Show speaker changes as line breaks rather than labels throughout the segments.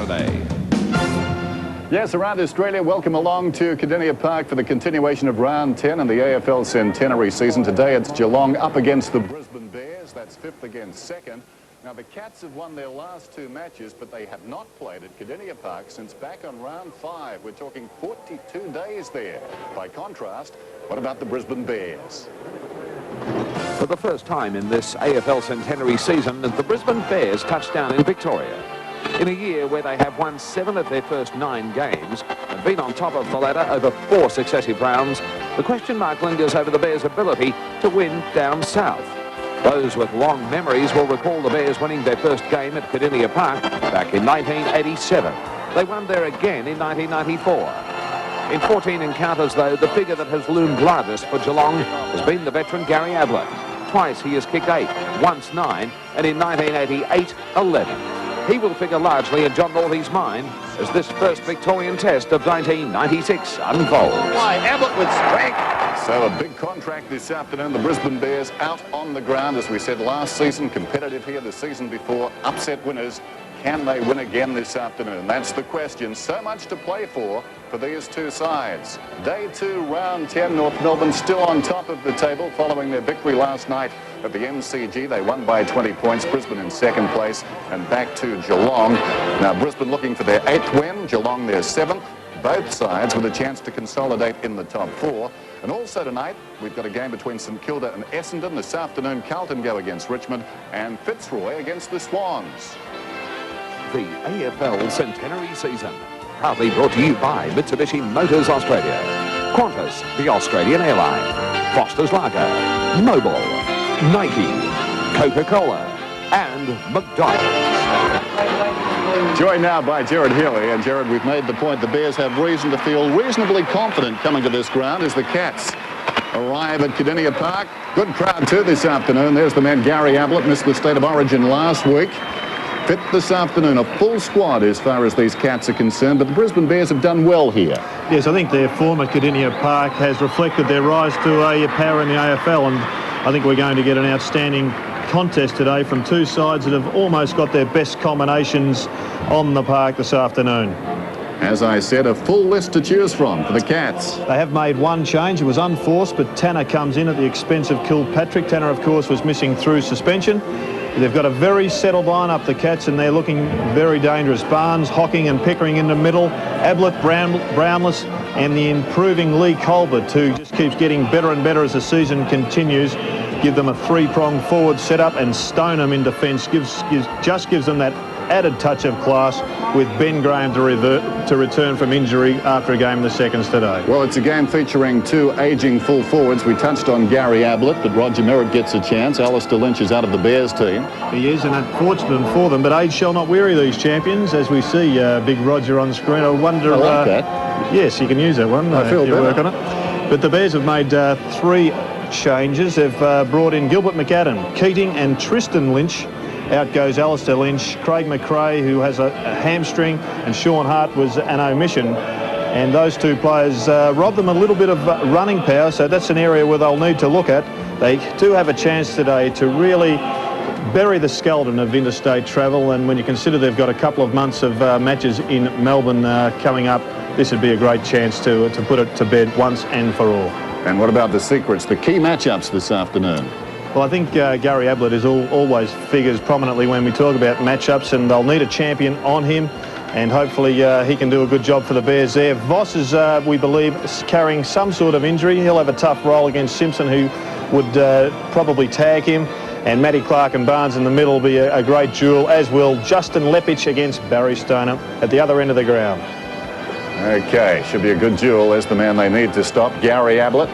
Saturday.
Yes, around Australia, welcome along to Cardinia Park for the continuation of round 10 in the AFL centenary season. Today it's Geelong up against the Brisbane Bears. That's 5th against 2nd. Now, the Cats have won their last 2 matches, but they have not played at Cardinia Park since back on round 5. We're talking 42 days there. By contrast, what about the Brisbane Bears?
For the first time in this AFL centenary season, the Brisbane Bears touched down in Victoria. In a year where they have won 7 of their first 9 games and been on top of the ladder over 4 successive rounds, the question mark lingers over the Bears' ability to win down south. Those with long memories will recall the Bears winning their first game at Cardinia Park back in 1987. They won there again in 1994. In 14 encounters, though, the figure that has loomed largest for Geelong has been the veteran Gary Ablett. Twice he has kicked 8, once 9, and in 1988, 11. He will figure largely in John Northey's mind as this first Victorian test of 1996 unfolds.
Why, Ablett with strength. So a big contract this afternoon. The Brisbane Bears out on the ground, as we said last season, competitive here the season before, upset winners. Can they win again this afternoon? That's the question. So much to play for these two sides. Day 2, round 10, North Melbourne still on top of the table following their victory last night at the MCG. They won by 20 points. Brisbane in 2nd place and back to Geelong. Now Brisbane looking for their 8th win, Geelong their 7th. Both sides with a chance to consolidate in the top 4. And also tonight, we've got a game between St Kilda and Essendon. This afternoon, Carlton go against Richmond and Fitzroy against the Swans.
The AFL centenary season, proudly brought to you by Mitsubishi Motors Australia, Qantas, the Australian airline, Foster's Lager, Mobil, Nike, Coca-Cola, and McDonald's.
Joined now by Jared Healy. And Jared, we've made the point the Bears have reason to feel reasonably confident coming to this ground as the Cats arrive at Cardinia Park. Good crowd too this afternoon. There's the man Gary Ablett, missed the State of Origin last week. Fit this afternoon, a full squad as far as these Cats are concerned, but the Brisbane Bears have done well here.
Yes, I think their form at Cardinia Park has reflected their rise to a power in the AFL, and I think we're going to get an outstanding contest today from two sides that have almost got their best combinations on the park this afternoon.
As I said, a full list to choose from for the Cats.
They have made one change. It was unforced, but Tanner comes in at the expense of Kilpatrick. Tanner, of course, was missing through suspension. They've got a very settled line-up, the Cats, and they're looking very dangerous. Barnes, Hocking and Pickering in the middle. Ablett, Brownless, and the improving Lee Colbert, who just keeps getting better and better as the season continues. Give them a 3-pronged forward setup, and Stoneham in defence just gives them that added touch of class, with Ben Graham to return from injury after a game in the seconds today.
Well, it's a game featuring 2 ageing full forwards. We touched on Gary Ablett, but Roger Merritt gets a chance. Alistair Lynch is out of the Bears team.
He is, and unfortunate for them, but age shall not weary these champions, as we see Big Roger on screen. I wonder...
I like that.
Yes, you can use that one.
I feel better.
Work on it. But the Bears have made 3 changes. They've brought in Gilbert McAdam, Keating and Tristan Lynch. Out goes Alistair Lynch, Craig McRae, who has a hamstring, and Sean Hart was an omission. And those 2 players rob them a little bit of running power, so that's an area where they'll need to look at. They do have a chance today to really bury the skeleton of interstate travel, and when you consider they've got a couple of months of matches in Melbourne coming up, this would be a great chance to put it to bed once and for all.
And what about the secrets, the key matchups this afternoon?
Well, I think Gary Ablett always figures prominently when we talk about matchups, and they'll need a champion on him, and hopefully he can do a good job for the Bears there. Voss is, we believe, carrying some sort of injury. He'll have a tough role against Simpson, who would probably tag him, and Matty Clark and Barnes in the middle will be a great duel, as will Justin Lepich against Barry Stoneham at the other end of the ground.
Okay, should be a good duel. There's the man they need to stop, Gary Ablett.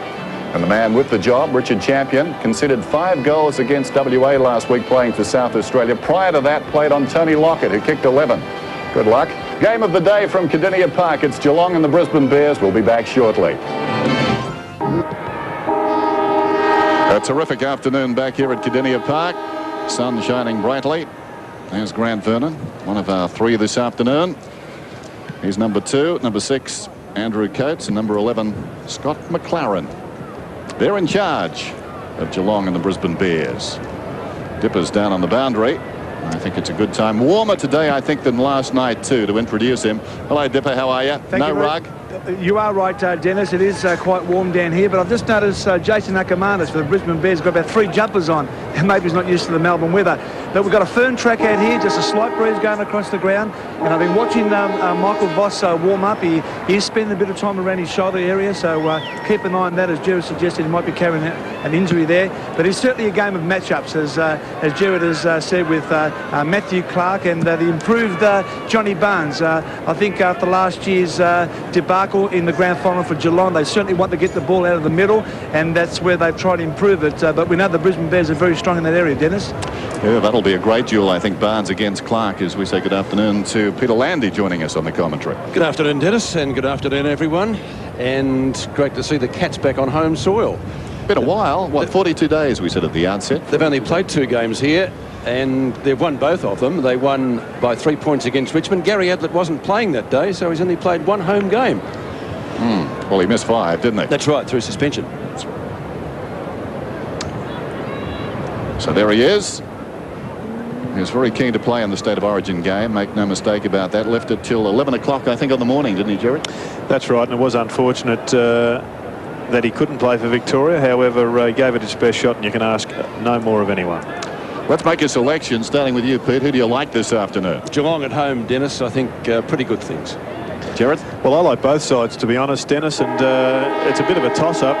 And the man with the job, Richard Champion, conceded 5 goals against WA last week playing for South Australia. Prior to that, played on Tony Lockett, who kicked 11. Good luck. Game of the day from Cardinia Park. It's Geelong and the Brisbane Bears. We'll be back shortly. A terrific afternoon back here at Cardinia Park. Sun shining brightly. There's Grant Vernon, one of our 3 this afternoon. He's number 2, number 6, Andrew Coates, and number 11, Scott McLaren. They're in charge of Geelong and the Brisbane Bears. Dippers down on the boundary. I think it's a good time. Warmer today, I think, than last night, too, to introduce him. Hello, Dipper. How are you?
Thank you,
rug?
You are right, Dennis. It is quite warm down here, but I've just noticed Jason Ackermanis for the Brisbane Bears got about 3 jumpers on, and maybe he's not used to the Melbourne weather. But we've got a firm track out here, just a slight breeze going across the ground, and I've been watching Michael Voss warm up. He's spending a bit of time around his shoulder area, so keep an eye on that. As Jared suggested, he might be carrying an injury there, but it's certainly a game of matchups, as Jared has said, with Matthew Clark and the improved Johnny Barnes. I think after last year's debacle in the grand final for Geelong, they certainly want to get the ball out of the middle, and that's where they've tried to improve it. But we know the Brisbane Bears are very strong in that area, Dennis.
Yeah, that'll be a great duel, I think, Barnes against Clark, as we say good afternoon to Peter Landy joining us on the commentary.
Good afternoon, Dennis, and good afternoon, everyone. And great to see the Cats back on home soil.
Been a while. What, 42 days, we said at the outset?
They've only played 2 games here, and they've won both of them. They won by 3 points against Richmond. Gary Ablett wasn't playing that day, so he's only played 1 home game.
Well, he missed 5, didn't he?
That's right, through suspension.
So there he is. He was very keen to play in the State of Origin game. Make no mistake about that. Left it till 11 o'clock, I think, on the morning, didn't he, Jared?
That's right, and it was unfortunate that he couldn't play for Victoria. However, he gave it his best shot, and you can ask no more of anyone.
Let's make a selection, starting with you, Pete. Who do you like this afternoon?
Geelong at home, Dennis, I think pretty good things.
Jared?
Well, I like both sides, to be honest, Dennis, and it's a bit of a toss-up.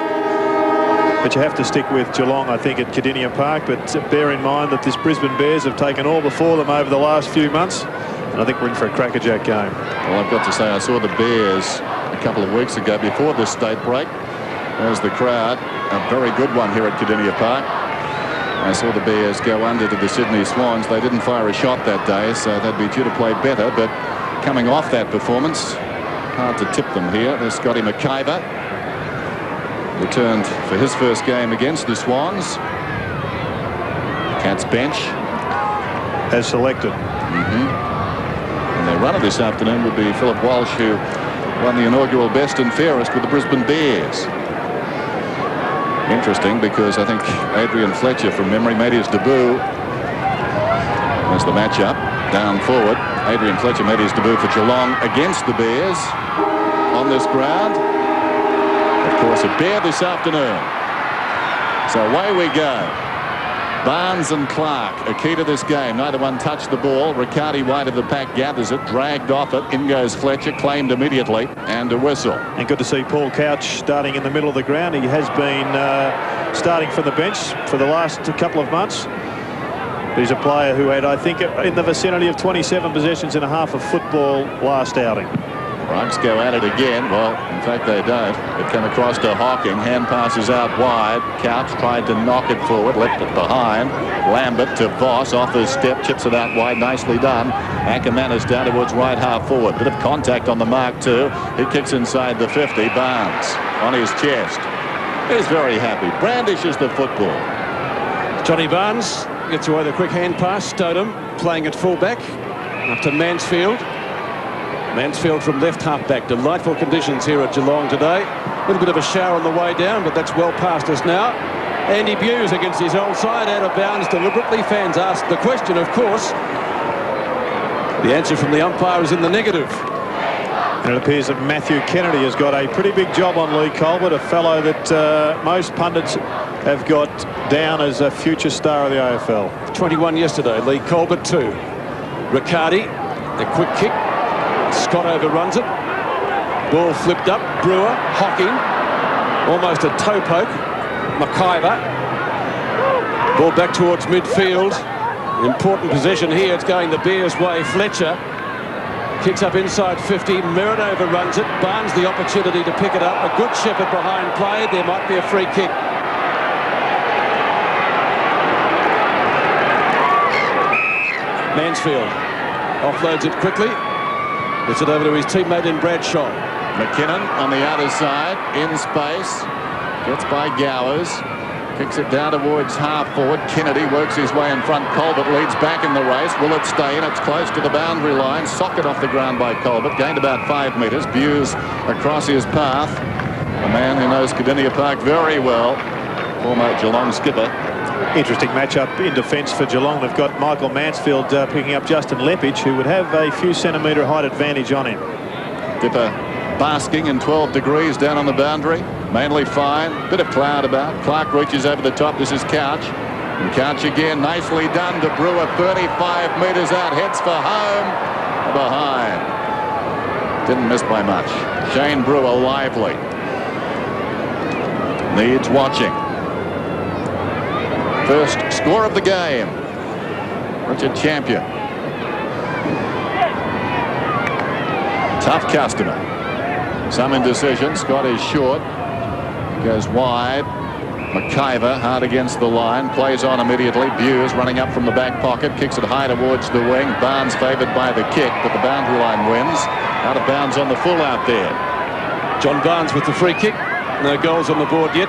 But you have to stick with Geelong, I think, at Cardinia Park. But bear in mind that this Brisbane Bears have taken all before them over the last few months. And I think we're in for a crackerjack game.
Well, I've got to say, I saw the Bears a couple of weeks ago before this state break. There's the crowd. A very good one here at Cardinia Park. I saw the Bears go under to the Sydney Swans. They didn't fire a shot that day, so they'd be due to play better. But coming off that performance, hard to tip them here. There's Scotty McIver. Returned for his first game against the Swans. Cats bench.
As selected.
And their runner this afternoon would be Philip Walsh, who won the inaugural Best and Fairest with the Brisbane Bears. Interesting, because I think Adrian Fletcher, from memory, made his debut. There's the matchup. Down forward. Adrian Fletcher made his debut for Geelong against the Bears on this ground. Of course, a Bear this afternoon. So away we go. Barnes and Clark are key to this game. Neither one touched the ball. Riccardi wide of the pack gathers it, dragged off it. In goes Fletcher, claimed immediately, and a whistle.
And good to see Paul Couch starting in the middle of the ground. He has been starting from the bench for the last couple of months. He's a player who had, I think, in the vicinity of 27 possessions in a half of football last outing.
Rugs go at it again. Well, in fact, they don't. They come across to Hawking. Hand passes out wide. Couch tried to knock it forward, left it behind. Lambert to Voss, off his step, chips it out wide. Nicely done. Ackermanis down towards right half forward. Bit of contact on the mark too. He kicks inside the 50. Barnes on his chest. He's very happy. Brandishes the football.
Johnny Barnes gets away with a quick hand pass. Stodham playing at fullback up to Mansfield. Mansfield from left half-back. Delightful conditions here at Geelong today. A little bit of a shower on the way down, but that's well past us now. Andy Buse against his old side, out of bounds deliberately. Fans ask the question, of course. The answer from the umpire is in the negative.
And it appears that Matthew Kennedy has got a pretty big job on Lee Colbert, a fellow that most pundits have got down as a future star of the AFL.
21 yesterday, Lee Colbert 2. Riccardi, a quick kick. Scott overruns it. Ball flipped up. Brewer, Hocking, almost a toe poke. McIver. Ball back towards midfield. Important possession here. It's going the Bears' way. Fletcher kicks up inside 50. Merritt overruns it. Barnes the opportunity to pick it up. A good shepherd behind play. There might be a free kick. Mansfield offloads it quickly. Gets it over to his teammate in Bradshaw.
McKinnon on the outer side, in space. Gets by Gowers. Kicks it down towards half forward. Kennedy works his way in front. Colbert leads back in the race. Will it stay in? It's close to the boundary line. Socket off the ground by Colbert. Gained about 5 metres. Buse across his path. A man who knows Cardinia Park very well. Former Geelong skipper.
Interesting matchup in defence for Geelong. They've got Michael Mansfield picking up Justin Lepage, who would have a few centimetre height advantage on him.
Dipper basking in 12 degrees down on the boundary. Mainly fine. Bit of cloud about. Clark reaches over the top. This is Couch. And Couch again. Nicely done to Brewer. 35 metres out. Heads for home. Behind. Didn't miss by much. Shane Brewer lively. Needs watching. First score of the game. Richard Champion. Tough customer. Some indecision. Scott is short. Goes wide. McIver hard against the line. Plays on immediately. Bewes running up from the back pocket. Kicks it high towards the wing. Barnes favoured by the kick, but the boundary line wins. Out of bounds on the full out there.
John Barnes with the free kick. No goals on the board yet.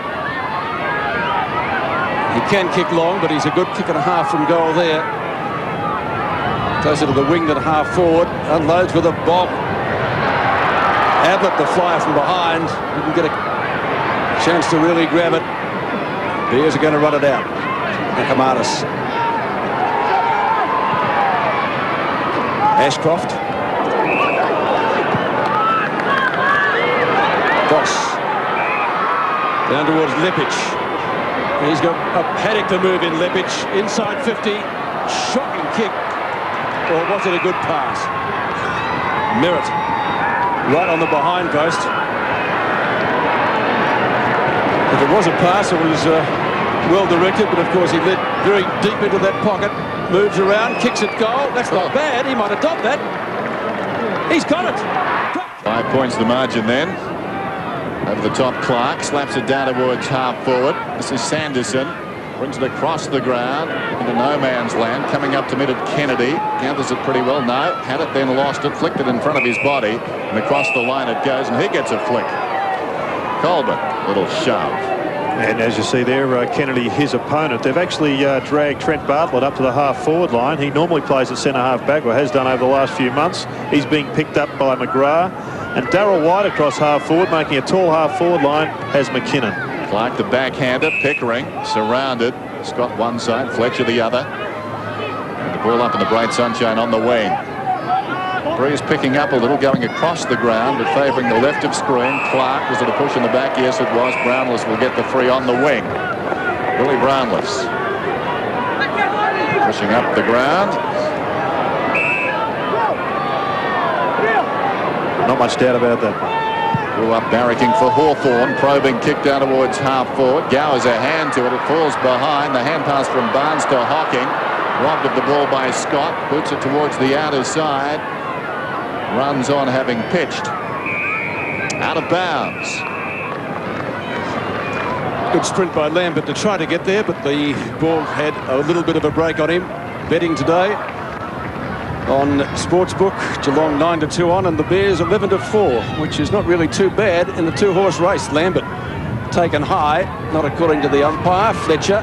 He can kick long, but he's a good kick and a half from goal there. Closer to the wing than half forward. Unloads with a bob. Ablett, the flyer from behind, didn't get a chance to really grab it. Bears are going to run it out. Nakamatis. Ashcroft. Voss. Down towards Lepage. He's got a paddock to move in. Lepage inside 50. Shocking kick. Or was it a good pass? Merritt right on the behind post. If it was a pass, it was well directed, but of course he led very deep into that pocket. Moves around, kicks it goal. That's not bad. He might have done that. He's got it.
5 points the margin then. Over the top, Clark slaps it down towards half forward. This is Sanderson. Brings it across the ground into no man's land. Coming up to mid at Kennedy. Gathers it pretty well. No, had it then lost it. Flicked it in front of his body. And across the line it goes. And he gets a flick. Colbert, little shove.
And as you see there, Kennedy, his opponent, they've actually dragged Trent Bartlett up to the half-forward line. He normally plays at centre-half back, or has done over the last few months. He's being picked up by McGrath. And Darryl White across half-forward, making a tall half-forward line, has McKinnon.
Clark, the backhander. Pickering, surrounded. Scott one side, Fletcher the other. And the ball up in the bright sunshine on the wing. Breeze picking up a little, going across the ground, but favouring the left of screen. Clark, was it a push in the back? Yes, it was. Brownless will get the free on the wing. Billy Brownless. Pushing up the ground.
Not much doubt about that.
Grew up barracking for Hawthorn. Probing kick down towards half forward. Gowers a hand to it. It falls behind. The hand pass from Barnes to Hocking. Robbed of the ball by Scott. Boots it towards the outer side. Runs on having pitched. Out of bounds.
Good sprint by Lambert to try to get there, but the ball had a little bit of a break on him. Betting today on Sportsbook, Geelong 9-2 on, and the Bears 11-4, which is not really too bad in the two-horse race. Lambert taken high, not according to the umpire. Fletcher.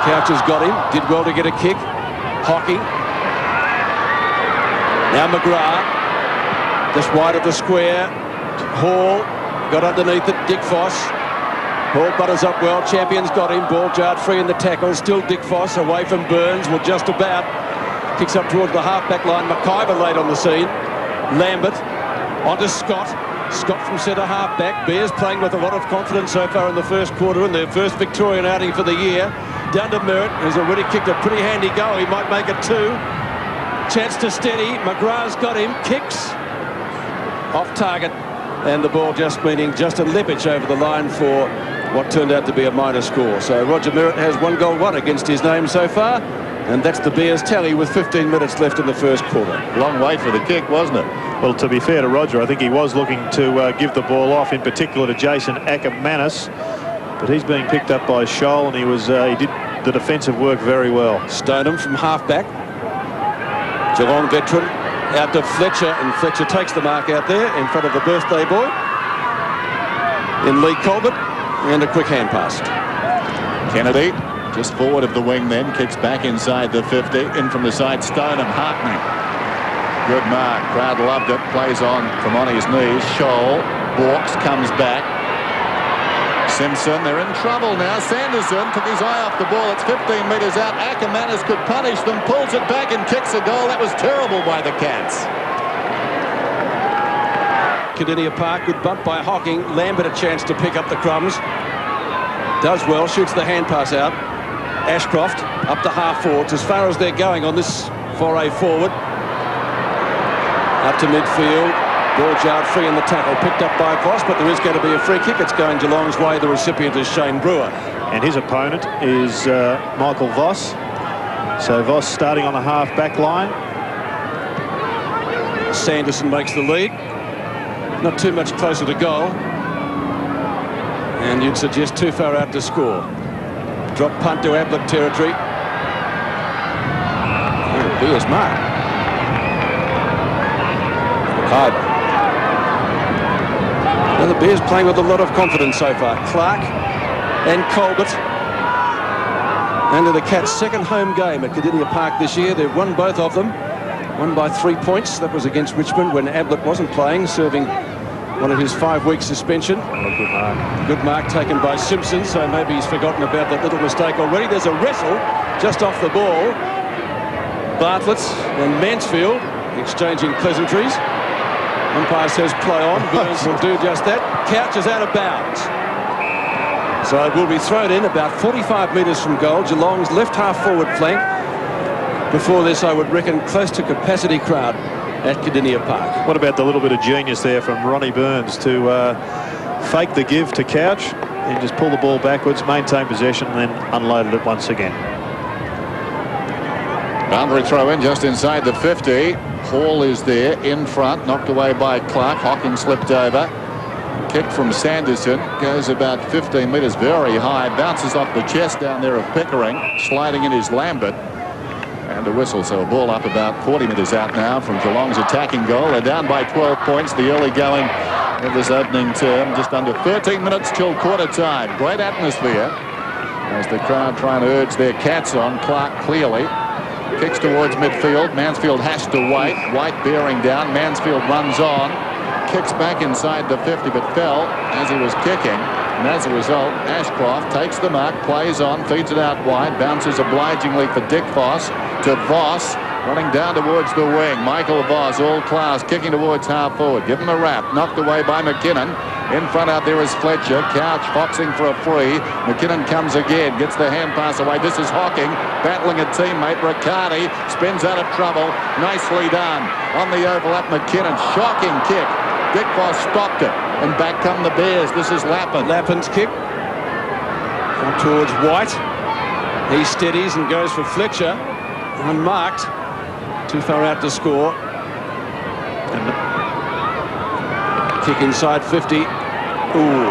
Couch has got him. Did well to get a kick. Hocking. Now McGrath, just wide of the square. Hall got underneath it. Dick Voss. Hall butters up well. Champion's got him. Ball jarred free in the tackle. Still Dick Voss away from Burns. Well, just about. Kicks up towards the half-back line. McIver late on the scene. Lambert onto Scott. Scott from centre half-back. Bears playing with a lot of confidence so far in the first quarter in their first Victorian outing for the year. Down to Merritt, who's already kicked a pretty handy goal. He might make it 2. Chance to steady. McGrath's got him. Kicks. Off target. And the ball just meeting Justin Lepage over the line for what turned out to be a minor score. So Roger Merritt has 1 goal, 1 against his name so far. And that's the Bears tally with 15 minutes left in the first quarter.
Long wait for the kick, wasn't it?
Well, to be fair to Roger, I think he was looking to give the ball off, in particular to Jason Ackermanis. But he's being picked up by Scholl, and he did the defensive work very well.
Stoneham from half-back. Geelong veteran out to Fletcher, and Fletcher takes the mark out there in front of the birthday boy. In Lee Colbert, and a quick hand pass.
Kennedy. Just forward of the wing then, kicks back inside the 50. In from the side, Stoneham, Hartney. Good mark, crowd loved it. Plays on from on his knees. Scholl walks, comes back. Simpson, they're in trouble now. Sanderson took his eye off the ball. It's 15 metres out. Ackermanis could punish them, pulls it back and kicks a goal. That was terrible by the Cats.
Cattery Park, good bump by Hocking. Lambert a chance to pick up the crumbs. Does well, shoots the hand pass out. Ashcroft up to half forwards as far as they're going on this foray forward. Up to midfield. Ball jarred free in the tackle, picked up by Voss, but there is going to be a free kick. It's going Geelong's way. The recipient is Shane Brewer.
And his opponent is Michael Voss. So Voss starting on the half-back line.
Sanderson makes the lead. Not too much closer to goal. And you'd suggest too far out to score. Drop punt to Ablett territory. Oh, Beers mark. Hard. Now the Bears playing with a lot of confidence so far. Clark and Colbert. Under the Cats' second home game at Cattery Park this year. They've won both of them. Won by 3 points. That was against Richmond when Ablett wasn't playing, serving one of his 5-week suspension.
Good mark.
Good mark taken by Simpson, so maybe he's forgotten about that little mistake already. There's a wrestle just off the ball. Bartlett and Mansfield exchanging pleasantries. Umpire says play on. Burns will do just that. Couch is out of bounds. So it will be thrown in about 45 metres from goal. Geelong's left half forward flank. Before this, I would reckon close to capacity crowd at Cattery Park.
What about the little bit of genius there from Ronnie Burns to fake the give to Couch and just pull the ball backwards, maintain possession, and then unloaded it once again.
Boundary throw in just inside the 50. Hall is there in front, knocked away by Clark. Hocking slipped over. Kick from Sanderson, goes about 15 metres, very high, bounces off the chest down there of Pickering. Sliding in is Lambert. And a whistle, so a ball up about 40 metres out now from Geelong's attacking goal. They're down by 12 points, the early going of this opening term. Just under 13 minutes till quarter time. Great atmosphere as the crowd trying to urge their Cats on. Clark clearly kicks towards midfield. Mansfield has to wait. White bearing down. Mansfield runs on. Kicks back inside the 50 but fell as he was kicking. And as a result, Ashcroft takes the mark, plays on, feeds it out wide, bounces obligingly for Dick Voss to Voss, running down towards the wing. Michael Voss, all class, kicking towards half forward. Give him a wrap, knocked away by McKinnon. In front out there is Fletcher. Couch foxing for a free. McKinnon comes again, gets the hand pass away. This is Hocking, battling a teammate. Riccardi spins out of trouble. Nicely done. On the overlap, McKinnon, shocking kick. Dick Voss stopped it, and back come the Bears. This is Lappin.
Lappin's kick. Up towards White. He steadies and goes for Fletcher. Unmarked. Too far out to score. And kick inside 50. Ooh.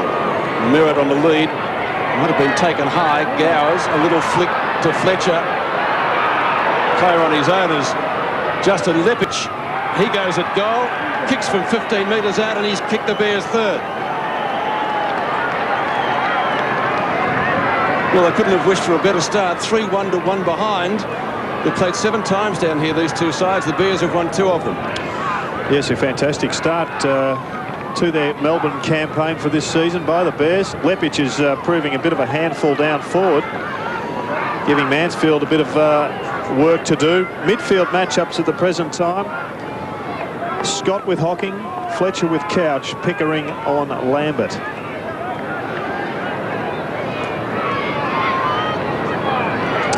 Merritt on the lead. Might have been taken high. Gowers. A little flick to Fletcher. Player on his own is Justin Leppich. He goes at goal. Kicks from 15 metres out, and he's kicked the Bears third. Well, they couldn't have wished for a better start. 3-1 to 1 behind. They've played 7 times down here, these two sides. The Bears have won 2 of them.
Yes, a fantastic start to their Melbourne campaign for this season by the Bears. Leppich is proving a bit of a handful down forward, giving Mansfield a bit of work to do. Midfield matchups at the present time. Scott with Hocking, Fletcher with Couch, Pickering on Lambert.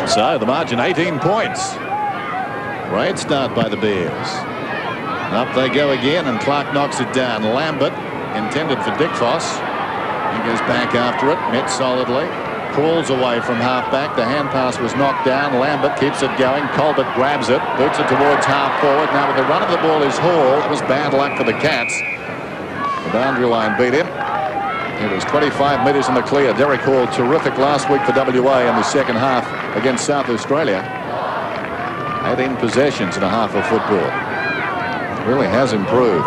So the margin 18 points. Great start by the Bears. Up they go again, and Clark knocks it down. Lambert intended for Dick Voss. He goes back after it, met solidly. Crawls away from half-back. The hand pass was knocked down. Lambert keeps it going. Colbert grabs it, boots it towards half-forward. Now with the run of the ball is Hall. It was bad luck for the Cats. The boundary line beat him. It was 25 metres in the clear. Derek Hall, terrific last week for WA in the second half against South Australia. 18 possessions in a half of football. Really has improved.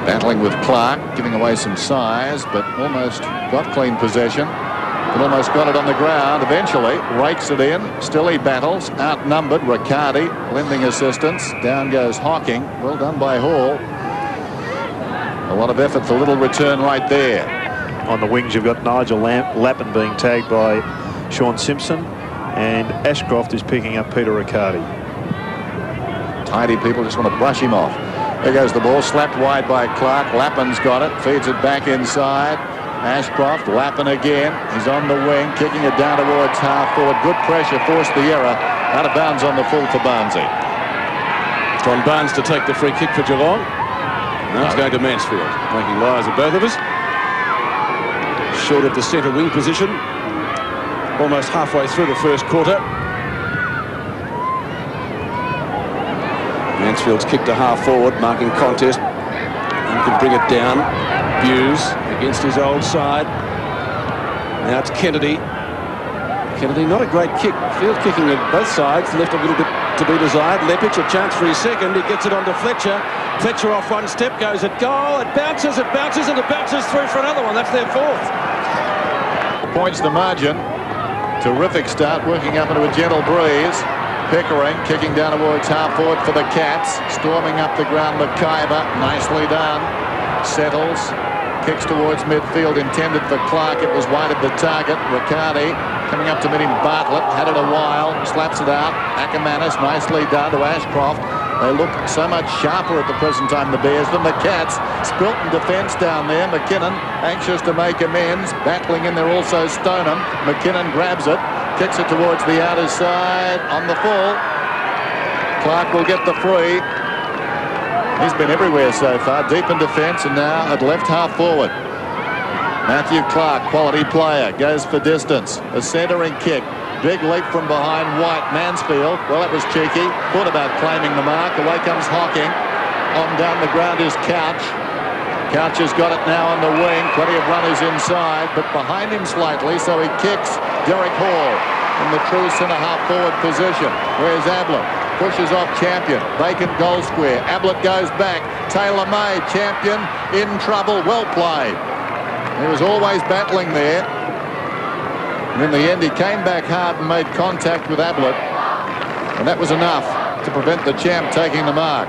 Battling with Clark, giving away some size, but almost got clean possession. But almost got it on the ground. Eventually rakes it in. Still he battles. Outnumbered. Riccardi lending assistance. Down goes Hocking. Well done by Hall. A lot of effort for little return right there.
On the wings, you've got Nigel Lappin being tagged by Sean Simpson, and Ashcroft is picking up Peter Riccardi.
Tidy people just want to brush him off. There goes the ball, slapped wide by Clark. Lappin's got it, feeds it back inside. Ashcroft, Lappin again. He's on the wing, kicking it down towards half forward. Good pressure, forced the error. Out of bounds on the full for Barnesy.
John Barnes to take the free kick for Geelong. Now it's going to Mansfield, making liars of both of us. Short of the centre wing position. Almost halfway through the first quarter. Mansfield's kicked to half forward, marking contest. You can bring it down. Hughes against his old side. Now it's Kennedy. Kennedy, not a great kick. Field kicking at both sides. Left a little bit to be desired. Lepic, a chance for his second. He gets it onto Fletcher. Fletcher off one step, goes at goal. It bounces, and it bounces through for another one. That's their fourth.
Points the margin. Terrific start, working up into a gentle breeze. Pickering kicking down towards half forward for the Cats. Storming up the ground, McIver. Nicely done. Settles. Kicks towards midfield, intended for Clark. It was wide of the target. Riccardi coming up to meet him. Bartlett had it a while. Slaps it out. Ackermanis, nicely done to Ashcroft. They look so much sharper at the present time, the Bears, than the Cats. Spilton defence down there. McKinnon anxious to make amends. Battling in there also Stoneham. McKinnon grabs it. Kicks it towards the outer side. On the full. Clark will get the free. He's been everywhere so far. Deep in defence and now at left half forward. Matthew Clark, quality player, goes for distance. A centering kick. Big leap from behind White. Mansfield, well, that was cheeky. Thought about claiming the mark. Away comes Hocking. On down the ground is Couch. Couch has got it now on the wing. Plenty of runners inside, but behind him slightly, so he kicks Derek Hall in the true centre-half forward position. Where's Ablett? Pushes off Champion. Vacant goal square. Ablett goes back. Taylor May, Champion in trouble. Well played. He was always battling there. And in the end, he came back hard and made contact with Ablett. And that was enough to prevent the champ taking the mark.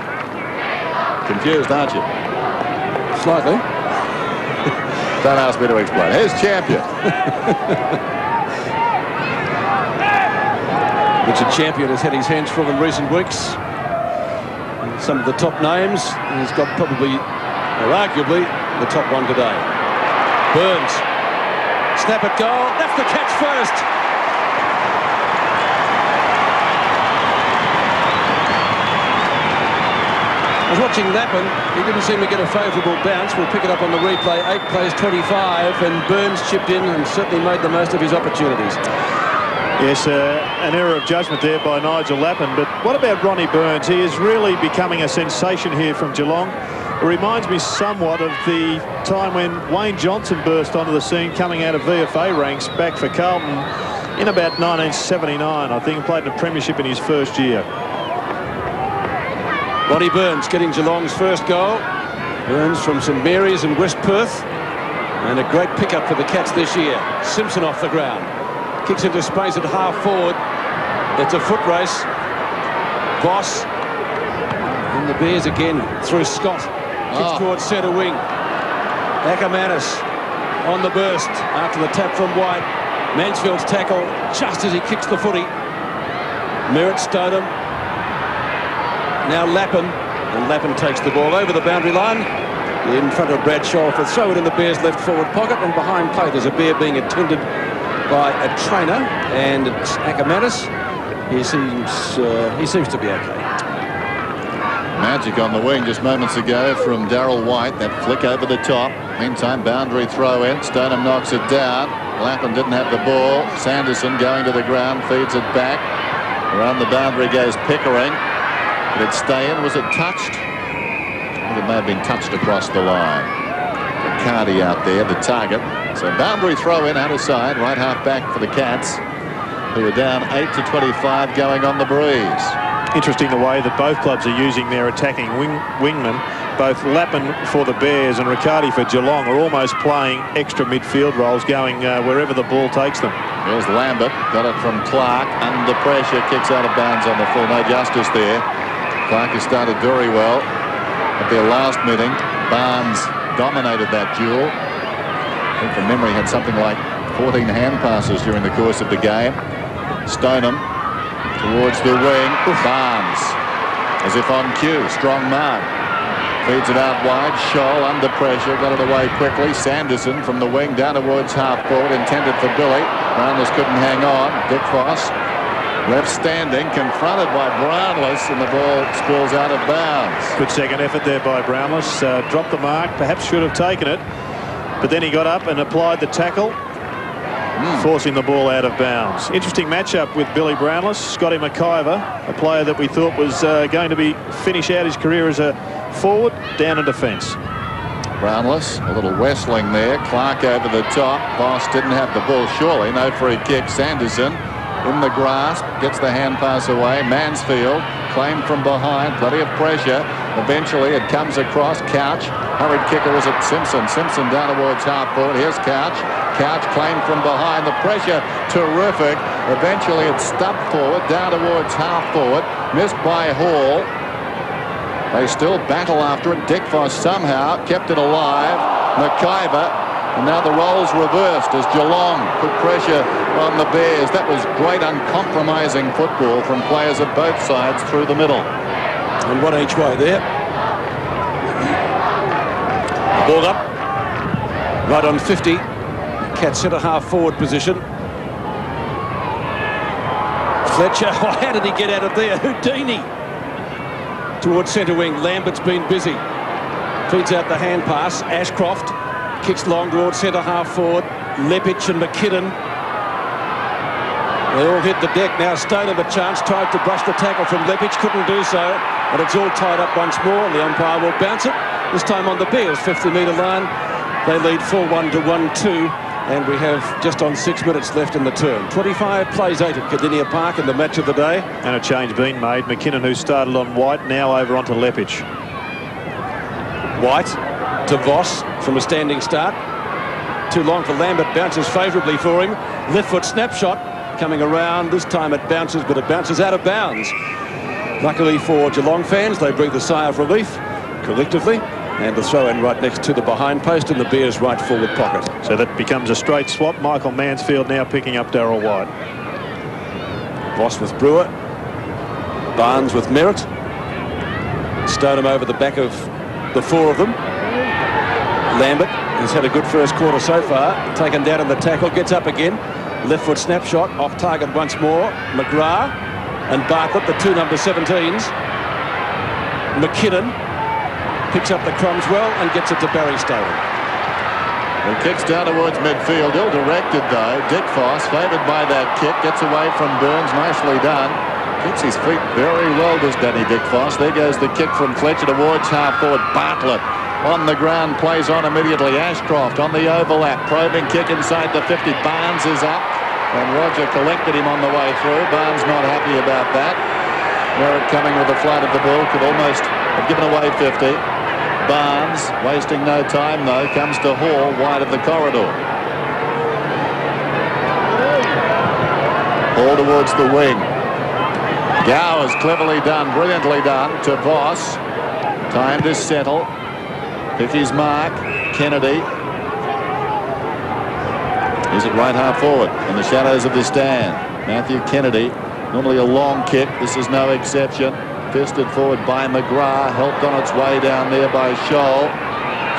Confused, aren't you?
Slightly.
Don't ask me to explain. Here's Champion.
Richard Champion has had his hands full in recent weeks. Some of the top names. He's got probably, or arguably, the top one today. Burns. Snap at goal. That's the catch first. I was watching Lappin. He didn't seem to get a favourable bounce. We'll pick it up on the replay. 8 plays 25, and Burns chipped in and certainly made the most of his opportunities.
Yes, an error of judgment there by Nigel Lappin. But what about Ronnie Burns? He is really becoming a sensation here from Geelong. It reminds me somewhat of the time when Wayne Johnson burst onto the scene coming out of VFA ranks back for Carlton in about 1979. I think he played in a premiership in his first year.
Ronnie Burns getting Geelong's first goal. Burns from St Mary's in West Perth. And a great pickup for the Cats this year. Simpson off the ground. Kicks into space at half forward. It's a foot race. Voss. And the Bears again through Scott. Kicks towards centre wing. Ackermanis on the burst after the tap from White. Mansfield's tackle just as he kicks the footy. Merritt Stoneham. Now Lappin. And Lappin takes the ball over the boundary line. In front of Bradshaw for throw it in the Bears' left forward pocket. And behind play there's a Bear being attended by a trainer, and it's Ackermanis. He seems to be okay.
Magic on the wing just moments ago from Darryl White. That flick over the top. Meantime, boundary throw in. Stoneham knocks it down. Lappin didn't have the ball. Sanderson going to the ground, feeds it back. Around the boundary goes Pickering. Did it stay in? Was it touched? I think it may have been touched across the line. Cardi out there, the target. So boundary throw in, out of side, right half back for the Cats, who are down 8 to 25 going on the breeze.
Interesting the way that both clubs are using their attacking wingmen. Both Lappin for the Bears and Riccardi for Geelong are almost playing extra midfield roles, going wherever the ball takes them.
There's Lambert, got it from Clark, under pressure, kicks out of bounds on the full, no justice there. Clark has started very well at their last meeting. Barnes dominated that duel. think from memory had something like 14 hand passes during the course of the game. Stoneham towards the wing. Barnes, as if on cue, strong mark. Feeds it out wide. Scholl under pressure, got it away quickly. Sanderson from the wing down towards half forward, intended for Billy. Brownless couldn't hang on. Dick Foss left standing, confronted by Brownless, and the ball spills out of bounds.
Good second effort there by Brownless. Dropped the mark, perhaps should have taken it, but then he got up and applied the tackle, forcing the ball out of bounds. Interesting matchup with Billy Brownless. Scotty McIver, a player that we thought was going to finish out his career as a forward, down in defence.
Brownless, a little wrestling there. Clark over the top. Boss didn't have the ball, surely. No free kick. Sanderson in the grasp, gets the hand pass away. Mansfield claimed from behind, plenty of pressure. Eventually it comes across. Couch, hurried kicker, was it Simpson? Simpson down towards half forward. Here's Couch. Couch claimed from behind. The pressure terrific. Eventually it's stubbed forward, down towards half forward. Missed by Hall. They still battle after it. Dick Foss somehow kept it alive. McIver, and now the roles reversed as Geelong put pressure on the Bears. That was great uncompromising football from players at both sides through the middle.
And one each way there. Ball up. Right on 50. Cat centre half forward position. Fletcher, how did he get out of there? Houdini. Towards centre wing. Lambert's been busy. Feeds out the hand pass. Ashcroft kicks long towards centre half forward. Lepic and McKinnon. They all hit the deck. Now Stoneham a chance. Tried to brush the tackle from Lepic. Couldn't do so. And it's all tied up once more. The umpire will bounce it. This time on the Bears 50-metre line. They lead 4-1 to 1-2. And we have just on 6 minutes left in the term. 25 plays 8 at Cardinia Park in the match of the day.
And a change being made. McKinnon, who started on White, now over onto Lepic.
White to Voss from a standing start. Too long for Lambert. Bounces favourably for him. Left foot snapshot coming around. This time it bounces, but it bounces out of bounds. Luckily for Geelong fans, they breathe a sigh of relief collectively. And the throw in right next to the behind post in the Bears' right forward pocket.
So that becomes a straight swap. Michael Mansfield now picking up Darryl White.
Voss with Brewer. Barnes with Merritt. Stoneham over the back of the four of them. Lambert has had a good first quarter so far. Taken down in the tackle. Gets up again. Left foot snapshot. Off target once more. McGrath and Bartlett, the two number 17s. McKinnon picks up the crumbs well and gets it to Barry Stoneham.
He kicks down towards midfield, ill-directed though. Dick Foss, favoured by that kick, gets away from Burns, nicely done. Keeps his feet very well, does Danny Dick Foss. There goes the kick from Fletcher towards half forward. Bartlett on the ground, plays on immediately. Ashcroft on the overlap, probing kick inside the 50. Barnes is up, and Roger collected him on the way through. Barnes not happy about that. Merritt coming with the flight of the ball, could almost have given away 50. Barnes, wasting no time though, comes to Hall, wide of the corridor. Hall towards the wing. Gow is cleverly done, brilliantly done to Voss. Time to settle. Pick his mark. Kennedy. Is it right half forward in the shadows of the stand? Matthew Kennedy, normally a long kick, this is no exception. Fisted forward by McGrath, helped on its way down there by Scholl.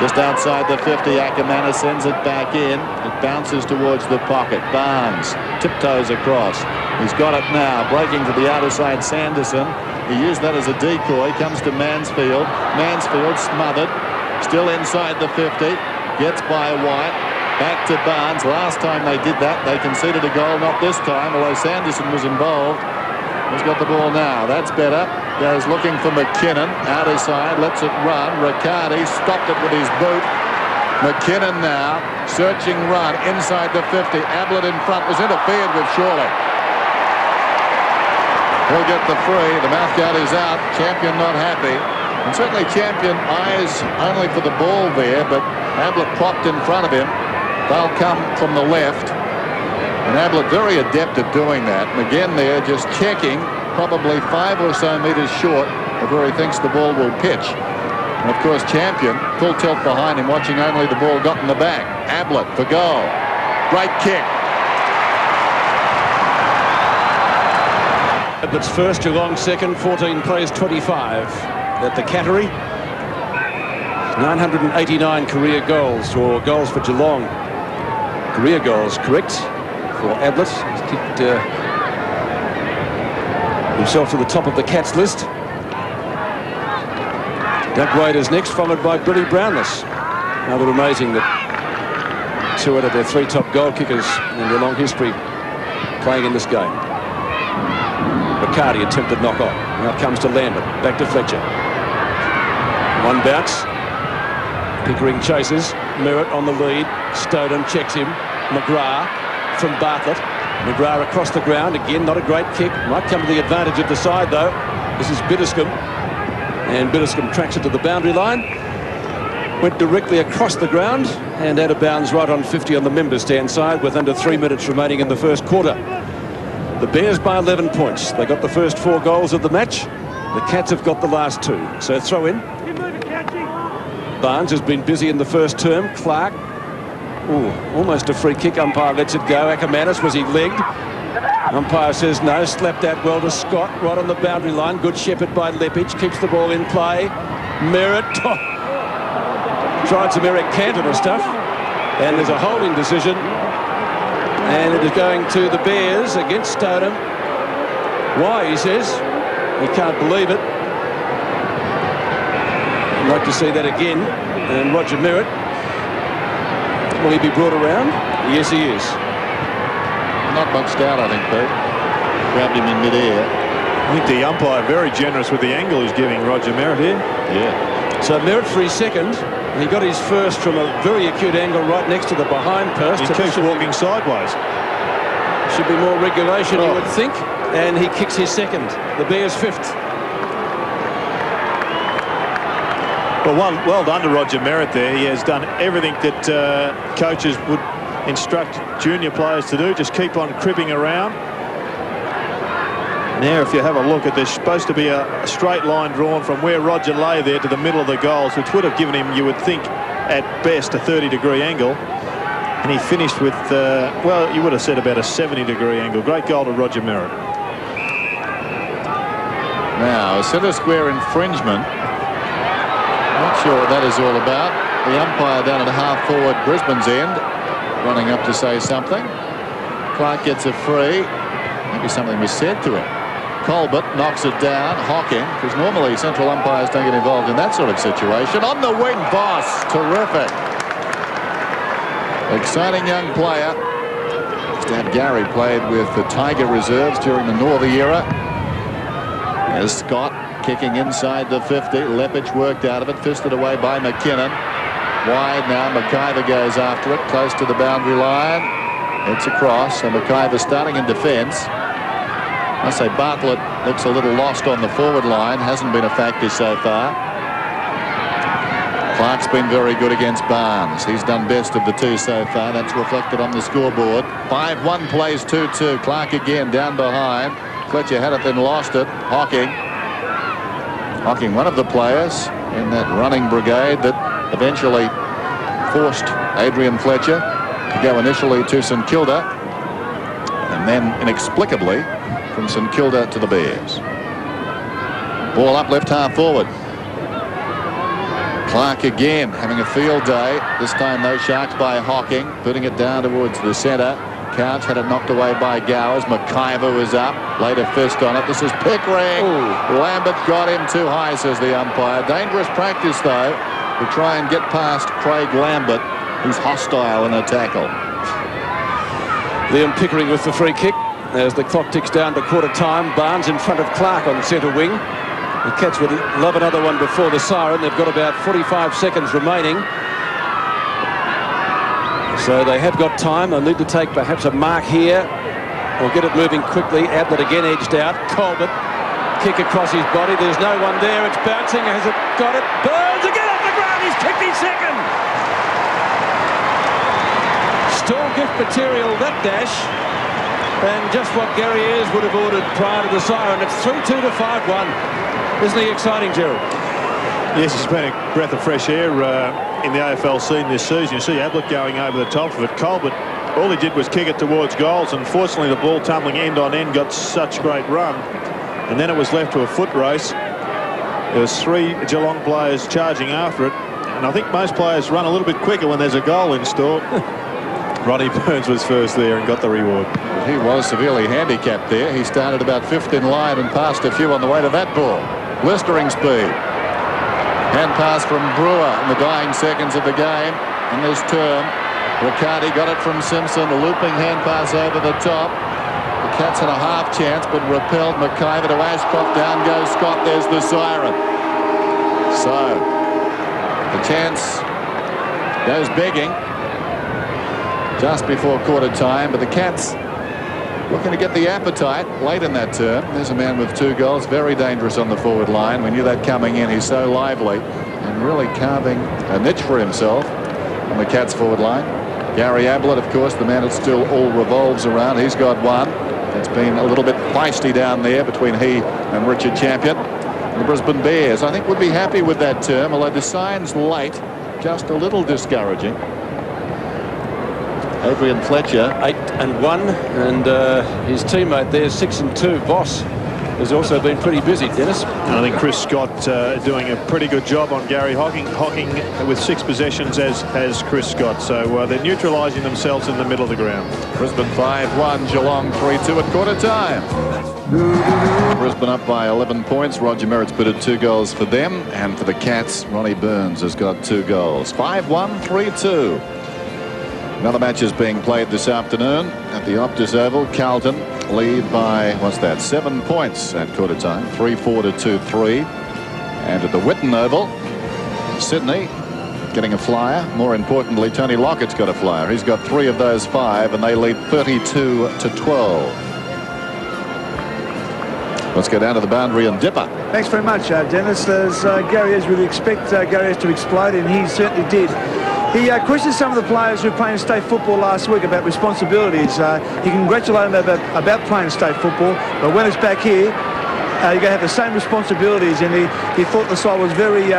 Just outside the 50, Akamana sends it back in. It bounces towards the pocket. Barnes tiptoes across. He's got it now, breaking to the outer side, Sanderson. He used that as a decoy, comes to Mansfield. Mansfield smothered, still inside the 50. Gets by White, back to Barnes. Last time they did that, they conceded a goal, not this time, although Sanderson was involved. He's got the ball now, that's better. Goes looking for McKinnon, outer side, lets it run. Riccardi stopped it with his boot. McKinnon now, searching run inside the 50. Ablett in front, was interfered with surely. He'll get the free, the mouth guard is out, Champion not happy. And certainly Champion eyes only for the ball there, but Ablett propped in front of him. They'll come from the left. And Ablett very adept at doing that. And again there, just checking, probably 5 or so metres short of where he thinks the ball will pitch. And of course, Champion, full tilt behind him, watching only the ball got in the back. Ablett for goal. Great kick.
Ablett's first, Geelong second, 14 plays 25 at the Cattery. 989 career goals, or goals for Geelong. Career goals, correct, for Ablett. He's kicked himself to the top of the Cats list. Doug Wader's next, followed by Ablett Brownless. Rather amazing that 2 out of their 3 top goal kickers in their long history playing in this game. Riccardi attempted knock on. Now it comes to Lambert. Back to Fletcher. One bounce. Pickering chases. Merritt on the lead. Stodham checks him. McGrath from Bartlett. McGrath across the ground. Again, not a great kick. Might come to the advantage of the side, though. This is Bitterscombe. And Bitterscombe tracks it to the boundary line. Went directly across the ground and out of bounds right on 50 on the member stand side with under 3 minutes remaining in the first quarter. The Bears by 11 points. They got the first 4 goals of the match. The Cats have got the last 2. So throw in. Barnes has been busy in the first term. Clark. Ooh, almost a free kick. Umpire lets it go. Ackermanis, was he legged? Umpire says no. Slapped that well to Scott right on the boundary line. Good shepherd by Lepage. Keeps the ball in play. Merritt. Tried some Eric Cantona stuff. And there's a holding decision. And it is going to the Bears against Stodham. Why, he says. He can't believe it. I'd like to see that again. And Roger Merritt. Will he be brought around? Yes, he is.
Not much doubt, I think, Pete. Grabbed him in mid-air.
I think the umpire very generous with the angle he's giving Roger Merritt here.
Yeah.
So Merritt for his second. He got his first from a very acute angle right next to the behind post.
He keeps walking sideways.
Should be more regulation, you would think. And he kicks his second. The Bears' 5th.
Well done to Roger Merritt there. He has done everything that coaches would instruct junior players to do. Just keep on cribbing around. Now, if you have a look at, there's supposed to be a straight line drawn from where Roger lay there to the middle of the goals, which would have given him, you would think, at best, a 30-degree angle. And he finished with, well, you would have said about a 70-degree angle. Great goal to Roger Merritt.
Now, a centre square infringement. Not sure what that is all about. The umpire down at half-forward Brisbane's end, running up to say something. Clark gets a free. Maybe something was said to him. Colbert knocks it down. Hocking, because normally central umpires don't get involved in that sort of situation. On the wing, Voss. Terrific. Exciting young player. Stan Gary played with the Tiger reserves during the Northey era. There's Scott kicking inside the 50. Lepage worked out of it. Fisted away by McKinnon. Wide now. McIver goes after it. Close to the boundary line. It's across. So McIver starting in defence. I say Bartlett looks a little lost on the forward line. Hasn't been a factor so far. Clark's been very good against Barnes. He's done best of the 2 so far. That's reflected on the scoreboard. 5-1 plays 2-2. Clark again down behind. Fletcher had it, then lost it. Hocking, one of the players in that running brigade that eventually forced Adrian Fletcher to go initially to St Kilda and then inexplicably from St Kilda to the Bears. Ball up left half forward. Clark again having a field day. This time those Sharks by Hocking, putting it down towards the centre. Couch had it knocked away by Gowers. McIver was up, laid a fist on it. This is Pickering. Ooh. Lambert got him too high, says the umpire. Dangerous practice, though, to try and get past Craig Lambert, who's hostile in a tackle.
Liam Pickering with the free kick. As the clock ticks down to quarter time, Barnes in front of Clark on centre wing. The Cats would love another one before the siren. They've got about 45 seconds remaining. So they have got time. They'll need to take perhaps a mark here or get it moving quickly. Ablett again edged out. Colbert, kick across his body. There's no one there. It's bouncing. Has it got it? Burns again off the ground. He's kicked his second. Still gift material, that dash. And just what Gary Ayres would have ordered prior to the siren. It's 3-2 to 5-1. Isn't he exciting, Gerald?
Yes, it's been a breath of fresh air in the AFL scene this season. You see Ablett going over the top of it. Colbert, all he did was kick it towards goals. Unfortunately, the ball tumbling end on end got such great run. And then it was left to a foot race. There was 3 Geelong players charging after it. And I think most players run a little bit quicker when there's a goal in store. Ronnie Burns was first there and got the reward.
He was severely handicapped there. He started about 5th in line and passed a few on the way to that ball. Blistering speed. Hand pass from Brewer in the dying seconds of the game in this term. Riccardi got it from Simpson. A looping hand pass over the top. The Cats had a half chance but repelled McIver to Ashcroft. Down goes Scott. There's the siren. So the chance goes begging just before quarter time, but the Cats looking to get the appetite late in that term. There's a man with 2 goals, very dangerous on the forward line. We knew that coming in. He's so lively and really carving a niche for himself on the Cats forward line. Gary Ablett, of course, the man that still all revolves around. He's got 1. It's been a little bit feisty down there between he and Richard Champion. And the Brisbane Bears, I think, would be happy with that term, although the signs late, just a little discouraging. Adrian Fletcher
8-1, and his teammate there 6-2. Voss has also been pretty busy, Dennis.
And I think Chris Scott doing a pretty good job on Gary Hocking with 6 possessions as has Chris Scott. So they're neutralising themselves in the middle of the ground.
Brisbane 5-1, Geelong 3-2 at quarter time. Brisbane up by 11 points. Roger Merritt's bitted 2 goals for them, and for the Cats, Ronnie Burns has got 2 goals. 5-1, 3-2. Another match is being played this afternoon at the Optus Oval. Carlton lead by, 7 points at quarter time. 3-4 to 2-3. And at the Whitten Oval, Sydney getting a flyer. More importantly, Tony Lockett's got a flyer. He's got 3 of those 5, and they lead 32 to 12. Let's go down to the boundary and Dipper.
Thanks very much, Dennis. As Gary has really expect Gary has to explode, and he certainly did. He questioned some of the players who were playing state football last week about responsibilities. He congratulated them about playing state football, but when it's back here, you're going to have the same responsibilities. And he thought the side was very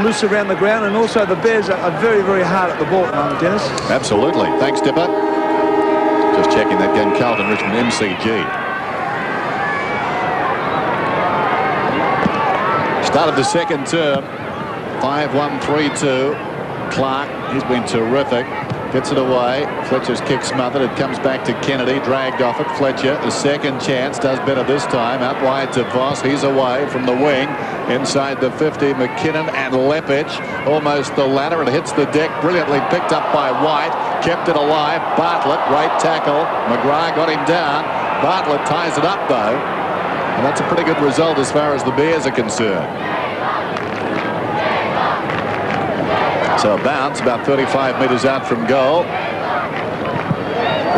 loose around the ground, and also the Bears are very, very hard at the ball at the moment, Dennis.
Absolutely. Thanks, Dipper. Just checking that game, Carlton Richmond MCG. Started the second term, 5-1, 3-2. Clark, he's been terrific. Gets it away. Fletcher's kick smothered. It comes back to Kennedy. Dragged off it. Fletcher, a second chance. Does better this time. Out wide to Voss. He's away from the wing. Inside the 50, McKinnon and Lepich. Almost the ladder. It hits the deck. Brilliantly picked up by White. Kept it alive. Bartlett, great tackle. McGrath got him down. Bartlett ties it up, though. And that's a pretty good result as far as the Bears are concerned. So a bounce about 35 metres out from goal.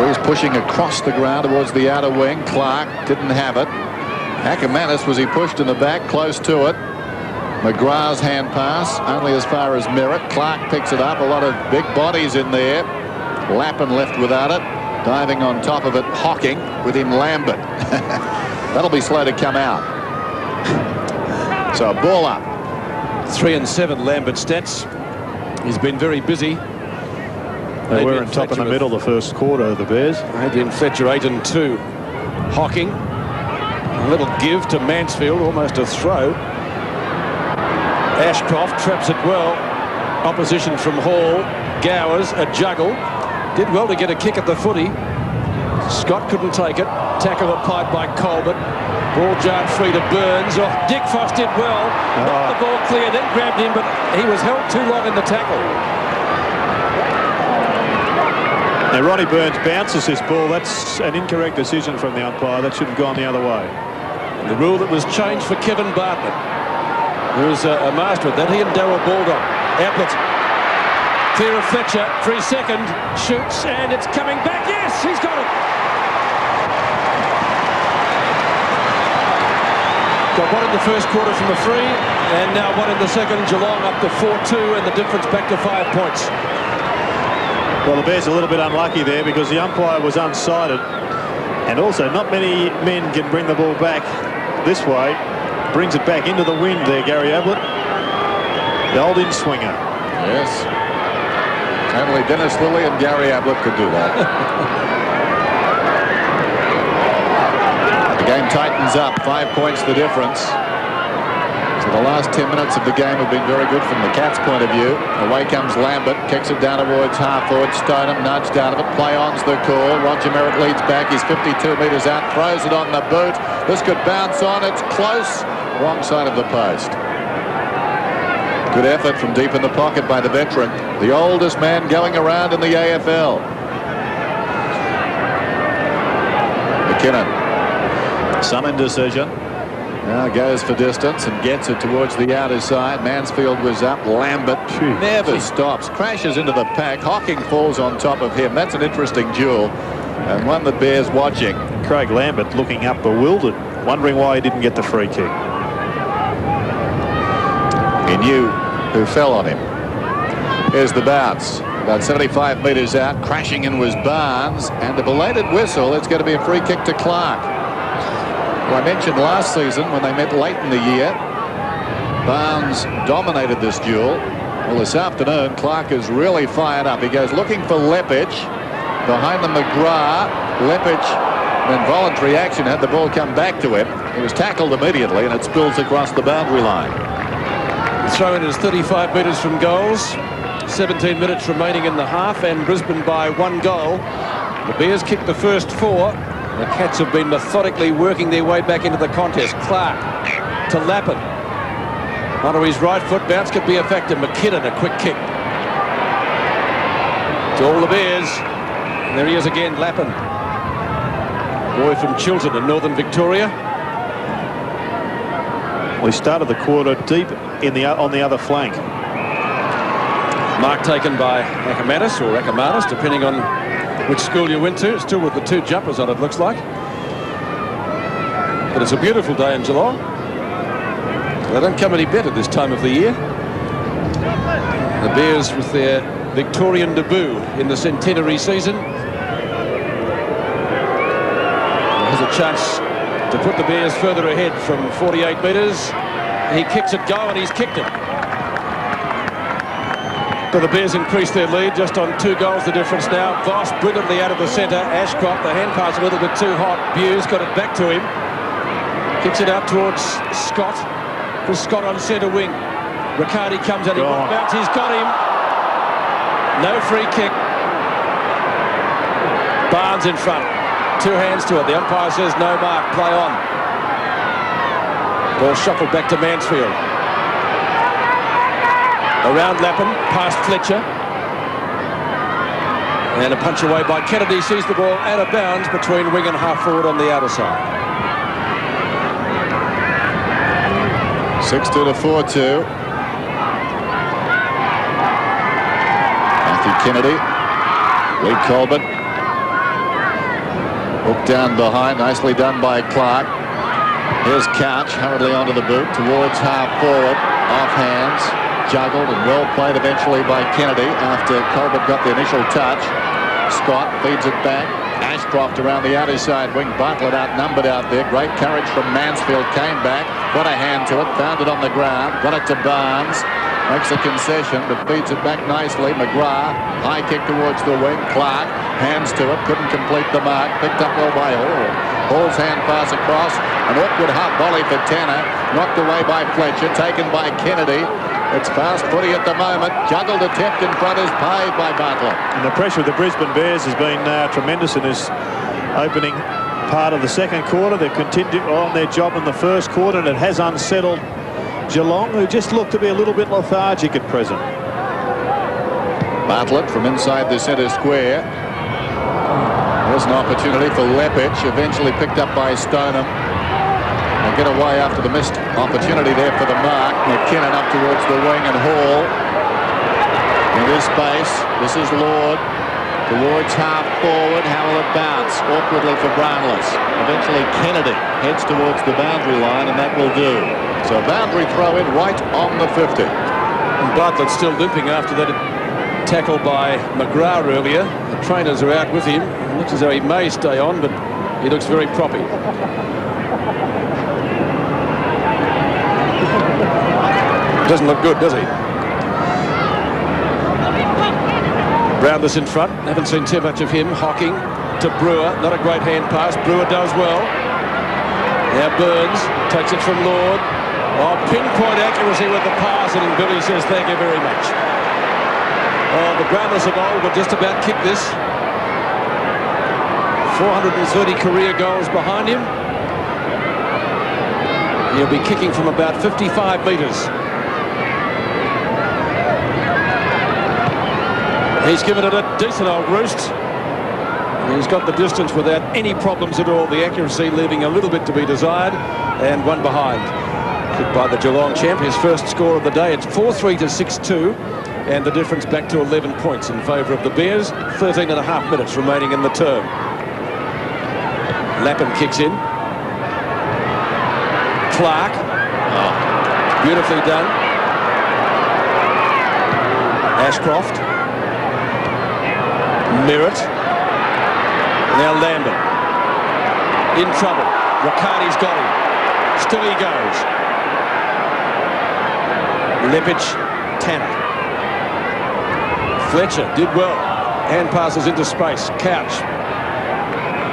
He's pushing across the ground towards the outer wing. Clark didn't have it. Ackermanis, was he pushed in the back? Close to it. McGrath's hand pass only as far as Merritt. Clark picks it up. A lot of big bodies in there. Lappin left without it. Diving on top of it, Hocking, with him Lambert. That'll be slow to come out. So a ball up.
3 and 7 Lambert stats. He's been very busy.
They were in top in the middle the first quarter, the Bears.
Adrian Fletcher 8 and 2. Hocking, a little give to Mansfield, almost a throw. Ashcroft traps it well. Opposition from Hall. Gowers, a juggle. Did well to get a kick at the footy. Scott couldn't take it. Tackle a pipe by Colbert. Ball jarred free to Burns. Oh, Dick Foss did well. Knocked the ball clear, then grabbed him, but he was held too long in the tackle.
Now Ronnie Burns bounces this ball. That's an incorrect decision from the umpire. That should have gone the other way.
The rule that was changed for Kevin Bartlett, who is a master at that. He and Darryl Baldock. Ablett. Clear of Fletcher. 3 second. Shoots, and it's coming back. Yes, he's got it. Got 1 in the first quarter from the free, and now 1 in the second. Geelong up to 4-2, and the difference back to 5 points.
Well, the Bears are a little bit unlucky there because the umpire was unsighted, and also not many men can bring the ball back this way. Brings it back into the wind there, Gary Ablett. The old in-swinger.
Yes. Only Dennis Lilly and Gary Ablett could do that. The game tightens up. 5 points the difference. So the last 10 minutes of the game have been very good from the Cats' point of view. Away comes Lambert, kicks it down towards half forward. Stoneham nudged out of it. Play on's the call. Roger Merritt leads back. He's 52 metres out. Throws it on the boot. This could bounce on. It's close. Wrong side of the post. Good effort from deep in the pocket by the veteran. The oldest man going around in the AFL. McKinnon. Some indecision. Now goes for distance and gets it towards the outer side. Mansfield was up. Lambert never stops. Crashes into the pack. Hocking falls on top of him. That's an interesting duel and one that bears watching.
Craig Lambert looking up bewildered, wondering why he didn't get the free kick.
He knew who fell on him. Here's the bounce. About 75 metres out. Crashing in was Barnes. And a belated whistle. It's going to be a free kick to Clark. Well, I mentioned last season when they met late in the year, Barnes dominated this duel. Well, this afternoon, Clark is really fired up. He goes looking for Lepich. Behind the McGrath. Lepich, an involuntary action, had the ball come back to him. He was tackled immediately and it spills across the boundary line.
The throw-in is 35 metres from goals. 17 minutes remaining in the half and Brisbane by 1 goal. The Bears kicked the first 4. The Cats have been methodically working their way back into the contest. Clark to Lappin. Onto his right foot. Bounce could be a factor. McKinnon, a quick kick. To all the Bears. And there he is again, Lappin. Boy from Chiltern in northern Victoria.
We started the quarter deep in on the other flank.
Mark taken by Akamatis or Akamatis, depending on which school you went to. Still with the 2 jumpers on it, looks like. But it's a beautiful day in Geelong. They don't come any better this time of the year. The Bears with their Victorian debut in the centenary season. There's a chance to put the Bears further ahead from 48 metres. He kicks it goal and he's kicked it. But the Bears increase their lead just on 2 goals the difference now. Voss brilliantly out of the centre. Ashcroft, the hand pass a little bit too hot. Buse got it back to him. Kicks it out towards Scott. For Scott on centre wing. Riccardi comes out. He bounce. He's got him. No free kick. Barnes in front. 2 hands to it. The umpire says no mark. Play on. Ball shuffled back to Mansfield. Around Lappin, past Fletcher. And a punch away by Kennedy. Sees the ball out of bounds between wing and half forward on the outer side.
6-2 to 4-2. Matthew Kennedy. Lee Colbert. Hooked down behind. Nicely done by Clark. Here's Couch hurriedly onto the boot towards half forward. Off hands. Juggled and well played eventually by Kennedy after Colbert got the initial touch. Scott feeds it back. Ashcroft around the outer side wing. Bartlett outnumbered out there. Great courage from Mansfield. Came back. Got a hand to it. Found it on the ground. Got it to Barnes. Makes a concession but feeds it back nicely. McGrath. High kick towards the wing. Clark. Hands to it. Couldn't complete the mark. Picked up well by Hall. Hall's hand pass across. An awkward hot volley for Tanner. Knocked away by Fletcher. Taken by Kennedy. It's fast footy at the moment. Juggled attempt in front is paid by Bartlett.
And the pressure of the Brisbane Bears has been tremendous in this opening part of the second quarter. They've continued on their job in the first quarter and it has unsettled Geelong, who just look to be a little bit lethargic at present.
Bartlett from inside the centre square. There's an opportunity for Lepich, eventually picked up by Stoneham. And get away after the missed opportunity there for the mark. McKinnon up towards the wing and Hall. In this space, this is Lord. Towards half forward, how will it bounce? Awkwardly for Brownless. Eventually Kennedy heads towards the boundary line and that will do. So boundary throw in right on the 50.
And Bartlett's still limping after that tackle by McGrath earlier. The trainers are out with him. It looks as though he may stay on, but he looks very proppy. Doesn't look good, does he? Brownless in front. Haven't seen too much of him. Hocking to Brewer. Not a great hand pass. Brewer does well. Now Burns takes it from Lord. Oh, pinpoint accuracy with the pass, and Billy says thank you very much. Oh, the Brownless of old would just about kick this. 430 career goals behind him. He'll be kicking from about 55 metres. He's given it a decent old roost. He's got the distance without any problems at all. The accuracy leaving a little bit to be desired, and one behind. Kicked by the Geelong champ, his first score of the day. It's 4-3 to 6-2, and the difference back to 11 points in favour of the Bears. 13 and a half minutes remaining in the term. Lappin kicks in. Clark. Oh, beautifully done. Ashcroft. Merritt. Now Lambert. In trouble. Riccardi's got him. Still he goes. Leppich. Tanner. Fletcher did well. Hand passes into space. Couch.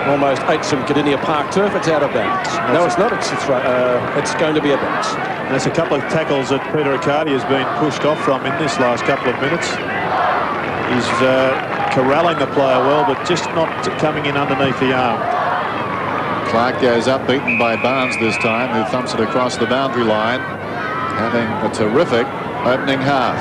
Almost ate some Cardinia Park turf. It's out of bounds. No, it's not. It's going to be a bounce.
There's a couple of tackles that Peter Riccardi has been pushed off from in this last couple of minutes. He's corralling the player well, but just not coming in underneath the arm.
Clark goes up, beaten by Barnes this time, who thumps it across the boundary line, having a terrific opening half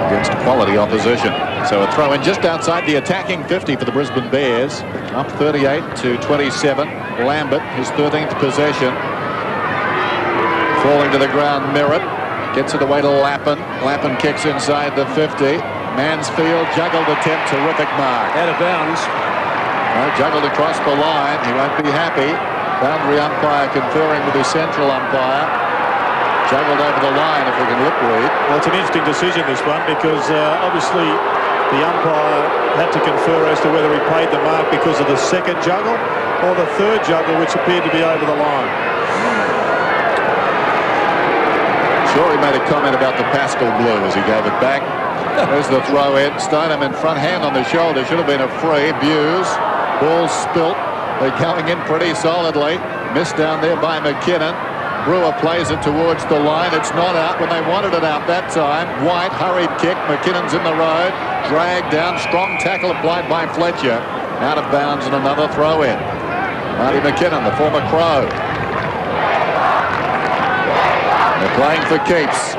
against quality opposition. So a throw in just outside the attacking 50 for the Brisbane Bears. Up 38 to 27. Lambert, his 13th possession. Falling to the ground, Merritt. Gets it away to Lappin. Lappin kicks inside the 50. Mansfield, juggled attempt, terrific mark.
Out of bounds.
Juggled across the line. He won't be happy. Boundary umpire conferring with his central umpire. Juggled over the line, if we can lip read.
Well, it's an interesting decision, this one, because obviously the umpire had to confer as to whether he paid the mark because of the second juggle or the third juggle, which appeared to be over the line.
Sure, he made a comment about the Pascal blue as he gave it back. There's the throw in. Stoneham in front, hand on the shoulder. Should have been a free. Buse. Ball spilt. They're going in pretty solidly. Missed down there by McKinnon. Brewer plays it towards the line. It's not out when they wanted it out that time. White, hurried kick. McKinnon's in the road. Dragged down. Strong tackle applied by Fletcher. Out of bounds and another throw in. Marty McKinnon, the former Crow. They're playing for keeps.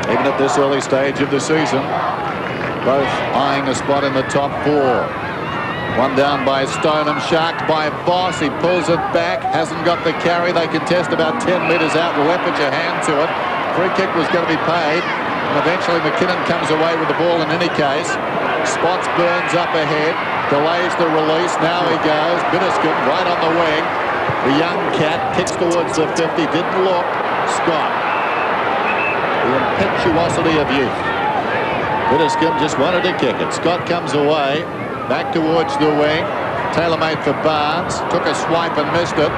Even at this early stage of the season, both eyeing a spot in the top four. One down by Stoneham, sharked by Boss. He pulls it back, hasn't got the carry. They contest about 10 metres out. Leppich a hand to it. Free kick was going to be paid. And eventually McKinnon comes away with the ball in any case. Spots Burns up ahead. Delays the release. Now he goes. Bitterscombe right on the wing. The young cat kicks towards the 50. Didn't look. Scott. The impetuosity of youth. Bitterscombe just wanted to kick it. Scott comes away. Back towards the wing. Tailor-made for Barnes. Took a swipe and missed it.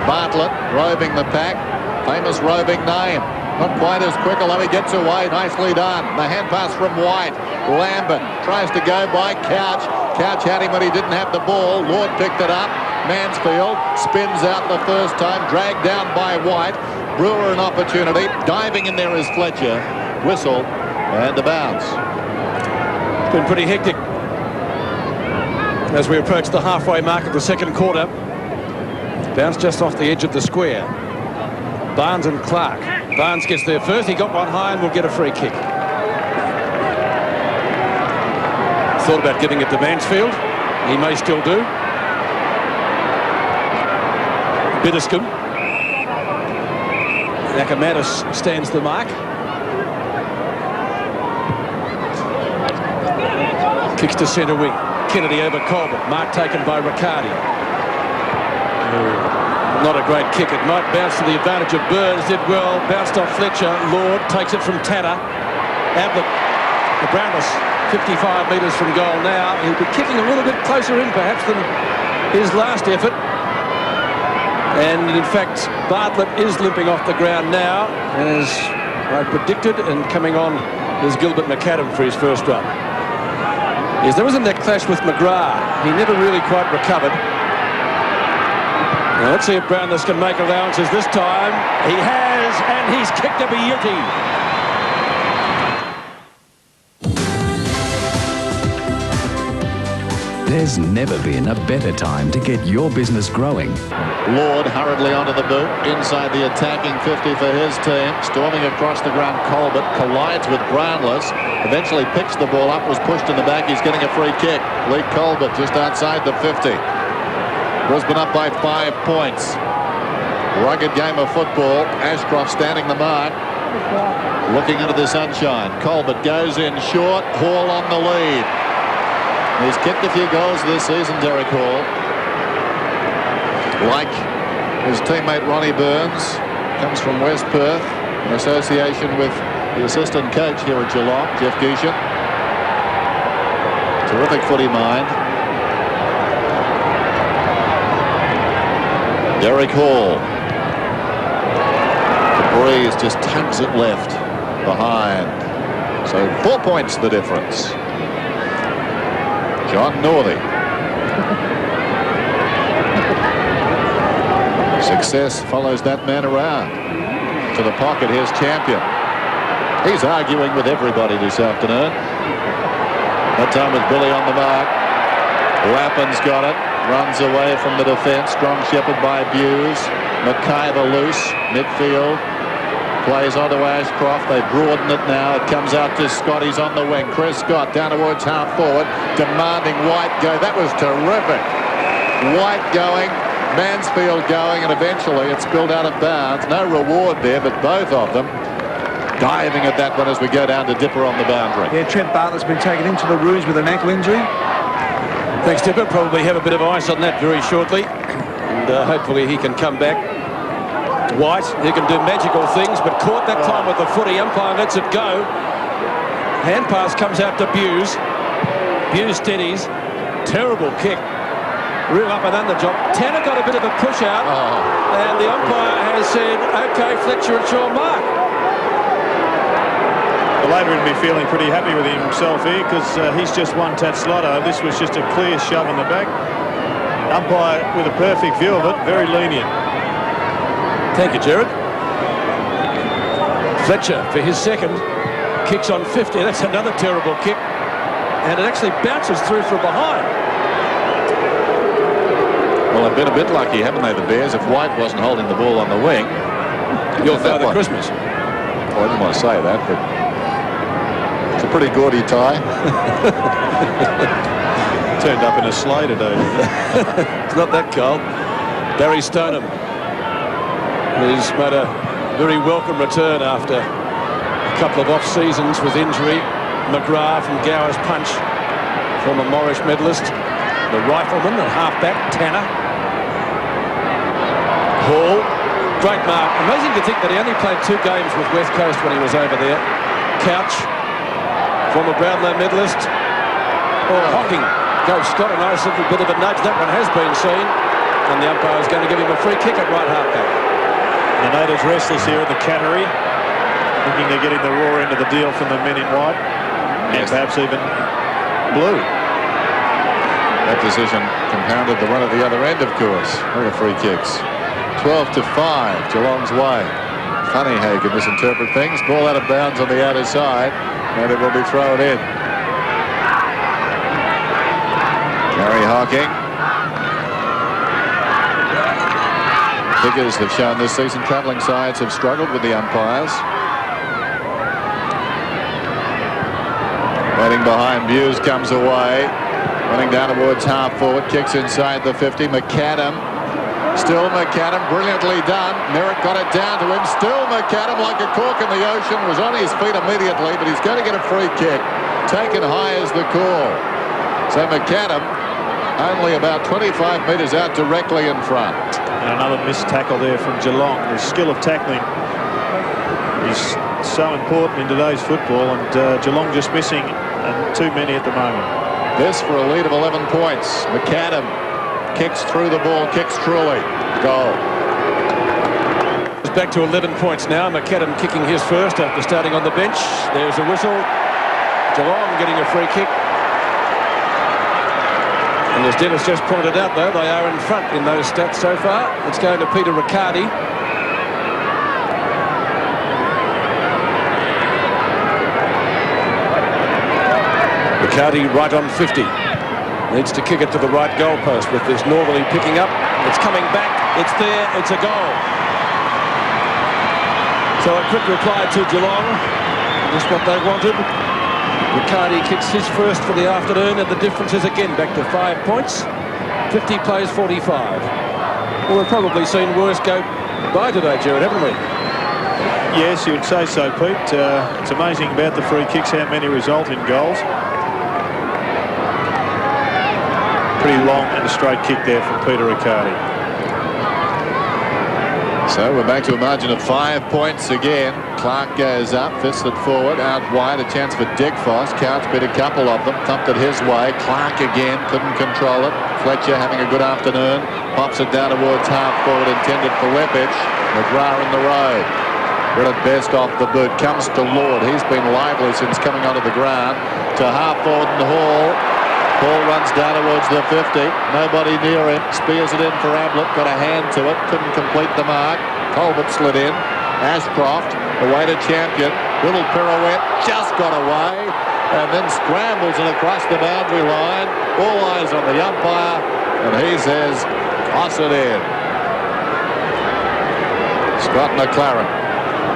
Bartlett roving the pack. Famous roving name. Not quite as quick, although he gets away. Nicely done. The hand pass from White. Lambert tries to go by Couch. Couch had him when he didn't have the ball. Lord picked it up. Mansfield spins out the first time. Dragged down by White. Brewer an opportunity. Diving in there is Fletcher. Whistle and the bounce.
It's been pretty hectic as we approach the halfway mark of the second quarter. Bounce just off the edge of the square. Barnes and Clark. Barnes gets there first. He got one high and will get a free kick. Thought about giving it to Mansfield. He may still do. Bitterscombe. Nakamadis stands the mark. Kicks to centre wing. Kennedy over Colbert. Mark taken by Riccardi. Not a great kick. It might bounce to the advantage of Burns. Did well. Bounced off Fletcher. Lord takes it from Tanner. Ablett. The Brownless 55 metres from goal now. He'll be kicking a little bit closer in perhaps than his last effort. And in fact, Bartlett is limping off the ground now, as I predicted, and coming on is Gilbert McAdam for his first run. Yes, there wasn't that clash with McGrath. He never really quite recovered. Now let's see if Brownless can make allowances this time. He has, and he's kicked a beauty.
There's never been a better time to get your business growing.
Lord hurriedly onto the boot, inside the attacking 50 for his team. Storming across the ground, Colbert collides with Brownless. Eventually picks the ball up, was pushed in the back. He's getting a free kick. Lee Colbert just outside the 50. Brisbane up by 5 points. Rugged game of football. Ashcroft standing the mark. Looking into the sunshine. Colbert goes in short. Hall on the lead. He's kicked a few goals this season, Derek Hall. Like his teammate Ronnie Burns, comes from West Perth in association with the assistant coach here at Geelong, Jeff Gushin. Terrific footy mind. Derek Hall. The breeze just tugs it left behind. So 4 points the difference. John Northey. Success follows that man around. To the pocket, here's Champion. He's arguing with everybody this afternoon. That time with Billy on the mark. Lappin's got it. Runs away from the defence. Strong shepherd by Buse. McIver loose. Midfield. Plays onto Ashcroft. They broaden it now. It comes out to Scott. He's on the wing. Chris Scott down towards half forward. Demanding White go. That was terrific. White going. Mansfield going. And eventually it spilled out of bounds. No reward there, but both of them diving at that one as we go down to Dipper on the boundary.
Yeah, Trent Bartlett's been taken into the Rouge with an ankle injury.
Thanks, Dipper. Probably have a bit of ice on that very shortly. And hopefully he can come back. White, who can do magical things, but caught that time with the footy. Umpire lets it go. Hand pass comes out to Buse. Buse steadies. Terrible kick. Real up and under job. Tanner got a bit of a push out. And the umpire has said, OK, Fletcher, it's your mark.
The Labor would be feeling pretty happy with himself here because he's just one Tatslotto. This was just a clear shove in the back. Umpire with a perfect view of it, very lenient.
Thank you, Jared. Fletcher for his second. Kicks on 50. That's another terrible kick. And it actually bounces through from behind.
Well, they've been a bit lucky, haven't they, the Bears? If White wasn't holding the ball on the wing.
Your Father Christmas.
Well, I didn't want to say that, but it's a pretty gaudy tie.
Turned up in a sleigh today.
It's not that cold. Barry Stoneham, who's made a very welcome return after a couple of off seasons with injury. McGrath from Gower's punch, former Morris medalist. The rifleman and halfback Tanner. Hall, great mark. Amazing to think that he only played 2 games with West Coast when he was over there. Couch, former Brownlow medalist. Hocking. Go Scott, a nice little bit of a nudge. That one has been seen. And the umpire is going to give him a free kick at right halfback.
The natives restless here at the Cattery, thinking they're getting the raw end of the deal from the men in white, and perhaps even blue.
That decision compounded the one at the other end, of course. Look at free kicks. 12-5, Geelong's way. Funnyhagen misinterpret things. Ball out of bounds on the outer side, and it will be thrown in. Gary Hocking. Figures have shown this season travelling sides have struggled with the umpires. Waiting behind, Buse comes away. Running down towards half forward, kicks inside the 50. McAdam. Still McAdam, brilliantly done. Merritt got it down to him. Still McAdam, like a cork in the ocean, was on his feet immediately, but he's going to get a free kick. Taken high as the call. So McAdam only about 25 metres out directly in front.
And another missed tackle there from Geelong. The skill of tackling is so important in today's football, and Geelong just missing too many at the moment.
This for a lead of 11 points. McAdam kicks through the ball, kicks truly. Goal.
It's back to 11 points now. McAdam kicking his first after starting on the bench. There's a whistle. Geelong getting a free kick. And as Dennis just pointed out, though, they are in front in those stats so far. It's going to Peter Riccardi. Riccardi right on 50. Needs to kick it to the right goalpost with this normally picking up. It's coming back. It's there. It's a goal. So a quick reply to Geelong. Just what they wanted. Riccardi kicks his first for the afternoon, and the difference is again back to 5 points. 50 plays 45. Well, we've probably seen worse go by today, Jared, haven't we?
Yes, you would say so, Pete. It's amazing about the free kicks, how many result in goals. Pretty long and a straight kick there from Peter Riccardi.
So we're back to a margin of 5 points again. Clark goes up, fists it forward, out wide, a chance for Dick Foss. Couch beat a couple of them, thumped it his way. Clark again, couldn't control it. Fletcher having a good afternoon, pops it down towards half forward, intended for Leppich. McGrath in the road. Read it best off the boot, comes to Lord. He's been lively since coming onto the ground. To half forward in the Hall. Ball runs down towards the 50. Nobody near him. Spears it in for Ablett. Got a hand to it. Couldn't complete the mark. Colbert slid in. Ashcroft, away to Champion. Little pirouette. Just got away. And then scrambles it across the boundary line. All eyes on the umpire. And he says, toss it in. Scott McLaren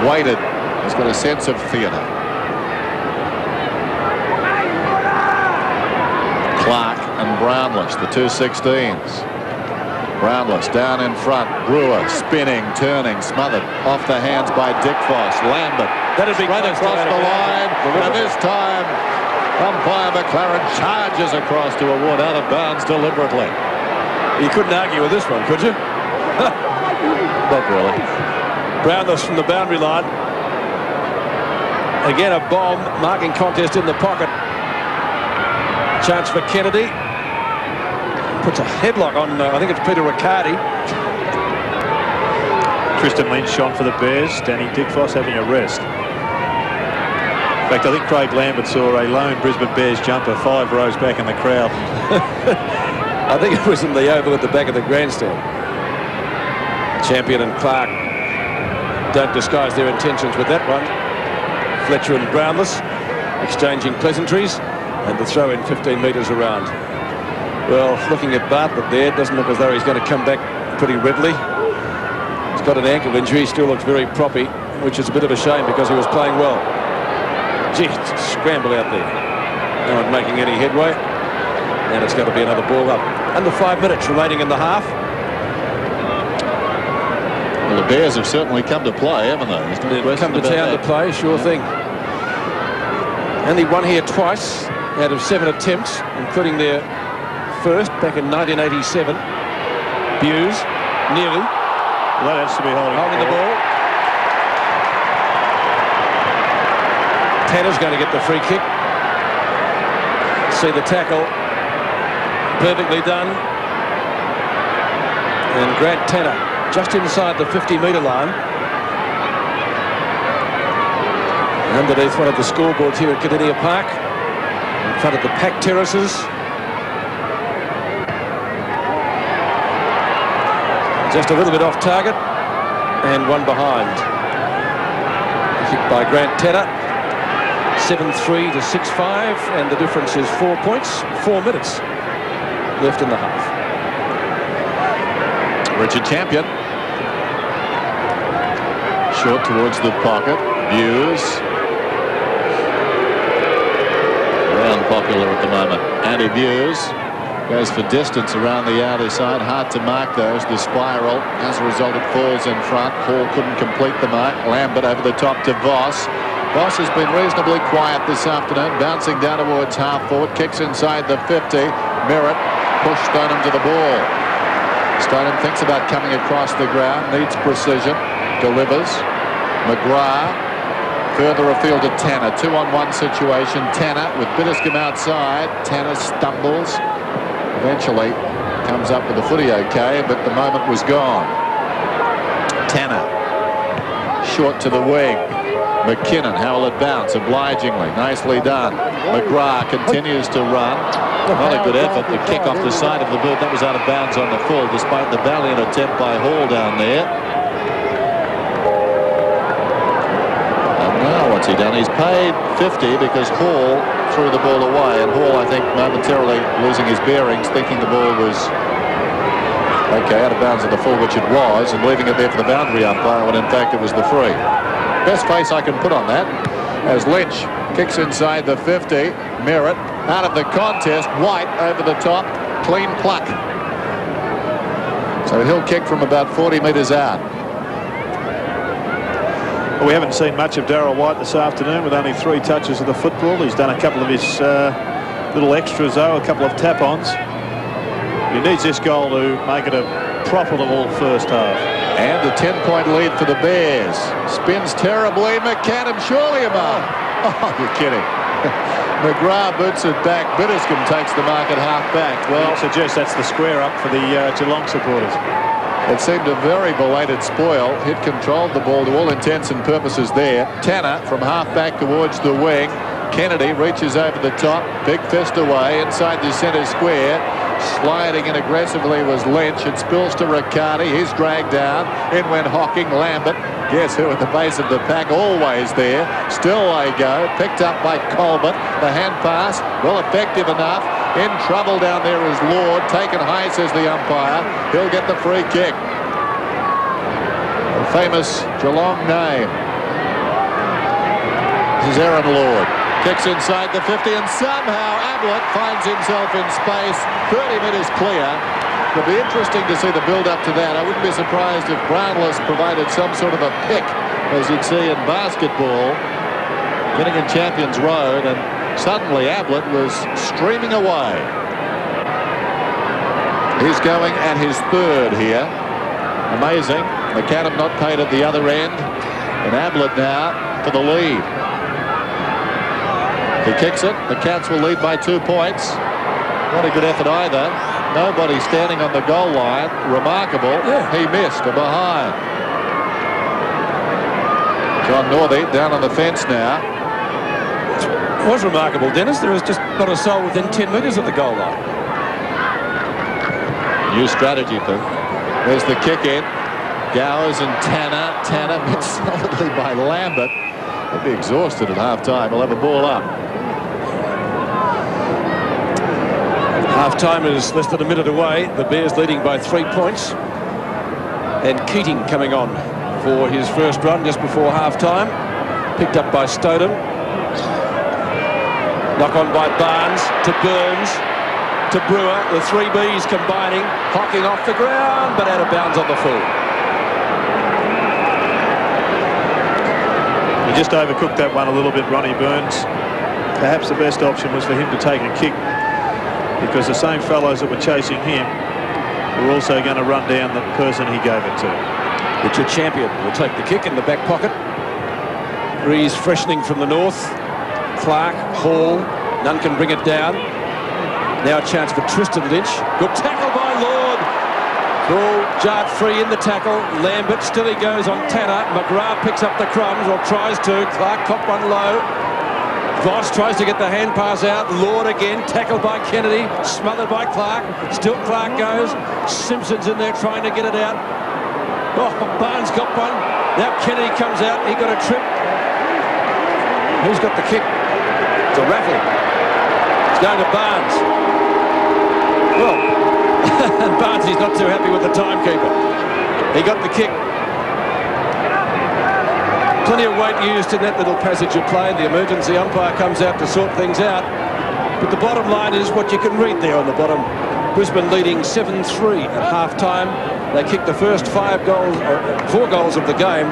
waited. He's got a sense of theatre. Clark and Brownless, the 216s. Brownless down in front. Brewer spinning, turning, smothered. Off the hands by Dick Foss. Lambert straight across the line. And this time, umpire McLaren charges across to award out of bounds deliberately.
You couldn't argue with this one, could you?
Not really.
Brownless from the boundary line. Again, a bomb marking contest in the pocket. Chance for Kennedy. Puts a headlock on, I think it's Peter Riccardi.
Tristan Lynch on for the Bears. Danny Dick Foss having a rest. In fact, I think Craig Lambert saw a lone Brisbane Bears jumper 5 rows back in the crowd.
I think it was in the oval at the back of the grandstand. Champion and Clark don't disguise their intentions with that one. Fletcher and Brownless exchanging pleasantries. And the throw in 15 metres around. Well, looking at Bartlett there, it doesn't look as though he's going to come back pretty readily. He's got an ankle injury, still looks very proppy, which is a bit of a shame because he was playing well. Gee, scramble out there. No one making any headway. And it's going to be another ball up. Under 5 minutes remaining in the half.
Well, the Bears have certainly come to play, haven't they?
They've come to town to play, sure thing. Only won here twice out of 7 attempts, including their first back in 1987. Buse, nearly.
Well, that has to be holding
the ball. Tanner's going to get the free kick. See the tackle. Perfectly done. And Grant Tanner just inside the 50-metre line. Underneath one of the scoreboards here at Cattery Park. In front of the pack terraces. Just a little bit off target. And one behind. Kicked by Grant Tanner. 7-3 to 6-5. And the difference is 4 points. 4 minutes left in the half.
Richard Champion. Short towards the pocket. Buse. Popular at the moment. Andy Buse goes for distance around the outer side. Hard to mark those. The spiral. As a result, it falls in front. Hall couldn't complete the mark. Lambert over the top to Voss. Voss has been reasonably quiet this afternoon. Bouncing down towards half forward. Kicks inside the 50. Merritt pushed Stoneham to the ball. Stoneham thinks about coming across the ground. Needs precision. Delivers. McGrath. Further afield to Tanner. 2-on-1 situation. Tanner with Bitterscombe outside. Tanner stumbles. Eventually comes up with the footy okay, but the moment was gone. Tanner short to the wing. McKinnon, how will it bounce? Obligingly, nicely done. McGrath continues to run. Not a good effort. The kick off the side of the boot, that was out of bounds on the full, despite the valiant attempt by Hall down there. And now what's he done? He's paid 50 because Hall threw the ball away, and Hall, I think, momentarily losing his bearings, thinking the ball was okay, out of bounds on the full, which it was, and leaving it there for the boundary umpire when in fact it was the free. Best face I can put on that as Lynch kicks inside the 50. Merritt out of the contest. White over the top. Clean pluck. So he'll kick from about 40 metres out.
Well, we haven't seen much of Darryl White this afternoon with only 3 touches of the football. He's done a couple of his little extras, though, a couple of tap-ons. He needs this goal to make it a profitable first half.
And a 10-point lead for the Bears. Spins terribly. McAdam surely a mark. Oh, you're kidding. McGrath boots it back. Bitterscombe takes the mark at half-back. Well,
I suggest that's the square-up for the Geelong supporters.
It seemed a very belated spoil. He'd controlled the ball to all intents and purposes there. Tanner from half-back towards the wing. Kennedy reaches over the top. Big fist away inside the centre square. Sliding in aggressively was Lynch. It spills to Riccardi. He's dragged down. In went Hocking. Lambert. Guess who at the base of the pack? Always there. Still they go. Picked up by Colbert. The hand pass. Well, effective enough. In trouble down there is Lord. Taken high, says the umpire. He'll get the free kick. The famous Geelong name. This is Aaron Lord. Kicks inside the 50, and somehow Ablett finds himself in space. 30 metres clear. It'll be interesting to see the build-up to that. I wouldn't be surprised if Brownless provided some sort of a pick, as you'd see in basketball, getting in Champions Road, and suddenly Ablett was streaming away. He's going at his 3rd here. Amazing. McAdam not paid at the other end, and Ablett now for the lead. He kicks it. The Cats will lead by 2 points. Not a good effort either. Nobody standing on the goal line. Remarkable. Yeah. He missed a behind. John Northey down on the fence now.
It was remarkable, Dennis. There was just not a soul within 10 metres of the goal line.
New strategy for. There's the kick in. Gowers and Tanner. Tanner met solidly by Lambert. He'll be exhausted at half-time. He'll have a ball up.
Half-time is less than a minute away. The Bears leading by 3 points. And Keating coming on for his first run just before half-time. Picked up by Stodham. Knock on by Barnes to Burns to Brewer. The 3 Bs combining. Hocking off the ground, but out of bounds on the full.
He just overcooked that one a little bit, Ronnie Burns. Perhaps the best option was for him to take a kick, because the same fellows that were chasing him were also going to run down the person he gave it to.
Richard Champion will take the kick in the back pocket. Breeze freshening from the north. Clark, Hall, none can bring it down. Now a chance for Tristan Lynch. Good tackle by Lord. Ball jarred free in the tackle. Lambert, still he goes on Tanner. McGrath picks up the crumbs, or tries to. Clark copped one low. Voss tries to get the hand pass out. Lord again, tackled by Kennedy, smothered by Clark. Still Clark goes. Simpson's in there trying to get it out. Oh, Barnes got one. Now Kennedy comes out. He got a trip. Who's got the kick? It's a raffle. It's going to Barnes. Well, and Barnes, he's not too happy with the timekeeper. He got the kick. Plenty of weight used in that little passage of play. The emergency umpire comes out to sort things out. But the bottom line is what you can read there on the bottom. Brisbane leading 7-3 at half-time. They kicked the first 4 goals of the game,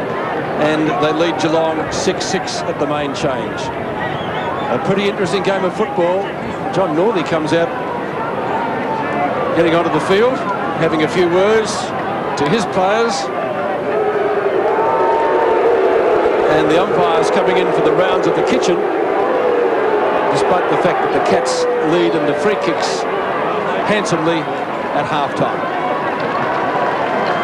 and they lead Geelong 6-6 at the main change. A pretty interesting game of football. John Northey comes out, getting onto the field, having a few words to his players. And the umpires coming in for the rounds of the kitchen, despite the fact that the Cats lead in the free kicks handsomely at half-time.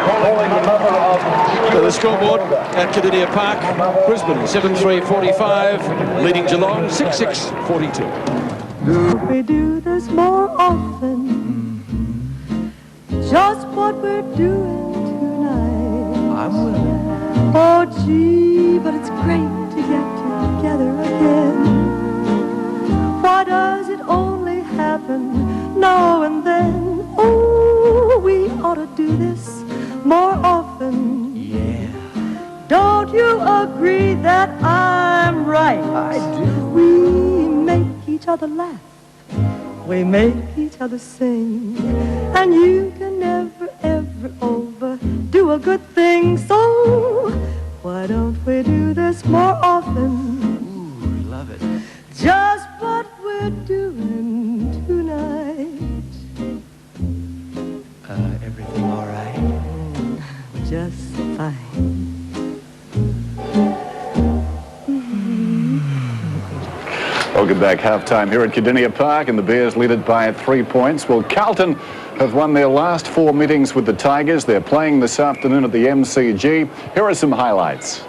So the scoreboard at Cattery Park, Brisbane 7-3-45, leading Geelong 6-6-42.
We do this more often, just what we're doing tonight.
I'm willing.
Oh, gee, but it's great to get together again. Why does it only happen now and then? Oh, we ought to do this more often.
Yeah.
Don't you agree that I'm right?
I do.
We make each other laugh. We make each other sing. And you can never, ever overdo a good thing. So why don't we do this more often?
Ooh, love it.
Just what we're doing tonight.
Everything all right?
Just fine.
Welcome back, half-time here at Cattery Park, and the Bears lead it by 3 points. Well, Carlton have won their last 4 meetings with the Tigers. They're playing this afternoon at the MCG. Here are some highlights.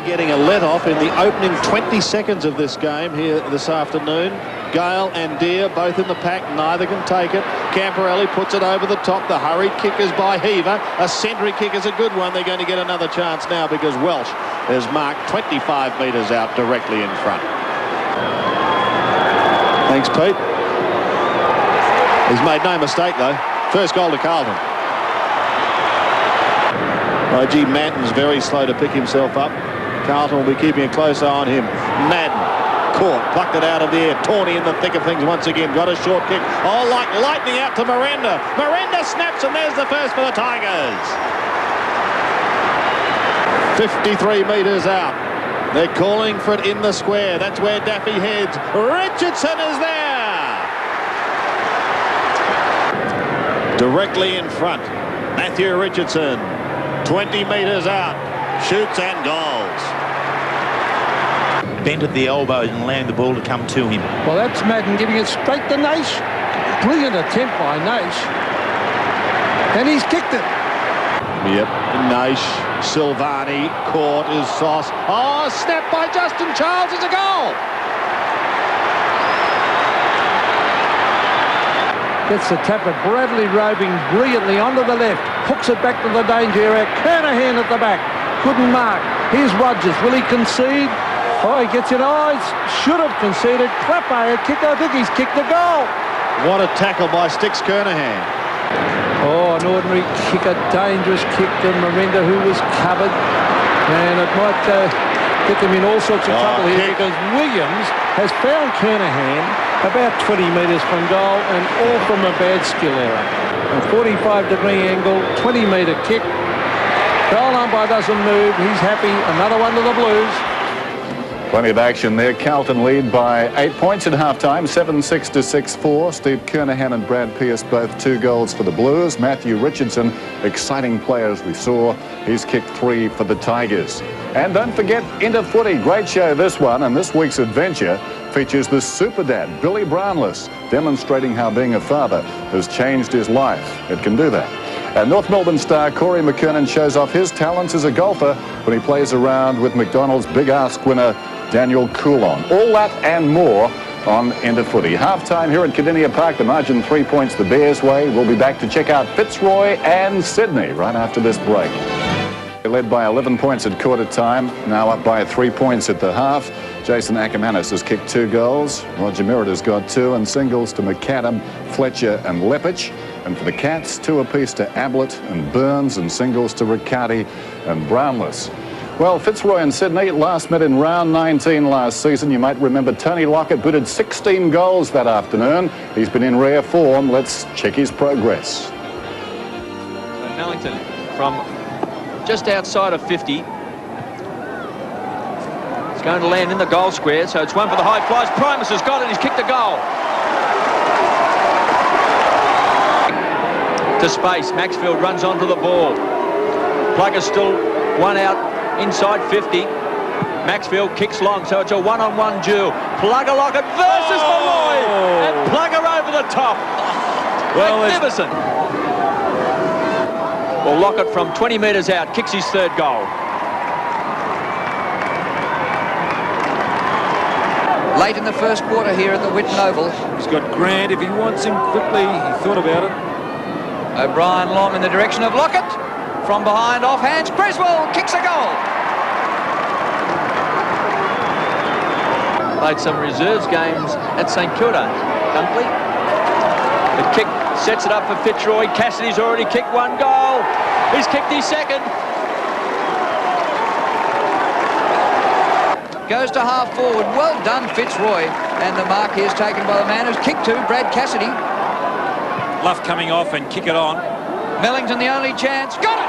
Getting a let-off in the opening 20 seconds of this game here this afternoon. Gale and Deere both in the pack, neither can take it. Camporelli puts it over the top. The hurried kick is by Heaver. A century kick is a good one. They're going to get another chance now because Welsh is marked 25 metres out directly in front. Thanks, Pete. He's made no mistake, though. First goal to Carlton. O.G. Manton's very slow to pick himself up. Carlton will be keeping a close eye on him. Madden caught, plucked it out of the air. Tawney in the thick of things once again. Got a short kick. Oh, like lightning out to Miranda. Miranda snaps, and there's the first for the Tigers. 53 metres out. They're calling for it in the square. That's where Daffy heads. Richardson is there. Directly in front. Matthew Richardson. 20 metres out. Shoots and goals.
Bent at the elbows and allowing the ball to come to him.
Well, that's Madden giving it straight to Nash. Brilliant attempt by Nash. And he's kicked it.
Yep, Nash, Silvani, caught is Sauce. Oh, snap by Justin Charles is a goal.
Gets the tap at Bradley roving brilliantly onto the left. Hooks it back to the danger area. Kernahan at the back. Couldn't mark. Here's Rogers. Will he concede? Oh, he gets it. Oh, he should have conceded. Clapper had kicked. I think he's kicked the goal.
What a tackle by Sticks Kernahan.
Oh, an ordinary kick, a dangerous kick to Miranda, who was covered. And it might get them in all sorts of trouble here because Williams has found Kernahan about 20 metres from goal and all from a bad skill error. A 45-degree angle, 20-metre kick. Goal umpire doesn't move. He's happy. Another one to the Blues.
Plenty of action there. Carlton lead by 8 points at half-time, 7-6 to 6-4. Steve Kernahan and Brad Pearce both 2 goals for the Blues. Matthew Richardson, exciting player as we saw. He's kicked 3 for the Tigers. And don't forget, Into Footy. Great show this one, and this week's adventure features the super dad, Billy Brownless, demonstrating how being a father has changed his life. It can do that. And North Melbourne star Corey McKernan shows off his talents as a golfer when he plays around with McDonald's Big Ask winner Daniel Coulon. All that and more on Into Footy. Half-time here at Cattery Park. The margin 3 points the Bears' way. We'll be back to check out Fitzroy and Sydney right after this break. They led by 11 points at quarter time, now up by 3 points at the half. Jason Ackermanis has kicked 2 goals. Roger Merritt has got 2, and singles to McAdam, Fletcher and Lepich. And for the Cats, 2 apiece to Ablett and Burns, and singles to Riccardi and Brownless. Well, Fitzroy and Sydney last met in round 19 last season. You might remember Tony Lockett booted 16 goals that afternoon. He's been in rare form. Let's check his progress.
Mellington from just outside of 50. It's going to land in the goal square, so it's one for the high flies. Primus has got it. He's kicked a goal. To space. Maxfield runs onto the ball. Plugger's still one out. Inside 50. Maxfield kicks long, so it's a one-on-one duel. Plugger Lockett versus Malloy. And Plugger over the top. Well, magnificent. Well, Lockett from 20 metres out kicks his third goal.
Late in the first quarter here at the Whitten Oval.
He's got Grant if he wants him quickly. He thought about it.
O'Brien long in the direction of Lockett. From behind, off hands, Creswell kicks a goal.
Played some reserves games at St Kilda. Dunkley. The kick sets it up for Fitzroy. Cassidy's already kicked one goal. He's kicked his second.
Goes to half forward. Well done, Fitzroy. And the mark here is taken by the man who's kicked to, Brad Cassidy.
Luff coming off and kick it on.
Mellington, the only chance. Got it!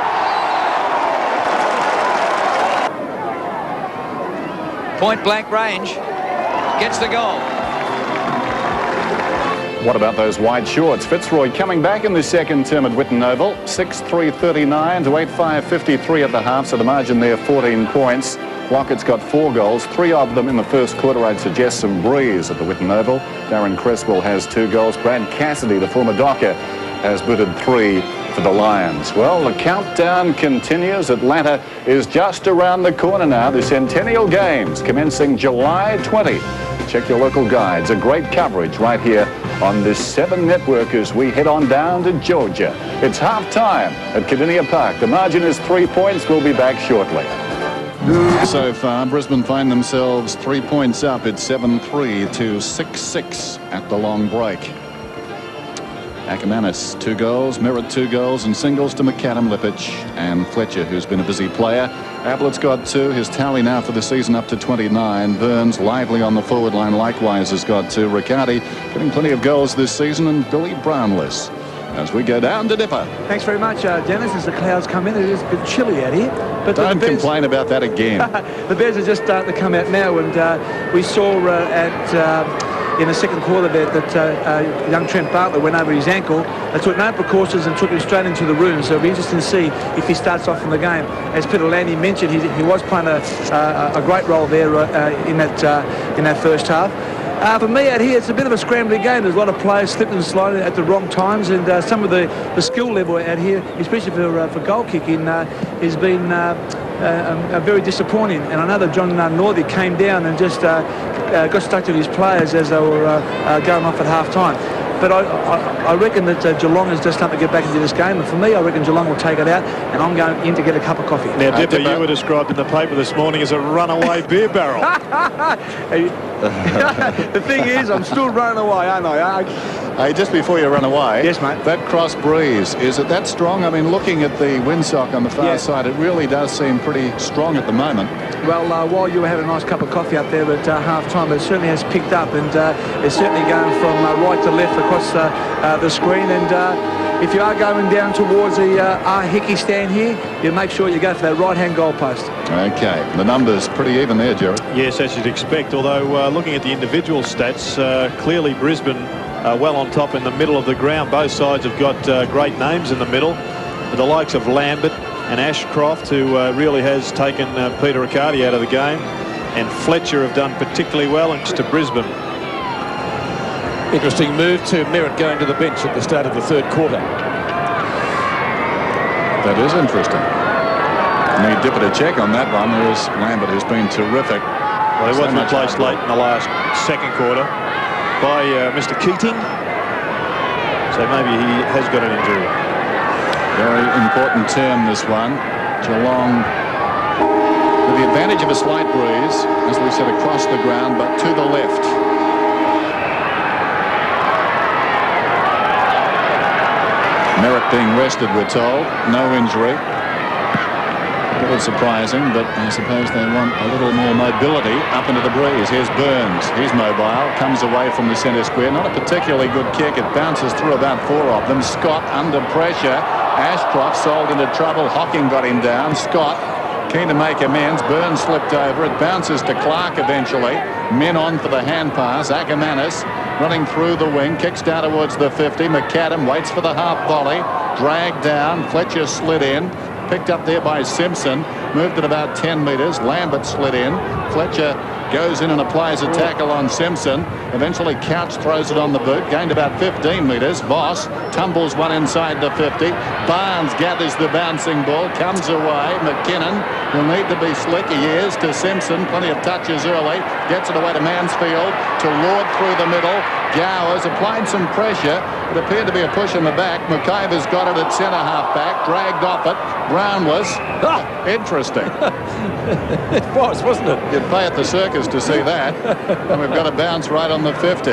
Point blank range. Gets the goal.
What about those wide shorts? Fitzroy coming back in the second term at Whitten Oval. 6-3-39 to 8-5-53 at the half, so the margin there 14 points. Lockett's got 4 goals, 3 of them in the first quarter. I'd suggest some breeze at the Whitten Oval. Darren Creswell has 2 goals. Brad Cassidy, the former Docker, has booted 3 for the Lions. Well, the countdown continues. Atlanta is just around the corner now. The Centennial Games commencing July 20. Check your local guides. A great coverage right here on this 7 network as we head on down to Georgia. It's half-time at Cardinia Park. The margin is 3 points. We'll be back shortly. So far, Brisbane find themselves 3 points up. It's 7-3 to 6-6 at the long break. Ackermanis, 2 goals, Merritt 2 goals, and singles to McAdam, Lippic, and Fletcher, who's been a busy player. Ablett's got 2. His tally now for the season up to 29. Burns, lively on the forward line, likewise has got 2. Riccardi getting plenty of goals this season, and Billy Brownless as we go down to Dipper.
Thanks very much, Dennis. As the clouds come in, it is a bit chilly out here. But
don't complain about that again.
The Bears are just starting to come out now, and we saw in the second quarter that young Trent Bartlett went over his ankle. They took no precautions and took him straight into the room. So it'll be interesting to see if he starts off in the game. As Peter Landy mentioned, he was playing a great role there in that first half. For me out here, it's a bit of a scrambling game. There's a lot of players slipping and sliding at the wrong times, and some of the skill level out here, especially for goal kicking, has been very disappointing. And I know that John Northey came down and just got stuck to his players as they were going off at half-time. But I reckon that Geelong is just starting to get back into this game. And for me, I reckon Geelong will take it out, and I'm going in to get a cup of coffee.
Now, Dipper, you were described in the paper this morning as a runaway beer barrel.
The thing is, I'm still running away, aren't I?
Hey, just before you run away,
yes, mate.
That cross breeze, is it that strong? I mean, looking at the windsock on the far side, it really does seem pretty strong at the moment.
Well, while you were having a nice cup of coffee up there at half-time, it certainly has picked up, and it's certainly going from right to left across the screen. And if you are going down towards the Hickey stand here, you make sure you go for that right-hand goal post.
Okay, the numbers pretty even there, Gerard.
Yes, as you'd expect, although looking at the individual stats, clearly Brisbane well on top in the middle of the ground. Both sides have got great names in the middle, with the likes of Lambert and Ashcroft, who really has taken Peter Riccardi out of the game, and Fletcher have done particularly well, thanks to Brisbane.
Interesting move to Merritt going to the bench at the start of the third quarter.
That is interesting. Need Dipper to check on that one. There's Lambert, who's been terrific.
Well, he was replaced late in the last second quarter by Mr. Keating, so maybe he has got an injury.
Very important term, this one. Geelong with the advantage of a slight breeze, as we said, across the ground, but to the left. Merritt being rested, we're told. No injury. A little surprising, but I suppose they want a little more mobility up into the breeze. Here's Burns. He's mobile. Comes away from the centre square. Not a particularly good kick. It bounces through about 4 of them. Scott under pressure. Ashcroft sold into trouble. Hocking got him down. Scott keen to make amends. Burns slipped over. It bounces to Clark eventually. Men on for the hand pass. Ackermanis running through the wing. Kicks down towards the 50. McAdam waits for the half volley. Dragged down. Fletcher slid in. Picked up there by Simpson. Moved it about 10 metres. Lambert slid in. Fletcher goes in and applies a tackle on Simpson. Eventually Couch throws it on the boot, gained about 15 metres. Voss tumbles one inside the 50. Barnes gathers the bouncing ball, comes away. McKinnon will need to be slick. He is to Simpson, plenty of touches early, gets it away to Mansfield, to Lord through the middle. Gowers applied some pressure. It appeared to be a push in the back. McIver's got it at centre-half back, dragged off it. Brownless. Interesting.
It was, wasn't it?
You'd pay at the circus to see that. And we've got a bounce right on the 50.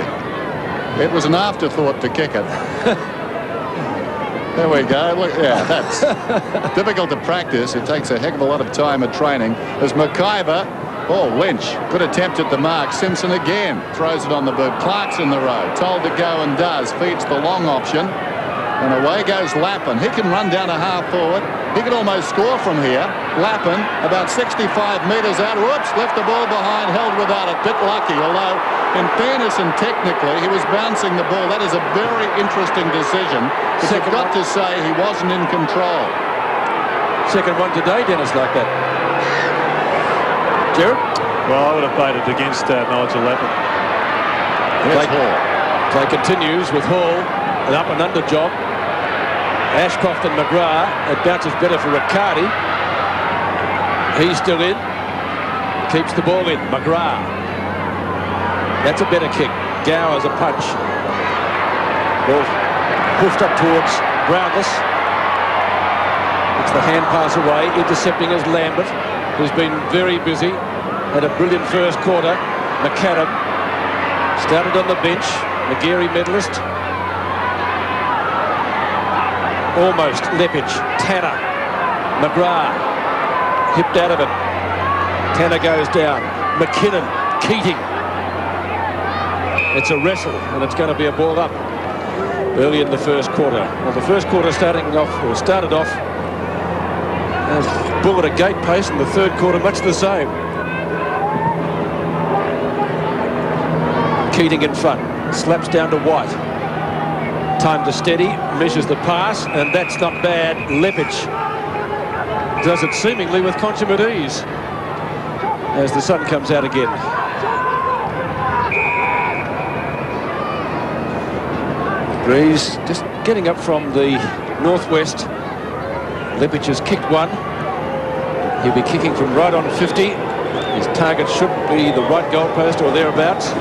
It was an afterthought to kick it. There we go. Look, yeah, that's difficult to practice. It takes a heck of a lot of time at training. As McIver, Lynch, good attempt at the mark. Simpson again throws it on the boot. Clark's in the row, told to go and does. Feeds the long option. And away goes Lappin. He can run down a half forward. He could almost score from here. Lappin, about 65 metres out. Whoops, left the ball behind, held without it. Bit lucky, although in fairness and technically, he was bouncing the ball. That is a very interesting decision. But you've got to say he wasn't in control.
Second one today, Dennis, like that. Jared?
Well, I would have played it against Nigel Lappin.
Play continues with Hall, an up and under job. Ashcroft and McGrath. It bounces better for Riccardi. He's still in. Keeps the ball in. McGrath. That's a better kick. Gowers a punch. Ball pushed up towards Brownless. It's the hand pass away. Intercepting is Lambert, who's been very busy. Had a brilliant first quarter. McAdam started on the bench. McGarry medalist. Almost Lepage. Tanner. McGrath. Hipped out of it. Tanner goes down. McKinnon. Keating. It's a wrestle, and it's going to be a ball up early in the first quarter. Well, the first quarter started off as bull at a gate pace, and the third quarter much the same. Keating in front. Slaps down to White. Time to steady, measures the pass, and that's not bad. Lepage does it seemingly with consummate ease as the sun comes out again. Breeze just getting up from the northwest. Lepage has kicked one. He'll be kicking from right on 50. His target should be the right goalpost or thereabouts.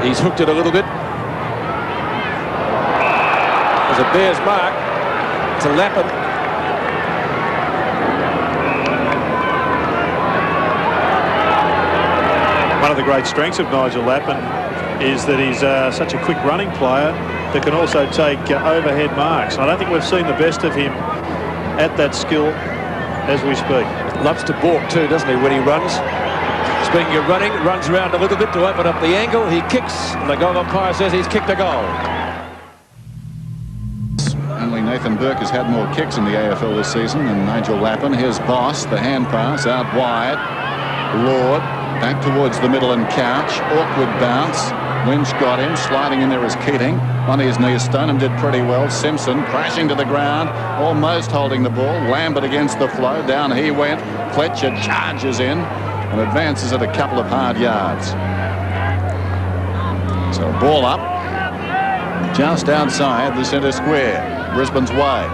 He's hooked it a little bit. There's a Bears mark to Lappin.
One of the great strengths of Nigel Lappin is that he's such a quick running player that can also take overhead marks. I don't think we've seen the best of him at that skill as we speak.
Loves to balk too, doesn't he, when he runs? Speaking of running, runs around a little bit to open up the angle. He kicks, and the goal umpire says he's kicked a goal.
Only Nathan Burke has had more kicks in the AFL this season than Nigel Lappin. Here's Boss, the hand pass out wide. Lord, back towards the middle and Couch. Awkward bounce. Lynch got him, sliding in there as Keating. On his knees, Stoneham did pretty well. Simpson crashing to the ground, almost holding the ball. Lambert against the flow, down he went. Fletcher charges in and advances it a couple of hard yards. So ball up, just outside the centre square. Brisbane's way.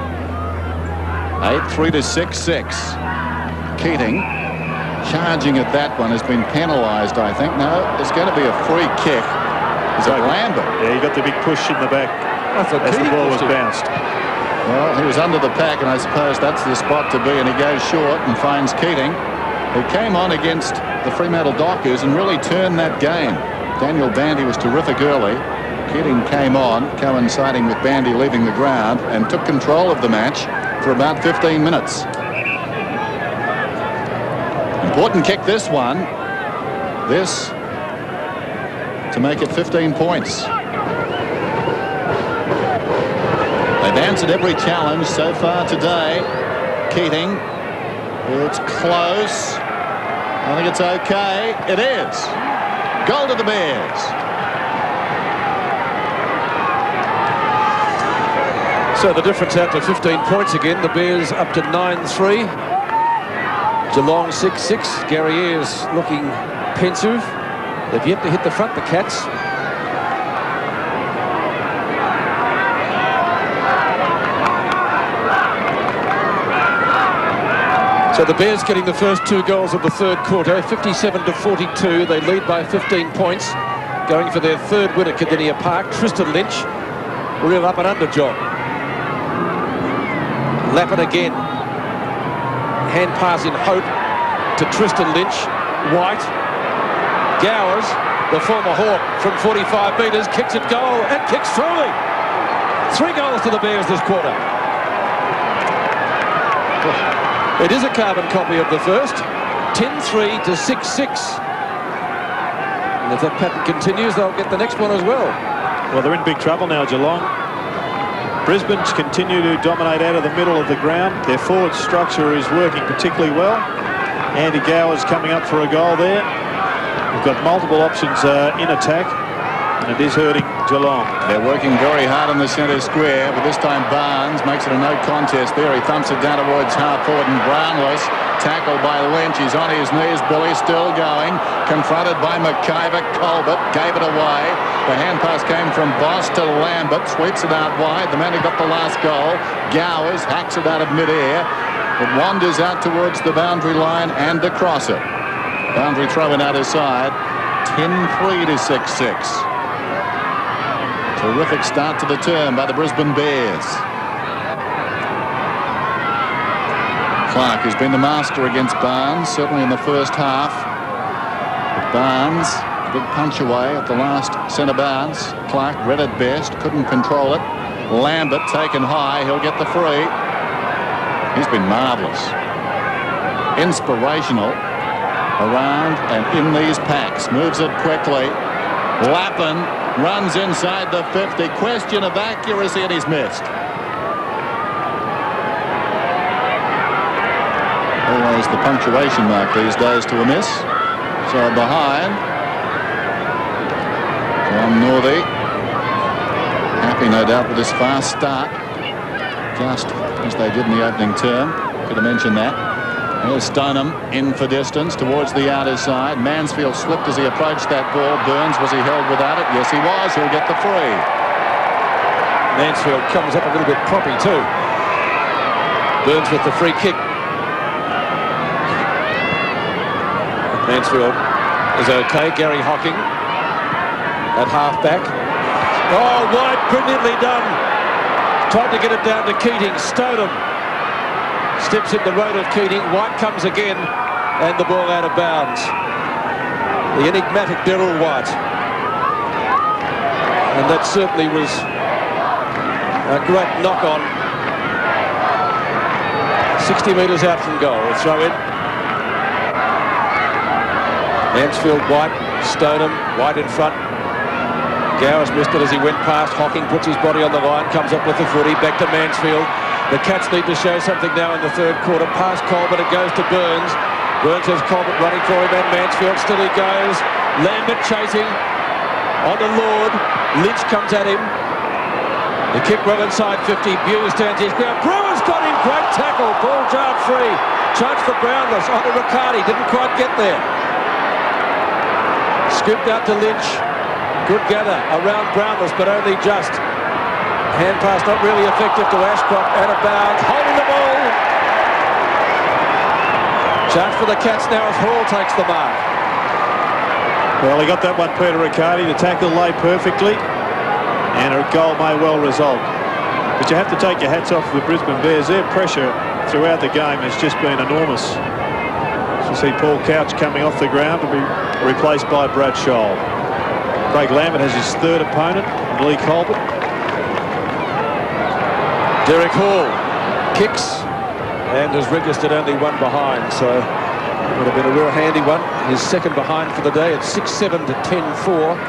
8-3 to 6-6. Keating charging at that one has been penalised, I think. No, there's going to be a free kick. Is it Lambert?
Yeah, he got the big push in the back as the ball was bounced.
Well, he was under the pack, and I suppose that's the spot to be, and he goes short and finds Keating, who came on against the Fremantle Dockers and really turned that game. Daniel Bandy was terrific early. Keating came on, coinciding with Bandy leaving the ground, and took control of the match for about 15 minutes. Important kick, this one. This to make it 15 points. They've answered every challenge so far today. Keating, it's close. I think it's okay. It is. Goal to the Bears.
So the difference out to 15 points again. The Bears up to 9-3. Geelong 6-6. Gary Ayres looking pensive. They've yet to hit the front, the Cats. So the Bears getting the first 2 goals of the third quarter, 57-42. They lead by 15 points. Going for their third win at Cardinia Park. Tristan Lynch, real up and under job. Lappin again. Hand pass in hope to Tristan Lynch. White. Gowers, the former Hawk, from 45 metres, kicks it goal and kicks truly. 3 goals to the Bears this quarter. It is a carbon copy of the first. 10-3 to 6-6. And if that pattern continues, they'll get the next one as well.
Well, they're in big trouble now, Geelong. Brisbane continue to dominate out of the middle of the ground. Their forward structure is working particularly well. Andy Gowers coming up for a goal there. We've got multiple options in attack, and it is hurting Geelong.
They're working very hard in the centre square, but this time Barnes makes it a no contest there. He thumps it down towards half forward, and Brownless, tackled by Lynch. He's on his knees. Billy still going. Confronted by McIver. Colbert gave it away. The hand pass came from Boss to Lambert. Sweeps it out wide. The man who got the last goal, Gowers, hacks it out of midair. It wanders out towards the boundary line and across it. Boundary throw in out his side. 10-3 to 6-6. Terrific start to the term by the Brisbane Bears. Clark has been the master against Barnes, certainly in the first half. But Barnes, big punch away at the last centre bounce. Clark read it best, couldn't control it. Lambert taken high, he'll get the free. He's been marvellous. Inspirational around and in these packs. Moves it quickly. Lappin runs inside the 50. Question of accuracy, and he's missed. Always the punctuation mark these days to a miss. So behind. John Northey. Happy, no doubt, with this fast start. Just as they did in the opening term. Could have mentioned that. There's Stoneham in for distance towards the outer side. Mansfield slipped as he approached that ball. Burns, was he held without it? Yes, he was. He'll get the free.
Mansfield comes up a little bit proppy too. Burns with the free kick. Mansfield is okay. Gary Hocking at half back. Oh, wide, brilliantly done. Tried to get it down to Keating. Stoneham steps in the road of Keating. White comes again, and the ball out of bounds. The enigmatic Daryl White. And that certainly was a great knock-on. 60 metres out from goal. A throw in. Mansfield, White, Stoneham, White in front. Gowers missed it as he went past. Hocking puts his body on the line, comes up with the footy, back to Mansfield. The Cats need to show something now in the third quarter. Past Colbert, it goes to Burns. Burns has Colbert running for him, and Mansfield, still he goes. Lambert chasing on to Lord. Lynch comes at him. The kick well inside 50. Bew stands his ground. Brewer's got him. Great tackle. Ball jarred free. Charge for Brownless. On to Riccardi. Didn't quite get there. Scooped out to Lynch. Good gather around Brownless, but only just. Hand pass not really effective to Ashcroft. Out of bounds. Holding the ball. Charge for the Cats now as Hall takes the mark.
Well, he got that one, Peter Riccardi. The tackle lay perfectly, and a goal may well result. But you have to take your hats off to the Brisbane Bears. Their pressure throughout the game has just been enormous. So you see Paul Couch coming off the ground to be replaced by Brad Scholl. Craig Lambert has his third opponent, Lee Colbert.
Derek Hall kicks and has registered only one behind, so it would have been a real handy one. His second behind for the day at 6-7 to 10-4.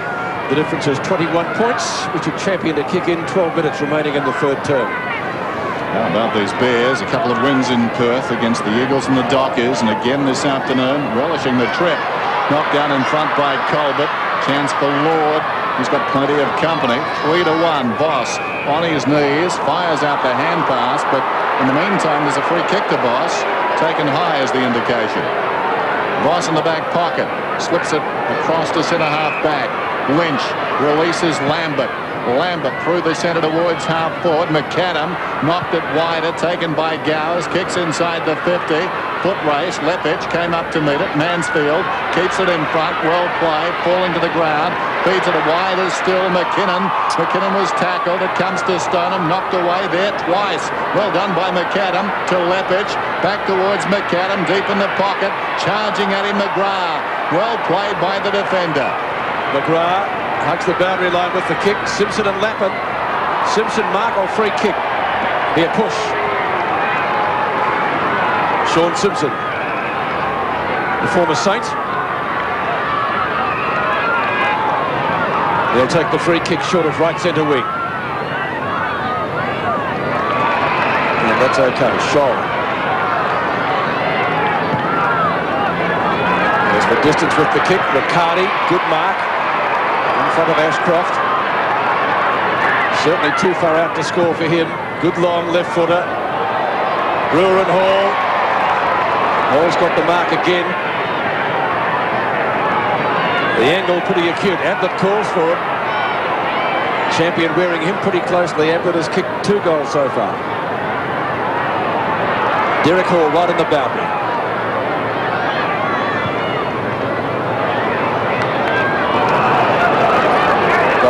The difference is 21 points. Richard Champion to kick in, 12 minutes remaining in the third term.
How about these Bears? A couple of wins in Perth against the Eagles and the Dockers, and again this afternoon, relishing the trip. Knocked down in front by Colbert. Chance for Lord. He's got plenty of company. 3-1. Boss on his knees. Fires out the hand pass, but in the meantime, there's a free kick to Boss. taken high is the indication. Voss in the back pocket. Slips it across to centre half back. Lynch releases Lambert. Lambert through the centre towards half forward. McAdam knocked it wider, taken by Gowers, kicks inside the 50. Foot race. Lepich came up to meet it. Mansfield keeps it in front. Well played. Falling to the ground. Feeds it wide as still McKinnon. McKinnon was tackled. It comes to Stoneham. Knocked away there twice. Well done by McAdam to Lepich. Back towards McAdam. Deep in the pocket. Charging at him McGrath. Well played by the defender.
McGrath hugs the boundary line with the kick. Simpson and Lappin. Simpson mark or free kick. Here push. Sean Simpson, the former Saint. They'll take the free kick short of right centre wing. And that's okay. Scholl. There's the distance with the kick. Riccardi, good mark. In front of Ashcroft. Certainly too far out to score for him. Good long left footer. Brewer and Hall. Hall's got the mark again. The angle pretty acute. Ablett calls for it. Champion wearing him pretty closely. Ablett has kicked 2 goals so far. Derek Hall right on the boundary.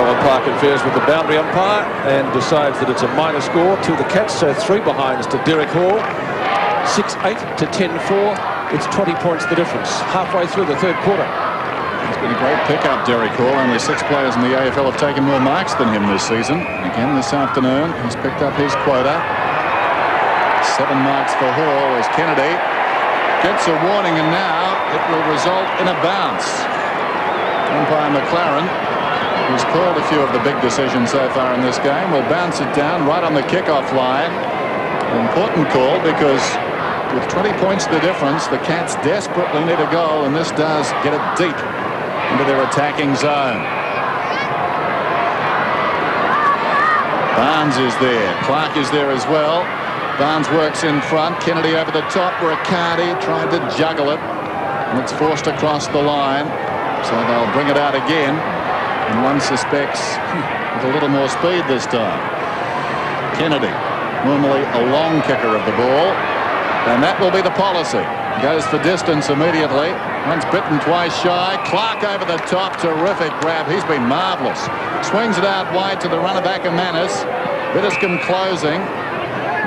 Umpire confers with the boundary umpire and decides that it's a minor score to the Cats, so 3 behinds to Derek Hall. 6-8 to 10-4. It's 20 points the difference halfway through the 3rd quarter.
It's been a great pickup, Derek Hall. Only 6 players in the AFL have taken more marks than him this season. Again this afternoon, he's picked up his quota. 7 marks for Hall as Kennedy gets a warning, and now it will result in a bounce. Umpire McLaren, who's called a few of the big decisions so far in this game, will bounce it down right on the kickoff line. An important call because with 20 points the difference, the Cats desperately need a goal, and this does get it deep into their attacking zone. Barnes is there. Clark is there as well. Barnes works in front. Kennedy over the top. Riccardi tried to juggle it, and it's forced across the line. So they'll bring it out again, and one suspects with a little more speed this time. Kennedy, normally a long kicker of the ball, and that will be the policy. Goes for distance immediately. Once bitten, twice shy. Clark over the top. Terrific grab. He's been marvellous. Swings it out wide to the runner back of Manis. Bitterscombe closing.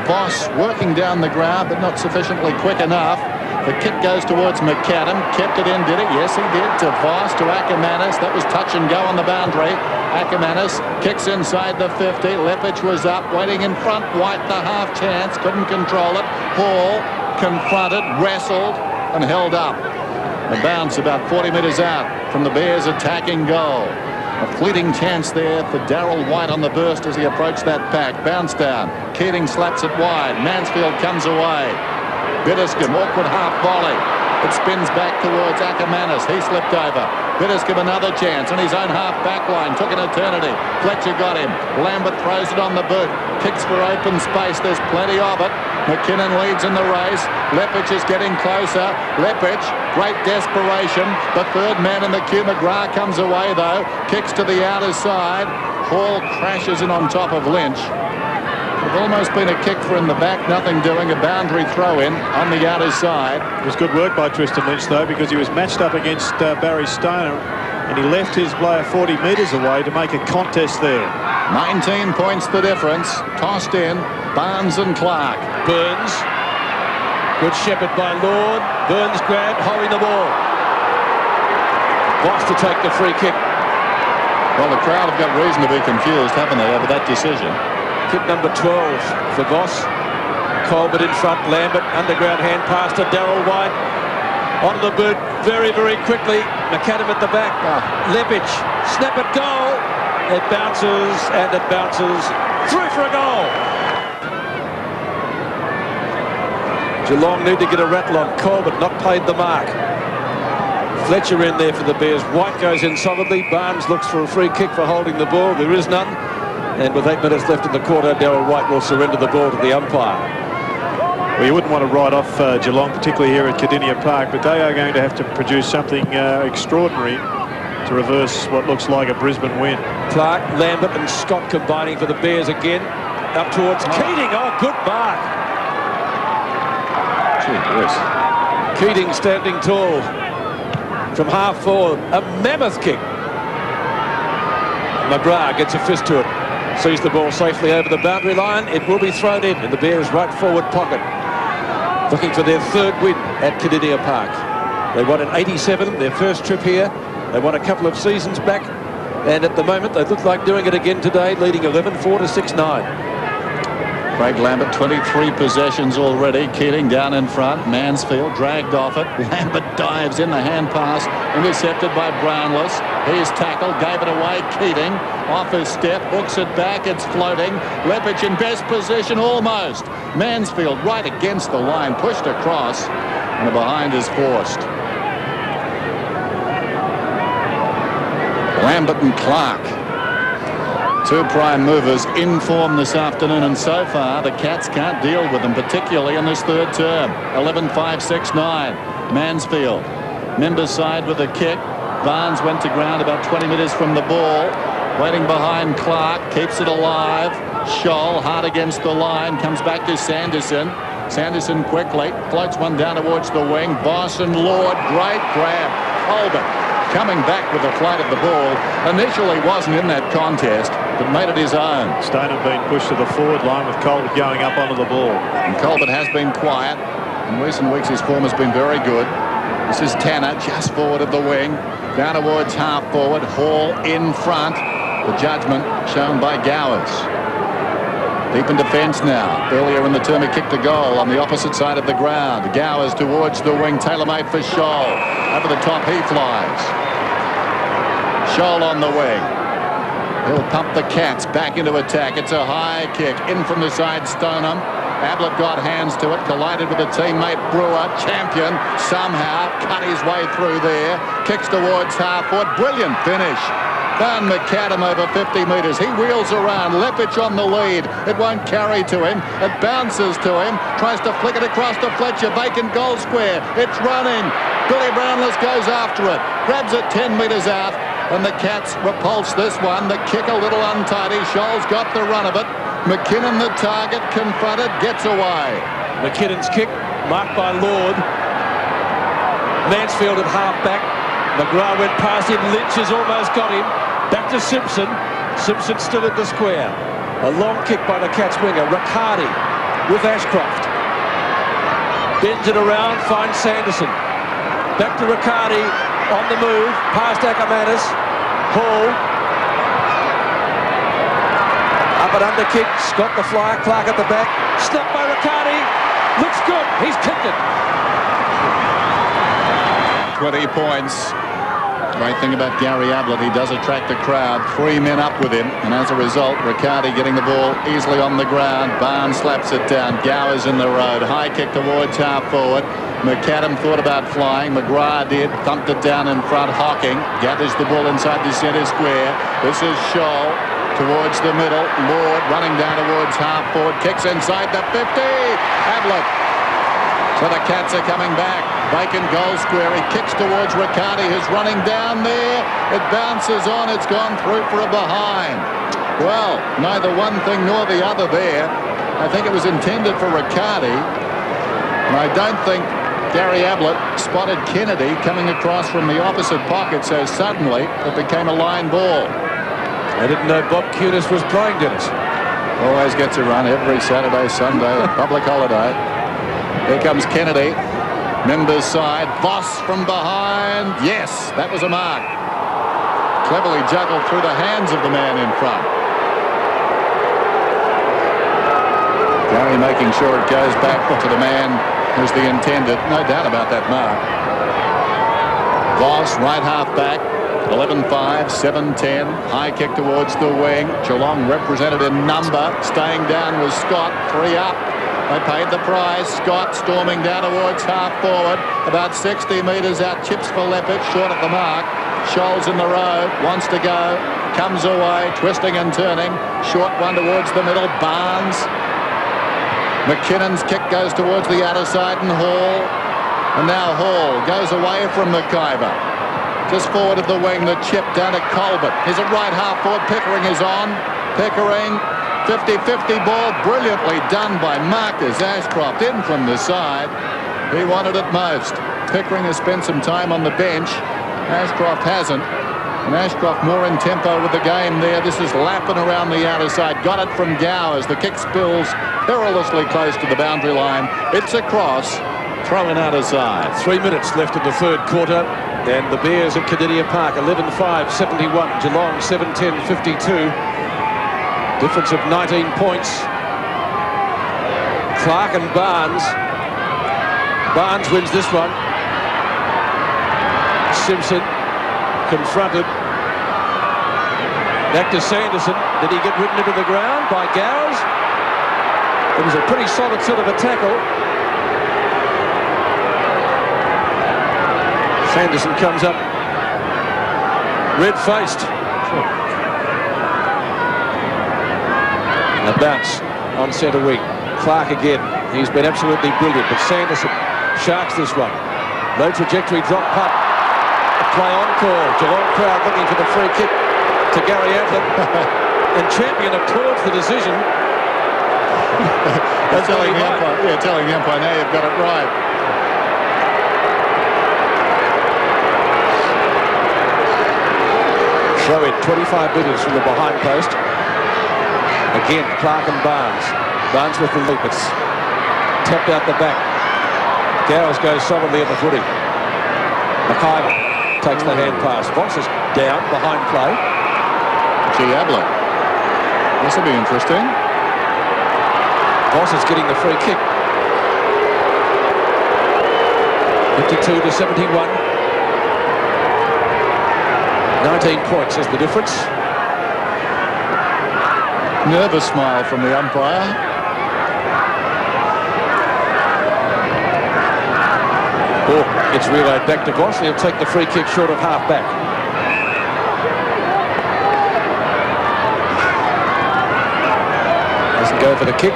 Voss working down the ground, but not sufficiently quick enough. The kick goes towards McAdam. Kept it in, did it? Yes, he did. To Voss, to Ackermanis. That was touch and go on the boundary. Ackermanis kicks inside the 50. Lepich was up, waiting in front. White the half chance. Couldn't control it. Hall confronted, wrestled, and held up. A bounce about 40 metres out from the Bears' attacking goal. A fleeting chance there for Darryl White on the burst as he approached that pack. Bounce down. Keating slaps it wide. Mansfield comes away. Bitterscombe, awkward half volley. It spins back towards Ackermanis. He slipped over. Bitterscombe another chance on his own half back line. Took an eternity. Fletcher got him. Lambert throws it on the boot. Kicks for open space. There's plenty of it. McKinnon leads in the race. Lepich is getting closer. Lepich, great desperation. The 3rd man in the queue. McGrath comes away though. Kicks to the outer side. Hall crashes in on top of Lynch. It's almost been a kick for in the back, nothing doing. A boundary throw in on the outer side.
It was good work by Tristan Lynch though, because he was matched up against Barry Stoner, and he left his player 40 metres away to make a contest there.
19 points the difference. Tossed in. Barnes and Clark.
Burns. Good shepherd by Lord. Burns grabbed, holding the ball. Voss to take the free kick.
Well, the crowd have got reason to be confused, haven't they, over that decision?
Kick number 12 for Voss. Colbert in front. Lambert, underground hand pass to Darryl White. On the boot, very, very quickly. McAdam at the back. Lepich, snap it, goal. It bounces, and it bounces through for a goal. Geelong need to get a rattle on. Colbert not played the mark. Fletcher in there for the Bears. White goes in solidly. Barnes looks for a free kick for holding the ball. There is none. And with 8 minutes left in the quarter, Darryl White will surrender the ball to the umpire.
Well, you wouldn't want to write off Geelong, particularly here at Cardinia Park, but they are going to have to produce something extraordinary to reverse what looks like a Brisbane win.
Clark, Lambert and Scott combining for the Bears again. Up towards Keating. Oh, good mark.
Gee whiz.
Keating standing tall from half forward. A mammoth kick. McGrath gets a fist to it. Sees the ball safely over the boundary line. It will be thrown in the Bears' right forward pocket. Looking for their third win at Cardinia Park. They won in '87, their first trip here. They won a couple of seasons back. And at the moment, they look like doing it again today, leading 11-4 to 6-9.
Craig Lambert, 23 possessions already. Keating down in front. Mansfield dragged off it. Lambert dives in, the hand pass intercepted by Brownless. He's tackled, gave it away. Keating off his step, hooks it back. It's floating. Leppich in best position almost. Mansfield right against the line, pushed across, and the behind is forced. Lambert and Clark, two prime movers in form this afternoon, and so far the Cats can't deal with them, particularly in this third term. 11-5, 6-9. Mansfield, Members side with a kick. Barnes went to ground about 20 metres from the ball, waiting behind Clark, keeps it alive. Scholl hard against the line, comes back to Sanderson. Sanderson quickly floats one down towards the wing. Boss and Lord, great grab. Colbert coming back with the flight of the ball. Initially wasn't in that contest, but made it his own.
Stoneham being pushed to the forward line with Colbert going up onto the ball.
And Colbert has been quiet. In recent weeks his form has been very good. This is Tanner just forward of the wing. Down towards half forward. Hall in front. The judgment shown by Gowers. Deep in defence now. Earlier in the term he kicked a goal on the opposite side of the ground. Gowers towards the wing. Tailor-made for Scholl. Over the top he flies. Scholl on the wing. He'll pump the Cats back into attack. It's a high kick. In from the side, Stoneham. Ablett got hands to it. Collided with a teammate, Brewer. Champion somehow cut his way through there. Kicks towards half-forward. Brilliant finish. Found McAdam over 50 metres. He wheels around. Leppich on the lead. It won't carry to him. It bounces to him. Tries to flick it across to Fletcher. Vacant goal square. It's running. Billy Brownless goes after it. Grabs it 10 metres out. And the Cats repulse this one. The kick a little untidy. Scholl's got the run of it. McKinnon, the target, confronted, gets away.
McKinnon's kick, marked by Lord. Mansfield at half-back. McGrath went past him. Lynch has almost got him. Back to Simpson. Simpson still at the square. A long kick by the Cats winger. Riccardi with Ashcroft. Bends it around, finds Sanderson. Back to Riccardi on the move. Past Ackermanis. Hall. Up and under kick. Scott the flyer. Clark at the back. Snapped by Riccardi. Looks good. He's kicked it.
20 points. Great thing about Gary Ablett, he does attract a crowd. 3 men up with him, and as a result, Riccardi getting the ball easily on the ground. Barnes slaps it down. Gowers in the road. High kick towards half forward. McAdam thought about flying. McGrath did. Thumped it down in front. Hocking gathers the ball inside the centre square. This is Scholl towards the middle. Lord running down towards half forward. Kicks inside the 50. Ablett. So the Cats are coming back. Vacant goal square. He kicks towards Riccardi, who's running down there. It bounces on. It's gone through for a behind. Well, neither one thing nor the other there. I think it was intended for Riccardi. And I don't think Gary Ablett spotted Kennedy coming across from the opposite pocket so suddenly it became a line ball.
I didn't know Bob Cunis was playing, Dennis.
Always gets a run every Saturday, Sunday, public holiday. Here comes Kennedy. Members side. Voss from behind. Yes, that was a mark. Cleverly juggled through the hands of the man in front. Gary making sure it goes back to the man who's the intended. No doubt about that mark. Voss, right half back. 11-5, 7-10. High kick towards the wing. Geelong represented in number. Staying down was Scott. 3 up. They paid the price. Scott storming down towards half forward. About 60 metres out. Chips for Leppich. Short at the mark. Scholl's in the road. Wants to go. Comes away. Twisting and turning. Short one towards the middle. Barnes. McKinnon's kick goes towards the outer side and Hall. And now Hall goes away from McIver. Just forward of the wing, the chip down to Colbert. He's at right half forward. Pickering is on. Pickering, 50-50 ball. Brilliantly done by Marcus Ashcroft in from the side. He wanted it most. Pickering has spent some time on the bench. Ashcroft hasn't. And Ashcroft more in tempo with the game there. This is lapping around the outer side. Got it from Gowers. The kick spills perilously close to the boundary line. It's a cross. Thrown outer side.
3 minutes left in the third quarter. And the Bears at Cattery Park, 11-5, 71. Geelong, 7-10, 52. Difference of 19 points. Clark and Barnes. Barnes wins this one. Simpson confronted. Back to Sanderson. Did he get ridden into the ground by Gowers? It was a pretty solid sort of a tackle. Sanderson comes up red-faced. A bounce on centre wing. Clark again. He's been absolutely brilliant, but Sanderson sharks this one. Low trajectory drop putt. A play on call. Geelong crowd looking for the free kick to Gary Ablett. And Champion applauds the decision.
telling the umpire, now you've got it right.
Throw in 25 metres from the behind post. Again, Clark and Barnes. Barnes with the leap. It's tapped out the back. Gowers goes solidly at the footy. McIver takes the hand pass. Voss is down behind play.
Gee, Ablett. This will be interesting.
Voss is getting the free kick. 52-71. 19 points is the difference.
Nervous smile from the umpire.
Oh, it's relayed back to Voss. He'll take the free kick short of half back. Doesn't go for the kick.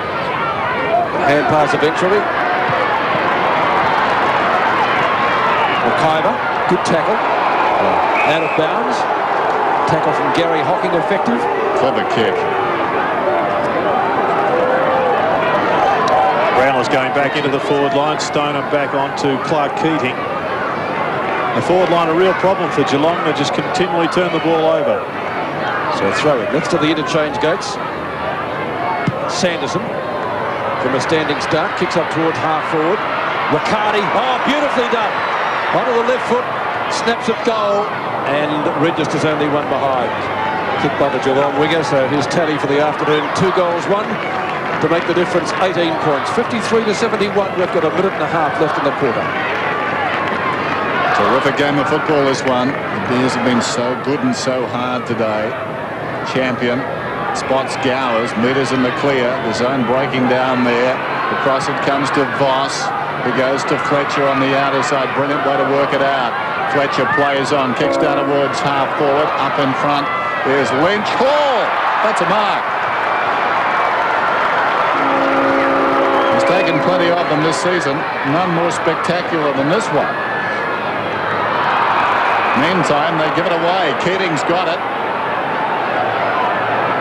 Hand pass eventually. McIver, good tackle. Out of bounds. Tackle from Gary Hocking effective.
Clever kick.
Brownless going back into the forward line. Stoner back onto Clark Keating. The forward line a real problem for Geelong. They just continually turn the ball over.
So throw it next to the interchange gates. Sanderson from a standing start kicks up towards half forward. Riccardi, oh, beautifully done. Onto the left foot, snaps at goal, and registers only one behind. Kicked by the Geelong winger, so his tally for the afternoon: 2 goals, 1 to make the difference. 18 points, 53-71. We've got a minute and a half left in the quarter.
Terrific game of football, this one. The Bears have been so good and so hard today. Champion spots Gowers, meters in the clear. The zone breaking down there. Across it comes to Voss. He goes to Fletcher on the outer side. Brilliant way to work it out. Fletcher plays on, kicks down towards half forward, up in front. There's Lynch. Hall! That's a mark. He's taken plenty of them this season. None more spectacular than this one. Meantime, they give it away. Keating's got it.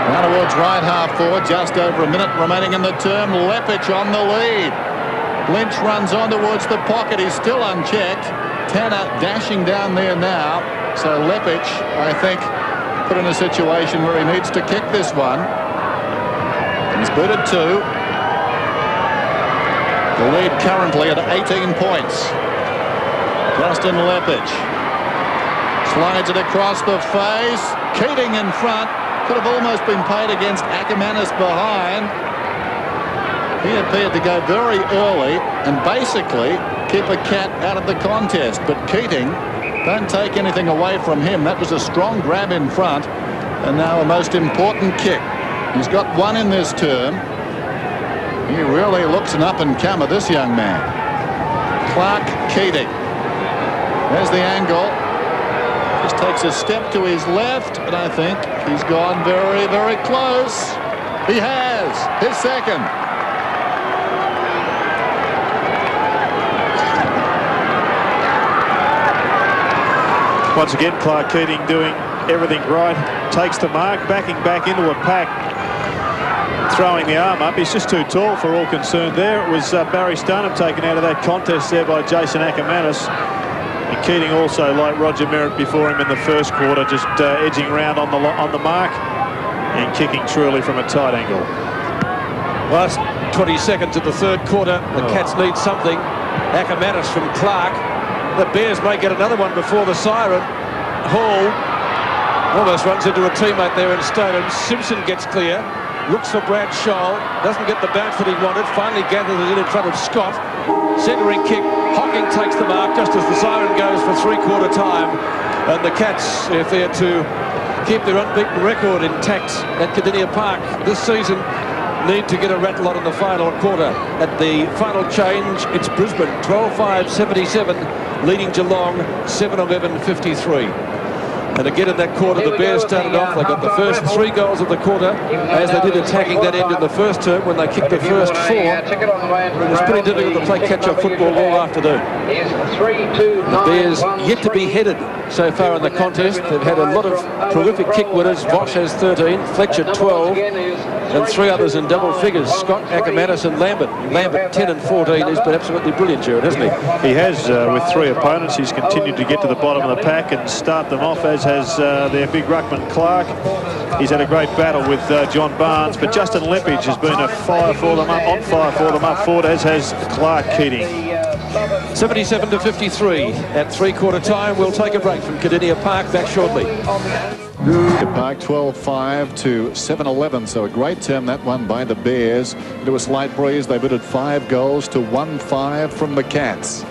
Now towards right half forward, just over a minute remaining in the term. Leppich on the lead. Lynch runs on towards the pocket. He's still unchecked. Tanner dashing down there now. So Leppich, I think, put in a situation where he needs to kick this one. He's booted 2. The lead currently at 18 points. Justin Leppich slides it across the face. Keating in front. Could have almost been paid against Ackermanis behind. He appeared to go very early and basically keep a cat out of the contest. But Keating, don't take anything away from him. That was a strong grab in front. And now a most important kick. He's got 1 in this term. He really looks an up-and-comer, this young man. Clark Keating. There's the angle. Just takes a step to his left, and I think he's gone very, very close. He has his second.
Once again, Clark Keating doing everything right. Takes the mark, backing back into a pack, throwing the arm up. He's just too tall for all concerned there. It was Barry Stoneham taken out of that contest there by Jason Ackermanis. And Keating also, like Roger Merritt before him in the first quarter, just edging around on the mark and kicking truly from a tight angle.
Last 20 seconds of the third quarter. The Cats need something. Ackermanis from Clark. The Bears may get another one before the siren. Hall almost runs into a teammate there in Stoneham. Simpson gets clear. Looks for Brad Scholl. Doesn't get the bounce that he wanted. Finally gathers it in front of Scott. Centering kick. Hocking takes the mark just as the siren goes for three-quarter time. And the Cats, if they're to keep their unbeaten record intact at Cardinia Park this season, need to get a rattle on in the final quarter. At the final change, it's Brisbane 12-5-77, leading Geelong 7-11-53. And again in that quarter, the Bears started off. They got the first 3 goals of the quarter, as they did attacking that end in the first term when they kicked the first 4. It was pretty difficult to play catch-up football all afternoon. The Bears yet to be headed so far in the contest. They've had a lot of prolific kick winners. Vosh has 13, Fletcher 12, and 3 others in double figures, Scott, Ackermanis and Lambert. Lambert 10 and 14. He's been absolutely brilliant, Jared, hasn't he?
He has, with 3 opponents. He's continued to get to the bottom of the pack and start them off, as has their big ruckman Clark. He's had a great battle with John Barnes, but Justin Limpage has been on fire for them up forward, as has Clark Keating.
77-53 at three-quarter time. We'll take a break from Cardinia Park. Back shortly.
Park 12-5 to 7-11, so a great term that one by the Bears. Into a slight breeze, they bidded 5 goals to 1-5 from the Cats.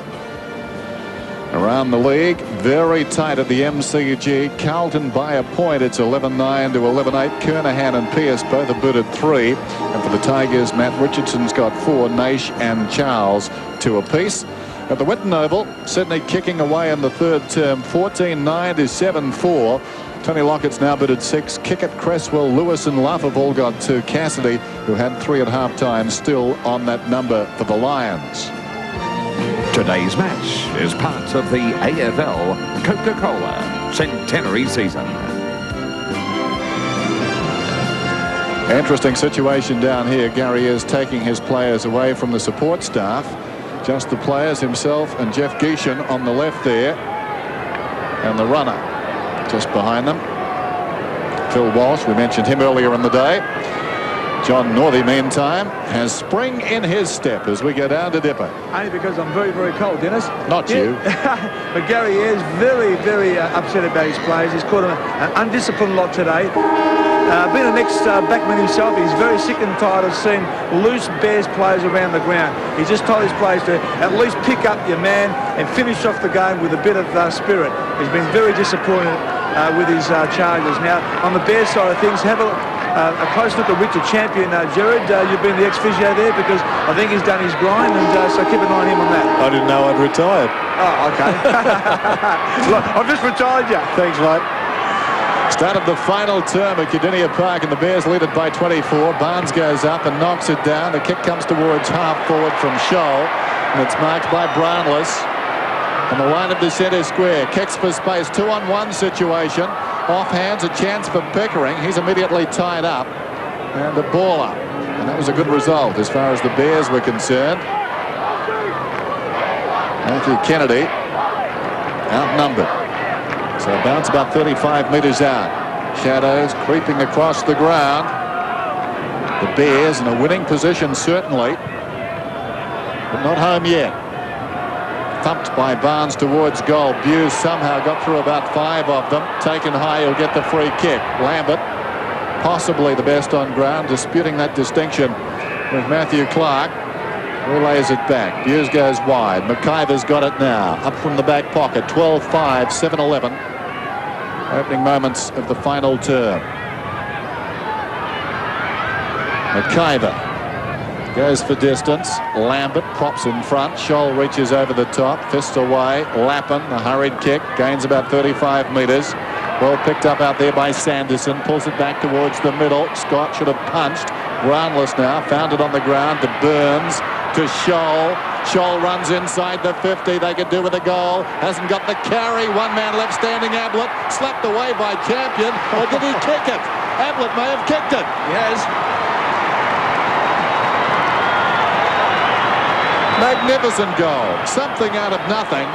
Around the league, very tight at the MCG. Carlton by a point. It's 11-9 to 11-8. Kernahan and Pearce both have bidded 3. And for the Tigers, Matt Richardson's got 4. Naish and Charles 2 apiece. At the Winton Oval, Sydney kicking away in the third term, 14-9 to 7-4. Tony Lockett's now bidded 6. Kickett, Cresswell, Lewis and Luff have all got 2. Cassidy, who had 3 at half-time, still on that number for the Lions.
Today's match is part of the AFL Coca-Cola Centenary season.
Interesting situation down here. Gary is taking his players away from the support staff. Just the players, himself and Jeff Geishan on the left there. And the runner just behind them. Phil Walsh, we mentioned him earlier in the day. John Northey, meantime, has spring in his step as we go down to Dipper.
Only because I'm very, very cold, Dennis.
Not you.
But Gary is very, very upset about his players. He's caught an undisciplined lot today. Being an ex-backman himself, he's very sick and tired of seeing loose Bears players around the ground. He's just told his players to at least pick up your man and finish off the game with a bit of spirit. He's been very disappointed with his charges. Now, on the Bears side of things, have a close look at Richard Champion. Jared, you've been the ex-physio there because I think he's done his grind, and so keep an eye on him on that.
I didn't know I'd retired.
Oh, okay. Look, I've just retired you.
Thanks, mate.
Start of the final term at Cardinia Park, and the Bears lead it by 24. Barnes goes up and knocks it down. The kick comes towards half forward from Scholl, and it's marked by Brownless. On the line of the centre square, kicks for space, 2-on-1 situation. Offhands, a chance for Pickering. He's immediately tied up, and a ball up. And that was a good result as far as the Bears were concerned. Matthew Kennedy outnumbered. So a bounce about 35 metres out. Shadows creeping across the ground. The Bears in a winning position, certainly, but not home yet. Thumped by Barnes towards goal. Buse somehow got through about 5 of them. Taken high, he'll get the free kick. Lambert, possibly the best on ground, disputing that distinction with Matthew Clark. Relays it back. Buse goes wide. McIver's got it now. Up from the back pocket. 12-5, 7-11. Opening moments of the final term. McIver goes for distance. Lambert props in front. Scholl reaches over the top. Fist away. Lappin, a hurried kick. Gains about 35 metres. Well picked up out there by Sanderson. Pulls it back towards the middle. Scott should have punched. Brownless now. Found it on the ground to Burns. To Scholl. Scholl runs inside the 50. They could do with a goal. Hasn't got the carry. One man left standing. Ablett slapped away by Champion. Or did he kick it? Ablett may have kicked it.
He has.
Magnificent goal. Something out of nothing.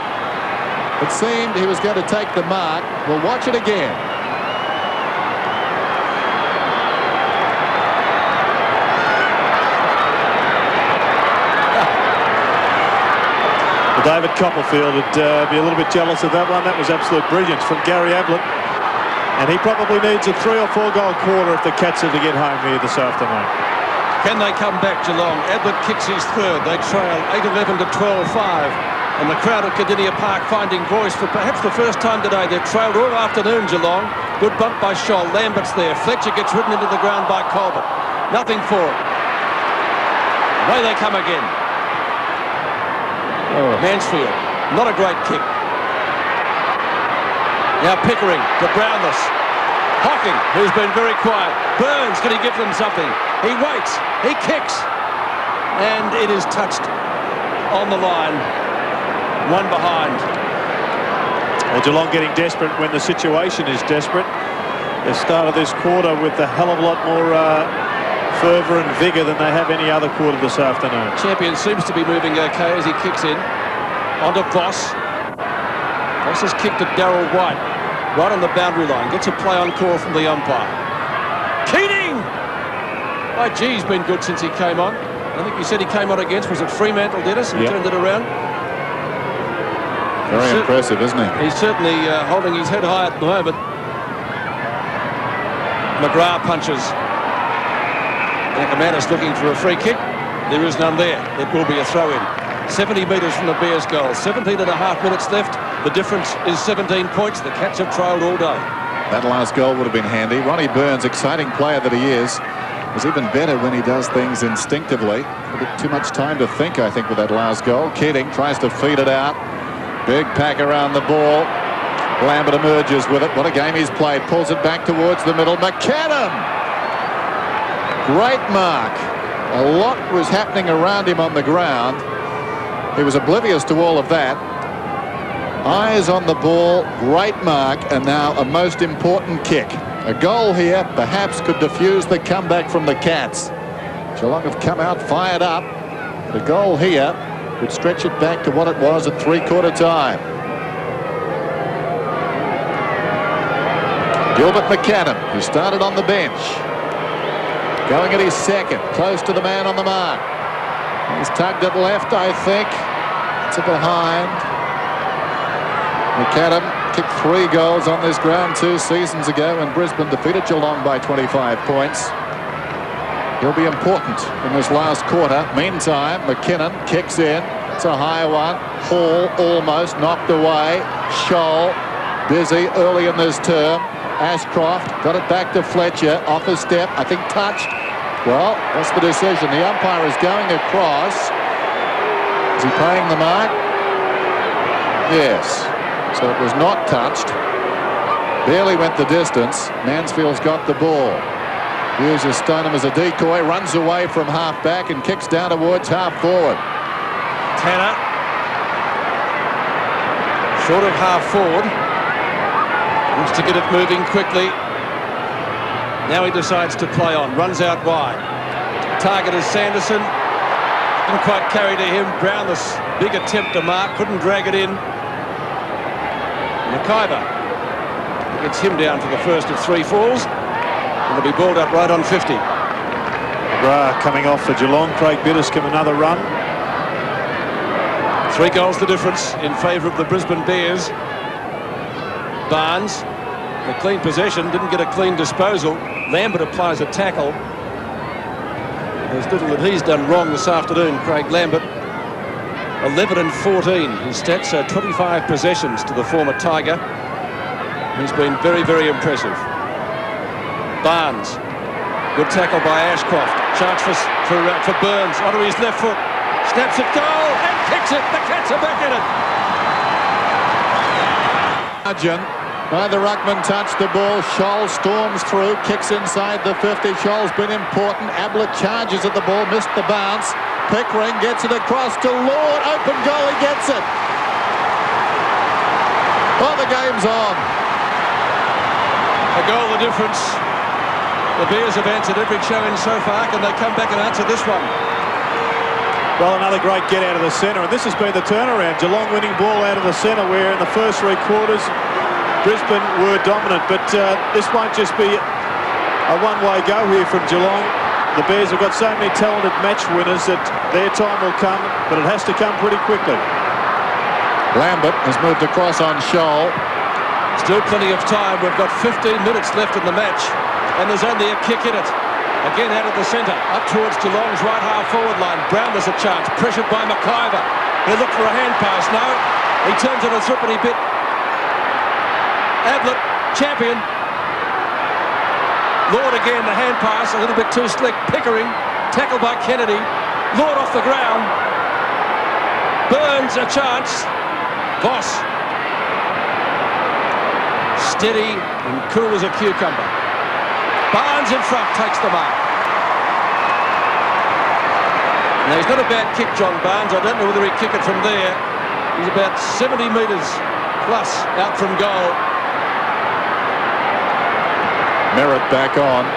It seemed he was going to take the mark. We'll watch it again.
David Copperfield would be a little bit jealous of that one. That was absolute brilliance from Gary Ablett. And he probably needs a 3 or 4 goal quarter if the Cats are to get home here this afternoon.
Can they come back, Geelong? Ablett kicks his third. They trail 8-11 to 12-5. And the crowd at Cardinia Park finding voice for perhaps the first time today. They've trailed all afternoon, Geelong. Good bump by Scholl. Lambert's there. Fletcher gets ridden into the ground by Colbert. Nothing for it. Away they come again. Mansfield, not a great kick. Now Pickering to Brownless. Hocking, who's been very quiet. Burns, can he give them something? He waits, he kicks, and it is touched on the line. One behind.
Well, Geelong getting desperate when the situation is desperate. They started this quarter with a hell of a lot more fervour and vigour than they have any other quarter this afternoon.
Champion seems to be moving okay as he kicks in. Onto Voss. Voss has kicked at Darryl White. Right on the boundary line. Gets a play on call from the umpire. Keating! Oh, gee, he's been good since he came on. I think you said he came on against, was it Fremantle, Dennis, and turned it around?
Very impressive, isn't he?
He's certainly holding his head high at the moment. McGrath punches. Nakamadis looking for a free kick. There is none there. It will be a throw-in. 70 metres from the Bears' goal. 17 and a half minutes left. The difference is 17 points. The Cats have trailed all day.
That last goal would have been handy. Ronnie Burns, exciting player that he is, was even better when he does things instinctively. A bit too much time to think, I think, with that last goal. Keating tries to feed it out. Big pack around the ball. Lambert emerges with it. What a game he's played. Pulls it back towards the middle. McAdam! Great mark. A lot was happening around him on the ground. He was oblivious to all of that. Eyes on the ball, great mark, and now a most important kick. A goal here perhaps could diffuse the comeback from the Cats. Geelong have come out fired up. The goal here would stretch it back to what it was at three-quarter time. Gilbert McAdam, who started on the bench, going at his second, close to the man on the mark. He's tugged it left, I think, to behind. McAdam kicked 3 goals on this ground 2 seasons ago when Brisbane defeated Geelong by 25 points. He'll be important in this last quarter. Meantime, McKinnon kicks in. It's a high one. Hall almost knocked away. Scholl busy early in this term. Ashcroft got it back to Fletcher. Off a step, I think touched. Well, what's the decision? The umpire is going across. Is he paying the mark? Yes. So it was not touched. Barely went the distance. Mansfield's got the ball. Uses Stoneham as a decoy. Runs away from half back and kicks down towards half forward.
Tanner. Short of half forward. Wants to get it moving quickly. Now he decides to play on. Runs out wide. Target is Sanderson. Didn't quite carry to him. Brownless, big attempt to mark. Couldn't drag it in. McIver gets him down for the first of 3 falls. And it'll be balled up right on 50.
McGrath coming off for Geelong. Craig Bitterscombe another run.
3 goals the difference in favour of the Brisbane Bears. Barnes, a clean possession, didn't get a clean disposal. Lambert applies a tackle. There's little that he's done wrong this afternoon, Craig Lambert. 11 and 14. His stats are 25 possessions to the former Tiger. He's been very, very impressive. Barnes, good tackle by Ashcroft. Chance for Burns onto his left foot. Snaps it, goal, and kicks it. The Cats are back in it.
Neither ruckman touched the ball. Scholl storms through, kicks inside the 50. Scholl's been important. Ablett charges at the ball, missed the bounce. Pickering gets it across to Lord. Open goal, he gets it. Oh, the game's on.
A goal the difference. The Bears have answered every challenge so far. Can they come back and answer this one?
Well, another great get out of the centre, and this has been the turnaround. Geelong winning ball out of the centre, where in the first 3 quarters Brisbane were dominant, but this won't just be a one-way go here from Geelong. The Bears have got so many talented match winners that their time will come, but it has to come pretty quickly.
Lambert has moved across on Scholl.
Still plenty of time. We've got 15 minutes left in the match, and there's only a kick in it. Again out of the centre, up towards Geelong's right half forward line. Brownless a chance, pressured by McIver. They look for a hand pass. No, he turns it a thrippity bit. Ablett, champion. Lord again, the hand pass, a little bit too slick. Pickering, tackled by Kennedy. Lord off the ground. Burns a chance. Voss. Steady and cool as a cucumber. Barnes in front takes the mark. Now, he's not a bad kick, John Barnes. I don't know whether he'd kick it from there. He's about 70 metres plus out from goal.
Merritt back on.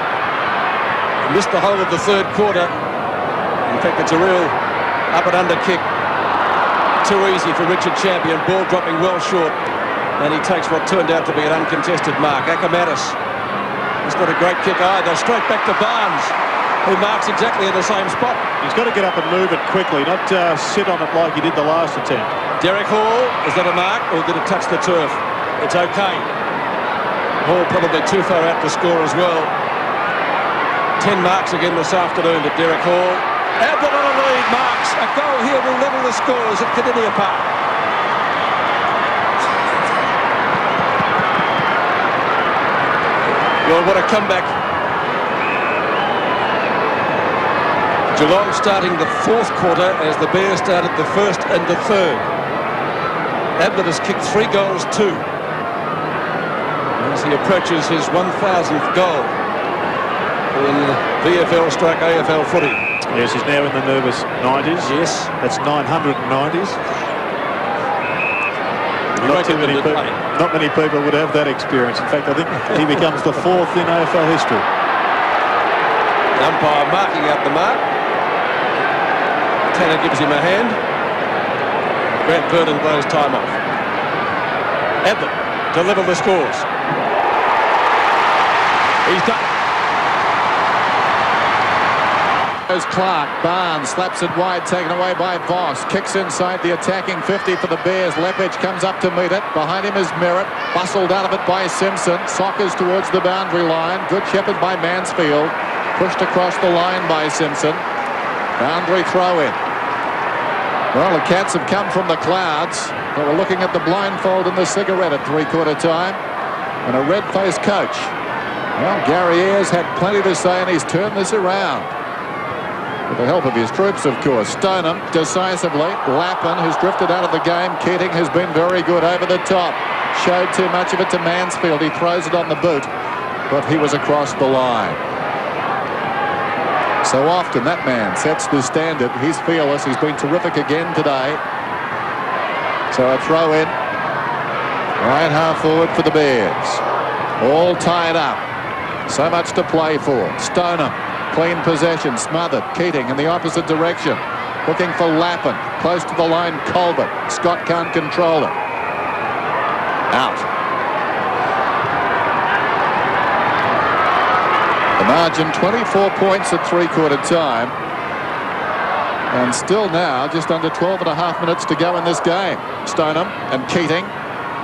He missed the whole of the 3rd quarter. In fact, it's a real up and under kick. Too easy for Richard Champion. Ball dropping well short. And he takes what turned out to be an uncontested mark. Akamatis. It's not a great kick either. Straight back to Barnes, who marks exactly in the same spot.
He's got to get up and move it quickly, not sit on it like he did the last attempt.
Derek Hall, is that a mark or did it touch the turf? It's okay. Hall probably too far out to score as well. 10 marks again this afternoon to Derek Hall. Ablett on a lead, marks. A goal here will level the scores at Cattery Park. Well, what a comeback. Geelong starting the 4th quarter as the Bears started the 1st and the 3rd. Ablett has kicked 3 goals too, as he approaches his 1,000th goal in VFL/AFL footy.
Yes, he's now in the nervous 90s.
Yes.
That's 990s. Not many people would have that experience. In fact, I think he becomes the 4th in AFL history.
The umpire marking out the mark. Tanner gives him a hand. Grant Vernon blows time off. Ablett to level the scores. He's done.
Clark. Barnes slaps it wide, taken away by Voss. Kicks inside the attacking 50 for the Bears. Lepage comes up to meet it. Behind him is Merritt. Bustled out of it by Simpson. Sockers towards the boundary line. Good shepherd by Mansfield. Pushed across the line by Simpson. Boundary throw in. Well, the Cats have come from the clouds. They were looking at the blindfold and the cigarette at 3/4 time. And a red-faced coach. Well, Gary Ayres had plenty to say, and he's turned this around. With the help of his troops, of course. Stoneham decisively. Lappin, who's drifted out of the game. Keating has been very good over the top. Showed too much of it to Mansfield. He throws it on the boot, but he was across the line. So often that man sets the standard. He's fearless. He's been terrific again today. So a throw in. Right half forward for the Bears. All tied up. So much to play for. Stoneham. Clean possession, smothered. Keating in the opposite direction. Looking for Lappin. Close to the line, Colbert. Scott can't control it. Out. The margin 24 points at 3/4 time. And still now just under 12.5 minutes to go in this game. Stoneham and Keating.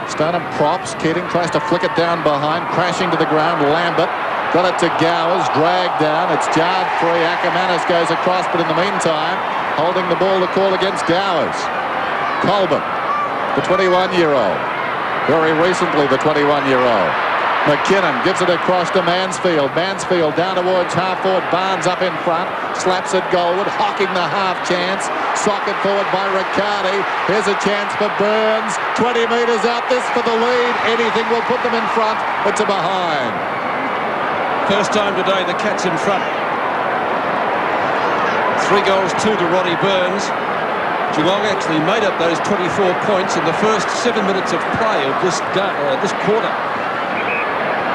Stoneham props. Keating tries to flick it down behind. Crashing to the ground. Lambert. Got it to Gowers, dragged down. It's jarred free. Akamanis goes across, but in the meantime, holding the ball to call against Gowers. Colbert, the 21-year-old. Very recently, the 21-year-old. McKinnon gives it across to Mansfield. Mansfield down towards half-forward. Barnes up in front. Slaps it goalward. Hocking the half chance. Socket forward by Riccardi. Here's a chance for Burns. 20 metres out. This for the lead. Anything will put them in front. It's a behind.
First time today the Cats in front. 3-2 to Ronnie Burns. Geelong actually made up those 24 points in the first 7 minutes of play of this quarter.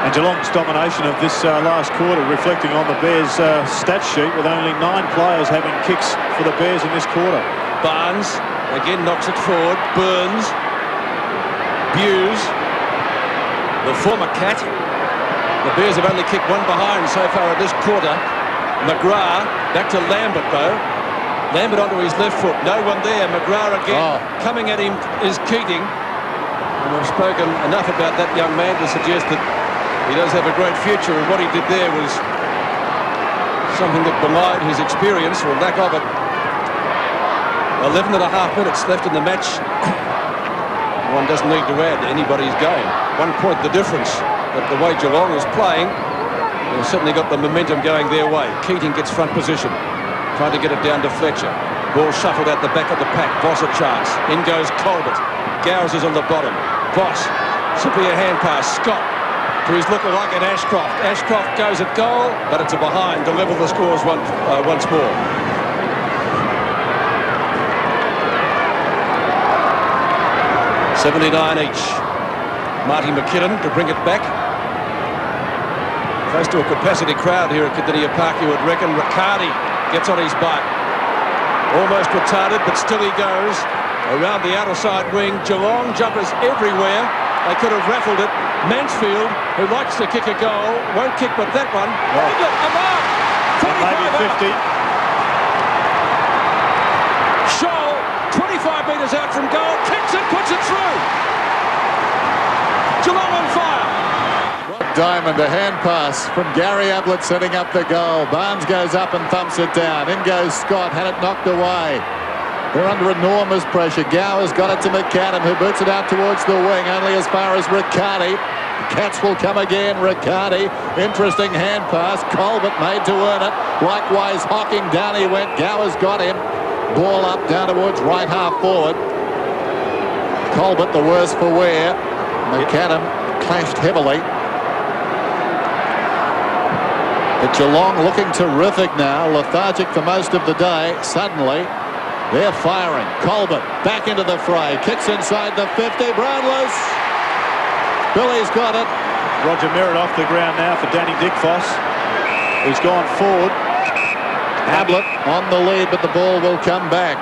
And Geelong's domination of this last quarter reflecting on the Bears' stat sheet, with only 9 players having kicks for the Bears in this quarter.
Barnes again knocks it forward. Burns, Hughes, the former Cat. The Bears have only kicked 1 behind so far in this quarter. McGrath back to Lambert though. Lambert onto his left foot. No one there. McGrath again. Coming at him is Keating. And we've spoken enough about that young man to suggest that he does have a great future, and what he did there was something that belied his experience, or lack of it. 11.5 minutes left in the match. One doesn't need to add anybody's game. 1 point the difference. But the way Geelong is playing, they've certainly got the momentum going their way. Keating gets front position, trying to get it down to Fletcher. Ball shuffled out the back of the pack. Voss a chance. In goes Colbert. Gowers is on the bottom. Voss. Severe hand pass. Scott to his lookalike at Ashcroft. Ashcroft goes at goal, but it's a behind to level the scores once more. $79 each. Marty McKinnon to bring it back. Close to a capacity crowd here at Cattery Park, you would reckon. Riccardi gets on his bike. Almost retarded, but still he goes. Around the outer side wing. Geelong jumpers everywhere. They could have raffled it. Mansfield, who likes to kick a goal, won't kick but that one. Oh. A mark! 45
maybe 50.
Scholl, 25 metres out from goal, kicks it, puts it through. Geelong on fire.
Diamond, a hand pass from Gary Ablett setting up the goal. Barnes goes up and thumps it down. In goes Scott, had it knocked away. They're under enormous pressure. Gowers got it to McAdam, who boots it out towards the wing, only as far as Riccardi. Cats will come again. Riccardi, interesting hand pass. Colbert made to earn it. Likewise, Hocking, down he went. Gowers got him. Ball up down towards right half forward. Colbert the worse for wear. McAdam clashed heavily. But Geelong looking terrific now, lethargic for most of the day. Suddenly, they're firing. Colbert back into the fray. Kicks inside the 50. Brownless. Billy's got it.
Roger Merritt off the ground now for Danny Dickfoss. He's gone forward.
Ablett on the lead, but the ball will come back.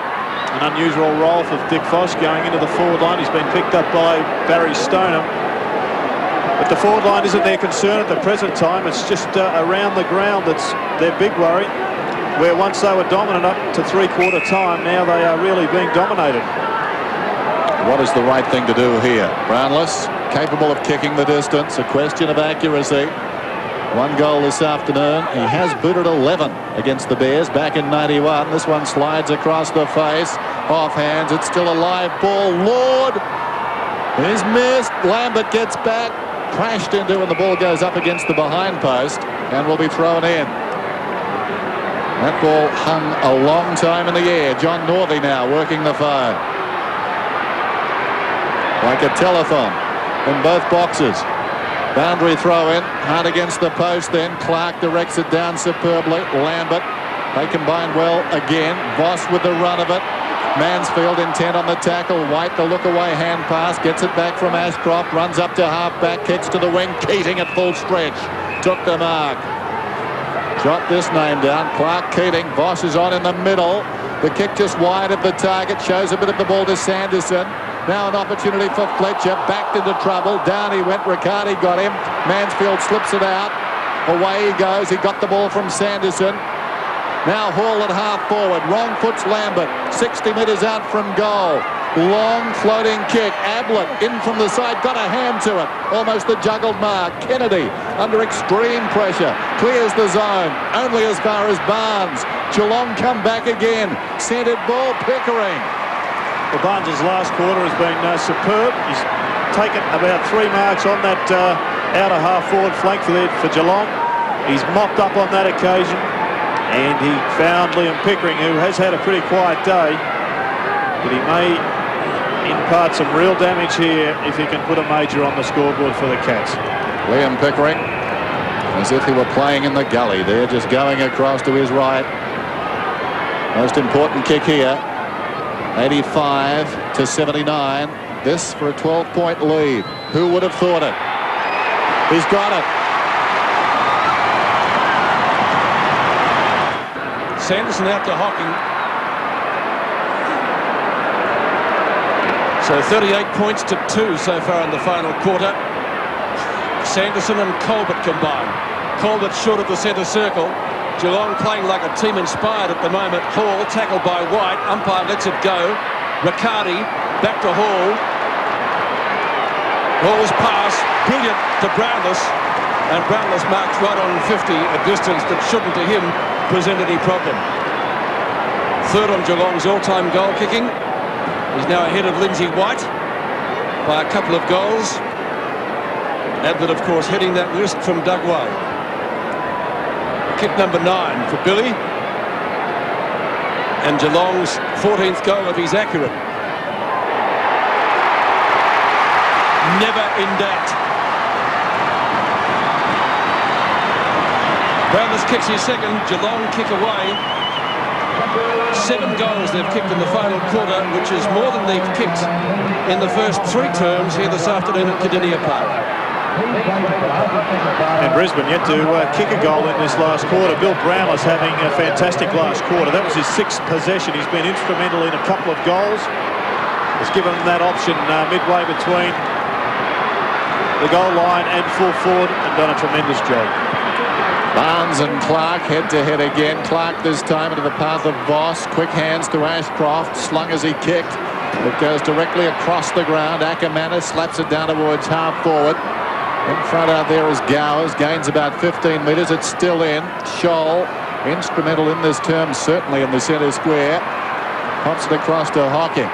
An unusual role for Dickfoss going into the forward line. He's been picked up by Barry Stoneham. But the forward line isn't their concern at the present time. It's just around the ground that's their big worry. Where once they were dominant up to three-quarter time, now they are really being dominated.
What is the right thing to do here? Brownless, capable of kicking the distance. A question of accuracy. 1 goal this afternoon. He has booted 11 against the Bears back in 91. This one slides across the face. Off hands. It's still a live ball. Lord is missed. Lambert gets back. Crashed into, and the ball goes up against the behind post and will be thrown in. That ball hung a long time in the air. John Northey now working the phone. Like a telethon in both boxes. Boundary throw in. Hard against the post then. Clark directs it down superbly. Lambert. They combine well again. Voss with the run of it. Mansfield intent on the tackle. White the look away hand pass. Gets it back from Ashcroft. Runs up to half back. Kicks to the wing. Keating at full stretch. Took the mark. Jot this name down. Clark Keating. Voss is on in the middle. The kick just wide of the target. Shows a bit of the ball to Sanderson. Now an opportunity for Fletcher. Backed into trouble. Down he went. Riccardi got him. Mansfield slips it out. Away he goes. He got the ball from Sanderson. Now Hall at half forward. Wrong foots Lambert. 60 metres out from goal. Long floating kick. Ablett in from the side. Got a hand to it. Almost the juggled mark. Kennedy under extreme pressure. Clears the zone. Only as far as Barnes. Geelong come back again. Centred ball. Pickering.
Well, Barnes' last quarter has been superb. He's taken about 3 marks on that outer half forward flank for Geelong. He's mopped up on that occasion. And he found Liam Pickering, who has had a pretty quiet day. But he may impart some real damage here if he can put a major on the scoreboard for the Cats.
Liam Pickering, as if he were playing in the gully there, just going across to his right. Most important kick here. 85-79. This for a 12-point lead. Who would have thought it? He's got it.
Sanderson out to Hocking. So 38 points to 2 so far in the final quarter. Sanderson and Colbert combined. Colbert short of the centre circle. Geelong playing like a team inspired at the moment. Hall tackled by White. Umpire lets it go. Riccardi back to Hall. Hall's pass, brilliant to Brownless. And Brownless marks right on 50, a distance that shouldn't to him present any problem. Third on Geelong's all-time goal kicking. He's now ahead of Lindsay White by a couple of goals. Ablett, of course, heading that list from Doug Way. Kick number 9 for Billy. And Geelong's 14th goal if he's accurate. Never in doubt. Brownless kicks his second. Geelong kick away. 7 goals they've kicked in the final quarter, which is more than they've kicked in the first 3 terms here this afternoon at Cardinia Park.
And Brisbane yet to kick a goal in this last quarter. Bill Brownless having a fantastic last quarter. That was his 6th possession. He's been instrumental in a couple of goals. He's given them that option midway between the goal line and full forward and done a tremendous job.
Barnes and Clark head-to-head again. Clark this time into the path of Voss. Quick hands to Ashcroft. Slung as he kicked. It goes directly across the ground. Ackermanis slaps it down towards half forward. In front out there is Gowers. Gains about 15 metres. It's still in. Scholl, instrumental in this term, certainly in the centre square. Pops it across to Hocking.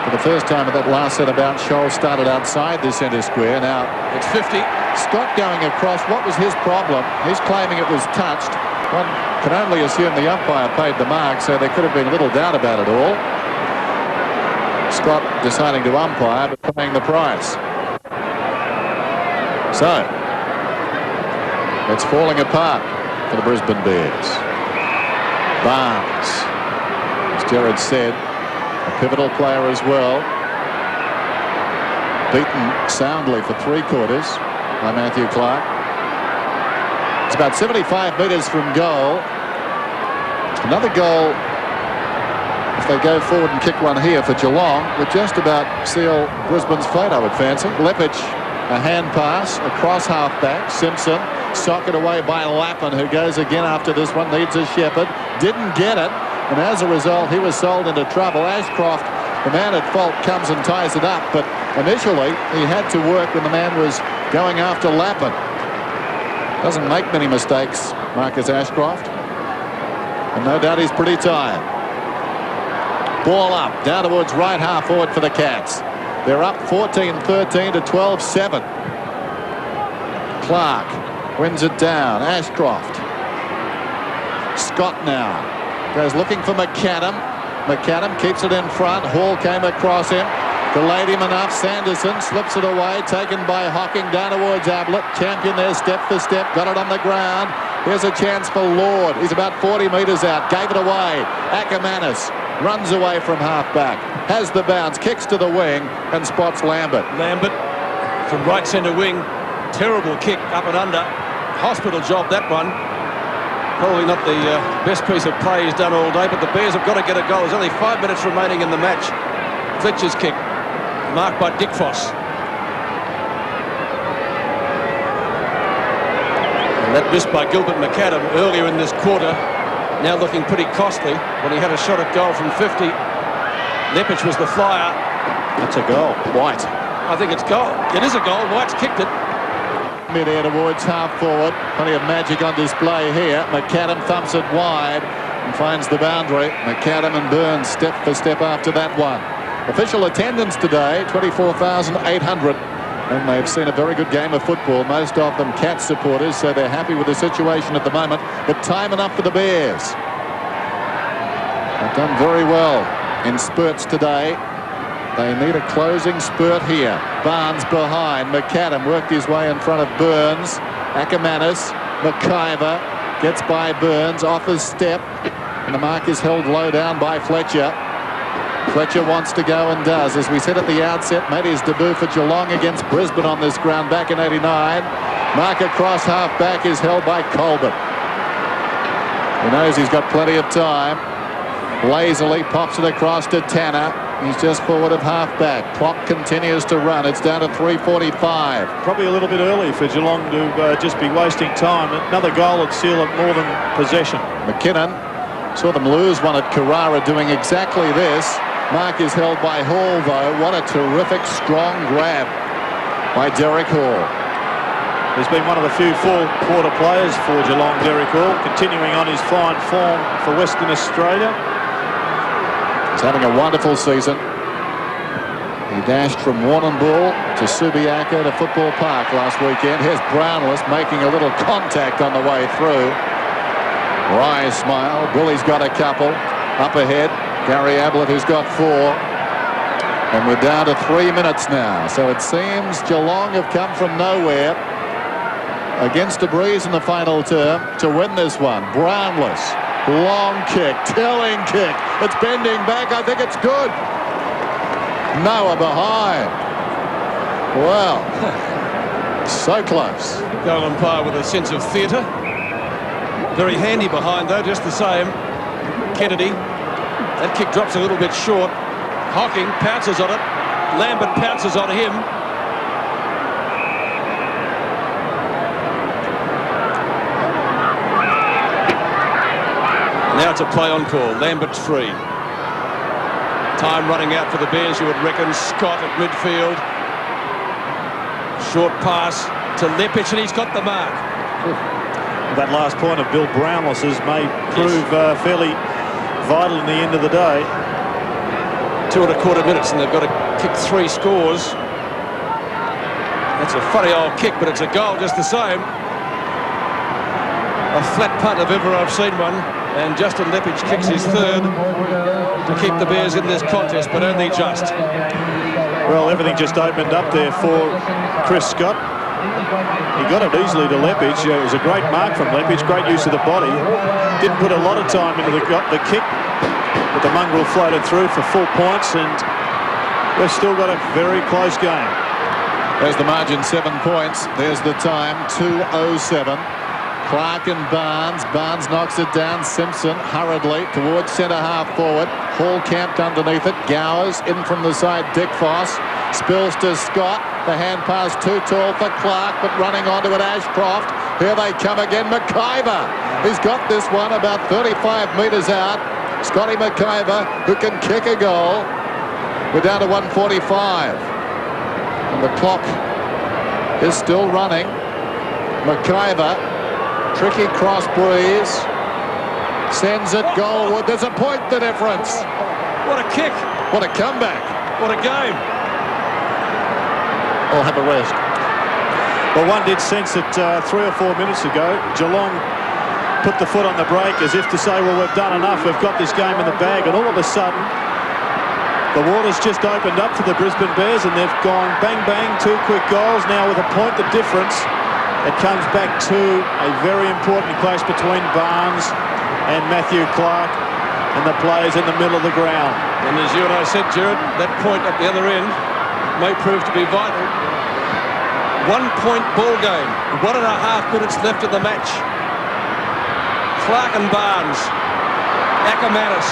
For the first time at that last set about, Scholl started outside the centre square. Now
it's 50.
Scott going across. What was his problem? He's claiming it was touched. One can only assume the umpire paid the mark, so there could have been little doubt about it all. Scott deciding to umpire, but paying the price. So, it's falling apart for the Brisbane Bears. Barnes, as Gerard said, a pivotal player as well. Beaten soundly for 3 quarters by Matthew Clark. It's about 75 metres from goal. Another goal, if they go forward and kick one here for Geelong, would just about seal Brisbane's fate, I would fancy. Leppich, a hand pass across half-back. Simpson, socked away by Lappin, who goes again after this one. Needs a shepherd. Didn't get it. And as a result, he was sold into trouble. Ashcroft, the man at fault, comes and ties it up. But initially, he had to work when the man was going after Lappin. Doesn't make many mistakes, Marcus Ashcroft. And no doubt he's pretty tired. Ball up, down towards right half forward for the Cats. They're up 14-13 to 12-7. Clark wins it down. Ashcroft. Scott now goes looking for McAdam. McAdam keeps it in front. Hall came across him. Delayed him enough. Sanderson slips it away. Taken by Hocking down towards Ablett. Champion there step for step. Got it on the ground. Here's a chance for Lord. He's about 40 metres out. Gave it away. Ackermanis runs away from half-back. Has the bounce. Kicks to the wing and spots Lambert.
Lambert from right centre wing. Terrible kick up and under. Hospital job, that one. Probably not the best piece of play he's done all day, but the Bears have got to get a goal. There's only 5 minutes remaining in the match. Fletcher's kick, marked by Dick Foss. And that missed by Gilbert McAdam earlier in this quarter. Now looking pretty costly when he had a shot at goal from 50. Leppich was the flyer.
That's a goal. White.
I think it's goal. It is a goal. White's kicked it.
Mid-air towards half forward. Plenty of magic on display here. McAdam thumps it wide and finds the boundary. McAdam and Burns step for step after that one. Official attendance today, 24,800. And they've seen a very good game of football. Most of them Cats supporters, so they're happy with the situation at the moment. But time enough for the Bears. They've done very well in spurts today. They need a closing spurt here. Barnes behind. McAdam worked his way in front of Burns. Ackermanis. McIver gets by Burns. Offers step. And the mark is held low down by Fletcher. Fletcher wants to go and does. As we said at the outset, made his debut for Geelong against Brisbane on this ground back in '89. Mark across half back is held by Colbert. He knows he's got plenty of time. Lazily pops it across to Tanner. He's just forward of half back. Clock continues to run. It's down to 3:45.
Probably a little bit early for Geelong to just be wasting time. Another goal would seal it more than possession.
McKinnon saw them lose one at Carrara doing exactly this. Mark is held by Hall, though. What a terrific, strong grab by Derek Hall.
He's been one of the few four-quarter players for Geelong, Derek Hall, continuing on his fine form for Western Australia.
He's having a wonderful season. He dashed from Warrnambool to Subiaco to Football Park last weekend. Here's Brownless making a little contact on the way through. Wry smile. Bully's got a couple. Up ahead, Gary Ablett, who's got 4. And we're down to 3 minutes now. So it seems Geelong have come from nowhere against a breeze in the final term to win this one. Brownless, long kick, telling kick. It's bending back. I think it's good. Noah behind. Well, so close.
Goal umpire with a sense of theatre. Very handy behind, though, just the same. Kennedy. That kick drops a little bit short. Hocking pounces on it. Lambert pounces on him. Now it's a play on call. Lambert's free. Time running out for the Bears, you would reckon. Scott at midfield. Short pass to Lepic, and he's got the mark.
That last point of Bill Brownless's may prove fairly vital in the end of the day.
2 1/4 minutes, and they've got to kick 3 scores. That's a funny old kick, but it's a goal just the same. A flat punt if ever I've seen one. And Justin Lepic kicks his 3rd to keep the Bears in this contest, but only just.
Well, everything just opened up there for Chris Scott. He got it easily to Lepic. It was a great mark from Lepic, great use of the body. Didn't put a lot of time into the kick, but the mongrel floated through for full points, and we've still got a very close game.
There's the margin, 7 points. There's the time, 2:07. Clark and Barnes. Barnes knocks it down. Simpson hurriedly towards centre half forward. Hall camped underneath it. Gowers in from the side. Dick Foss spills to Scott. The hand pass too tall for Clark, but running onto it, Ashcroft. Here they come again. McIver. He's got this one about 35 metres out. Scotty McIver, who can kick a goal. We're down to 1:45. And the clock is still running. McIver. Tricky cross breeze. Sends it goalward. There's a point, the difference.
What a kick.
What a comeback.
What a game.
I'll have a rest.
Well, one did sense that 3 or 4 minutes ago, Geelong put the foot on the brake as if to say, well, we've done enough. We've got this game in the bag. And all of a sudden, the water's just opened up for the Brisbane Bears, and they've gone bang, bang, 2 quick goals. Now with a point the difference, it comes back to a very important clash between Barnes and Matthew Clark and the players in the middle of the ground.
And as you and I said, Jared, that point at the other end may prove to be vital. 1-point ball game. 1.5 minutes left of the match. Clark and Barnes. Ackermanis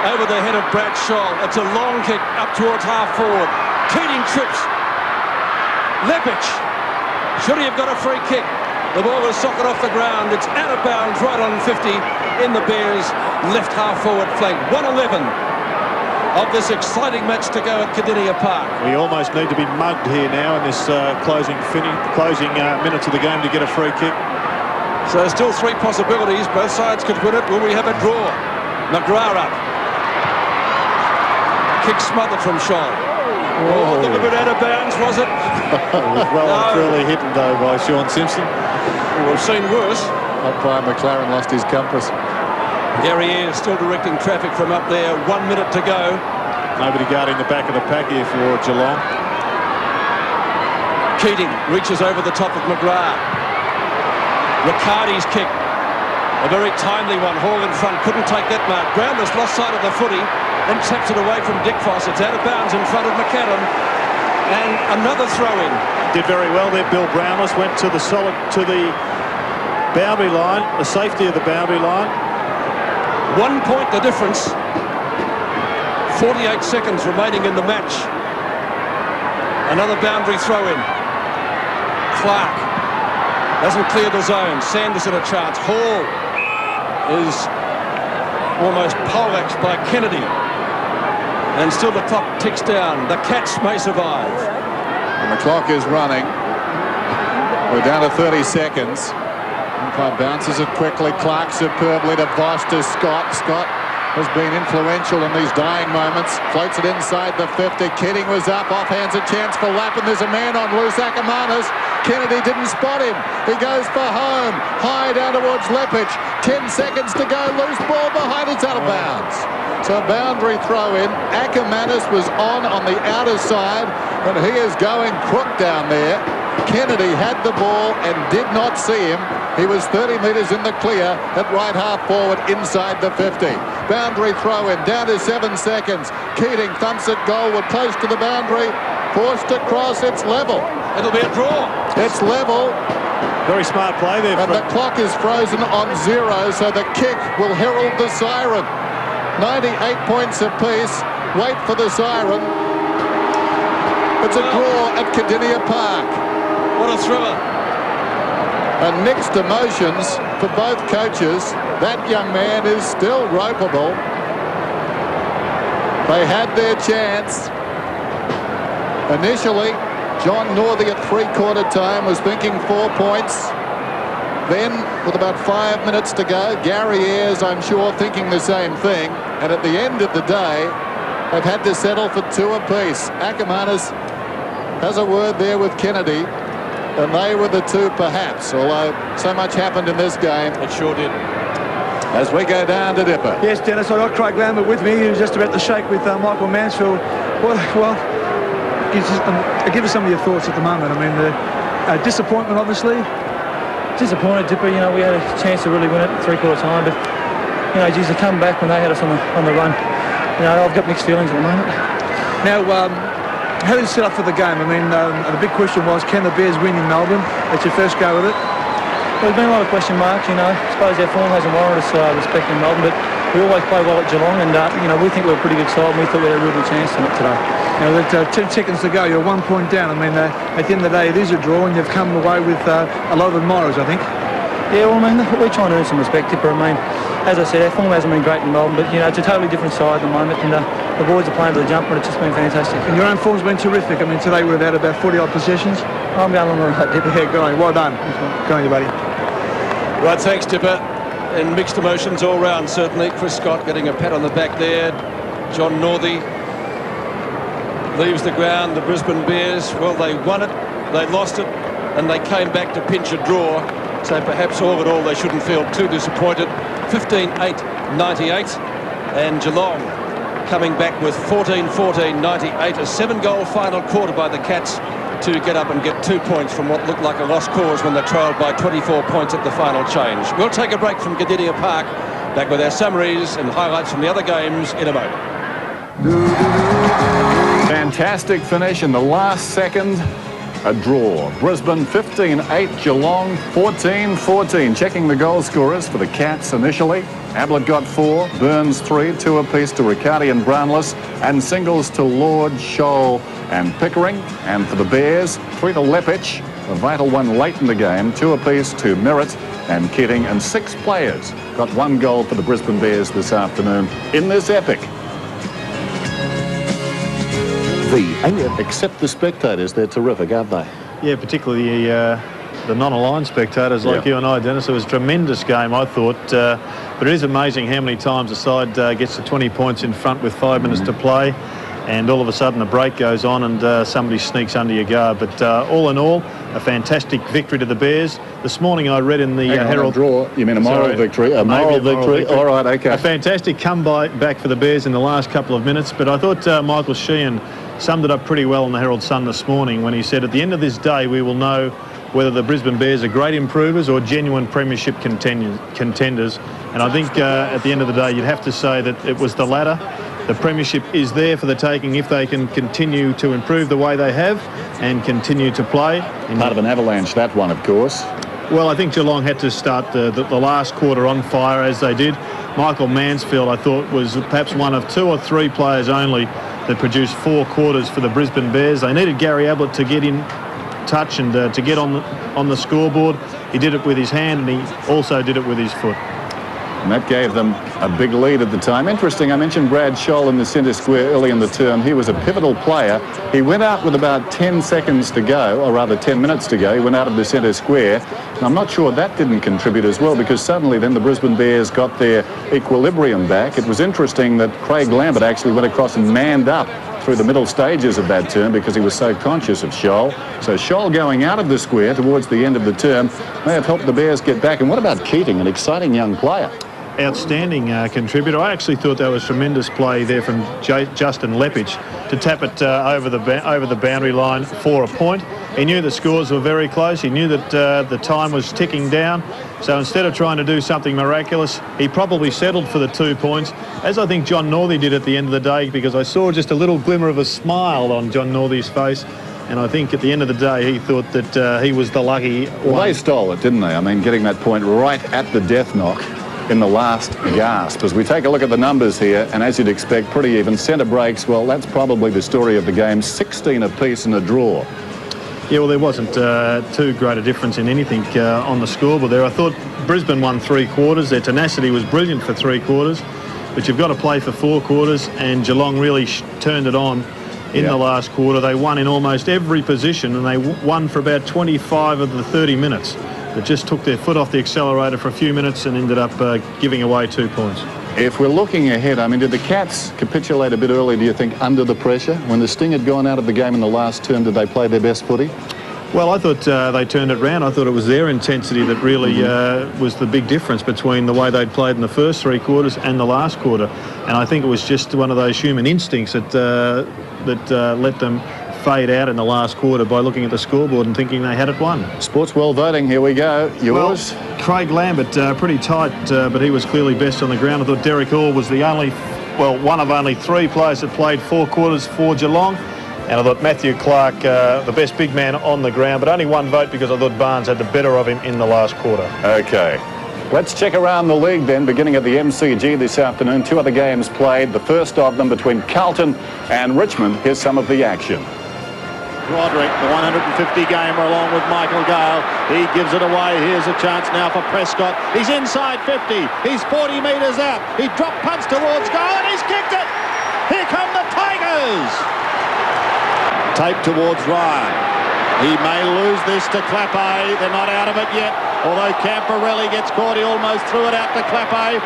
over the head of Brad Scholl. It's a long kick up towards half forward. Keating trips. Lepic. Should he have got a free kick? The ball was socked off the ground. It's out of bounds right on 50 in the Bears' left half forward flank. 1:11 of this exciting match to go at Kardinia Park.
We almost need to be mugged here now in this closing minutes of the game to get a free kick.
So still 3 possibilities. Both sides could win it. Will we have a draw? McGrath up. Kick smothered from Scholl. Oh, a little bit out of bounds, was it?
It was well and truly hidden, though, by Sean Simpson.
We've seen worse.
Umpire McLaren lost his compass.
There he is, still directing traffic from up there. 1 minute to go.
Nobody guarding the back of the pack here for Geelong.
Keating reaches over the top of McGrath. Riccardi's kick. A very timely one. Hall in front, couldn't take that mark. Brownless lost sight of the footy, then taps it away from Dick Foss. It's out of bounds in front of McAdam. And another throw-in.
Did very well there. Bill Brownless went to the boundary line, the safety of the boundary line.
1 point the difference. 48 seconds remaining in the match. Another boundary throw-in. Clark doesn't clear the zone. Sanderson a chance. Hall is almost poleaxed by Kennedy. And still the clock ticks down. The Cats may survive.
And the clock is running. We're down to 30 seconds. Umpire bounces it quickly. Clark superbly to Voss to Scott. Scott has been influential in these dying moments. Floats it inside the 50. Keating was up. Offhand's a chance for lap, and there's a man on loose. Ackermanis. Kennedy didn't spot him. He goes for home. High down towards Lepich. 10 seconds to go. Loose ball behind. It's out of bounds. So a boundary throw in. Ackermanis was on the outer side, and he is going crook down there. Kennedy had the ball and did not see him. He was 30 metres in the clear at right half forward inside the 50. Boundary throw in, down to 7 seconds. Keating thumps it goalward, close to the boundary. Forced across, it's level.
It'll be a draw.
It's level.
Very smart play there.
And the clock is frozen on 0, so the kick will herald the siren. 98 points apiece. Wait for the siren. It's a draw at Cardinia Park.
What a thriller.
And mixed emotions for both coaches. That young man is still ropeable. They had their chance. Initially, John Northey at three-quarter time was thinking 4 points. Then, with about 5 minutes to go, Gary Ayres, I'm sure, thinking the same thing. And at the end of the day, they've had to settle for 2 apiece. Ackermanis has a word there with Kennedy. And they were the 2 perhaps, although so much happened in this game.
It sure did.
As we go down to Dipper.
Yes, Dennis, I got Craig Lambert with me. He was just about to shake with Michael Mansfield. Well, give us some of your thoughts at the moment. I mean, the disappointment, obviously.
Disappointed, Dipper. You know, we had a chance to really win it at three-quarter time, but, you know, geez, to come back when they had us on the run, you know, I've got mixed feelings at the moment.
Now, how did you set up for the game? I mean, the big question was, can the Bears win in Melbourne? That's your first go with it.
Well, there's been a lot of question marks, you know. I suppose our form hasn't warranted us respect in Melbourne, but we always play well at Geelong, and, you know, we think we're a pretty good side, and we thought we had a real good chance on it today.
Now, with 10 seconds to go, you're 1 point down. I mean, at the end of the day, it is a draw, and you've come away with a lot of admirers, I think.
Yeah, well, I mean, we're trying to earn some respect, Dipper. I mean, as I said, our form hasn't been great in Melbourne, but, you know, it's a totally different side at the moment, and the boys are playing to the jumper, and it's just been fantastic.
And your own form's been terrific. I mean, today we've had about 40-odd possessions.
I'm going on all right, Dipper.
Yeah, good on you. Well done. Good on you, buddy.
Right, thanks, Dipper. And mixed emotions all round, certainly. Chris Scott getting a pat on the back there. John Northey leaves the ground. The Brisbane Bears, well, they won it, they lost it, and they came back to pinch a draw. So perhaps all in all, they shouldn't feel too disappointed. 15-8-98. And Geelong coming back with 14-14-98. A 7-goal final quarter by the Cats to get up and get 2 points from what looked like a lost cause when they trailed by 24 points at the final change. We'll take a break from Cardinia Park. Back with our summaries and highlights from the other games in a moment.
Fantastic finish in the last second. A draw. Brisbane 15-8, Geelong 14-14. Checking the goal scorers for the Cats initially. Ablett got 4, Burns 3, 2 apiece to Riccardi and Brownless, and singles to Lord, Scholl and Pickering. And for the Bears, 3 to Lepich, a vital one late in the game, 2 apiece to Merritt and Keating, and 6 players got 1 goal for the Brisbane Bears this afternoon in this epic. Except the spectators, they're terrific, aren't they?
Yeah, particularly the non-aligned spectators like you and I, Dennis. It was a tremendous game, I thought. But it is amazing how many times a side gets to 20 points in front with 5 minutes to play, and all of a sudden a break goes on and somebody sneaks under your guard. But all in all, a fantastic victory to the Bears. This morning I read in the Herald...
draw. You mean a moral victory? A moral victory? All right, OK.
A fantastic comeback for the Bears in the last couple of minutes. But I thought Michael Sheehan summed it up pretty well in the Herald Sun this morning when he said, at the end of this day, we will know whether the Brisbane Bears are great improvers or genuine premiership contenders. And I think at the end of the day, you'd have to say that it was the latter. The premiership is there for the taking if they can continue to improve the way they have and continue to play.
Part of an avalanche, that one, of course.
Well, I think Geelong had to start the last quarter on fire as they did. Michael Mansfield, I thought, was perhaps one of 2 or 3 players only that produced 4 quarters for the Brisbane Bears. They needed Gary Ablett to get in touch and to get on the scoreboard. He did it with his hand, and he also did it with his foot.
And that gave them a big lead at the time. Interesting, I mentioned Brad Scholl in the centre square early in the term. He was a pivotal player. He went out with about 10 seconds to go, or rather 10 minutes to go. He went out of the centre square. And I'm not sure that didn't contribute as well, because suddenly then the Brisbane Bears got their equilibrium back. It was interesting that Craig Lambert actually went across and manned up through the middle stages of that term because he was so conscious of Scholl. So Scholl going out of the square towards the end of the term may have helped the Bears get back. And what about Keating, an exciting young player?
Outstanding contributor. I actually thought that was tremendous play there from Justin Lepage to tap it over the boundary line for a point. He knew the scores were very close. He knew that the time was ticking down. So instead of trying to do something miraculous, he probably settled for the 2 points, as I think John Northey did at the end of the day, because I saw just a little glimmer of a smile on John Northey's face. And I think at the end of the day, he thought that he was the lucky one.
Well, they stole it, didn't they? I mean, getting that point right at the death knock in the last gasp. As we take a look at the numbers here, and as you'd expect, pretty even. Centre breaks, well, that's probably the story of the game. 16 apiece in a draw.
Yeah, well, there wasn't too great a difference in anything on the scoreboard there. I thought Brisbane won 3 quarters. Their tenacity was brilliant for 3 quarters, but you've got to play for 4 quarters, and Geelong really turned it on in the last quarter. They won in almost every position, and they won for about 25 of the 30 minutes. But just took their foot off the accelerator for a few minutes and ended up giving away 2 points.
If we're looking ahead, I mean, did the Cats capitulate a bit early, do you think, under the pressure? When the Sting had gone out of the game in the last term, did they play their best footy?
Well, I thought they turned it round. I thought it was their intensity that really was the big difference between the way they'd played in the first 3 quarters and the last quarter. And I think it was just one of those human instincts that let them fade out in the last quarter by looking at the scoreboard and thinking they had it won.
Sports World voting, here we go. Yours?
Well, Craig Lambert, pretty tight, but he was clearly best on the ground. I thought Derek Hall was one of only 3 players that played 4 quarters for Geelong. And I thought Matthew Clark, the best big man on the ground, but only 1 vote because I thought Barnes had the better of him in the last quarter.
Okay. Let's check around the league then, beginning at the MCG this afternoon. 2 other games played, the first of them between Carlton and Richmond. Here's some of the action.
Roderick, the 150 gamer along with Michael Gale. He gives it away. Here's a chance now for Prescott. He's inside 50. He's 40 metres out. He dropped punts towards goal and he's kicked it. Here come the Tigers. Tape towards Ryan. He may lose this to Clappe. They're not out of it yet. Although Camporelli gets caught, he almost threw it out to Clappe.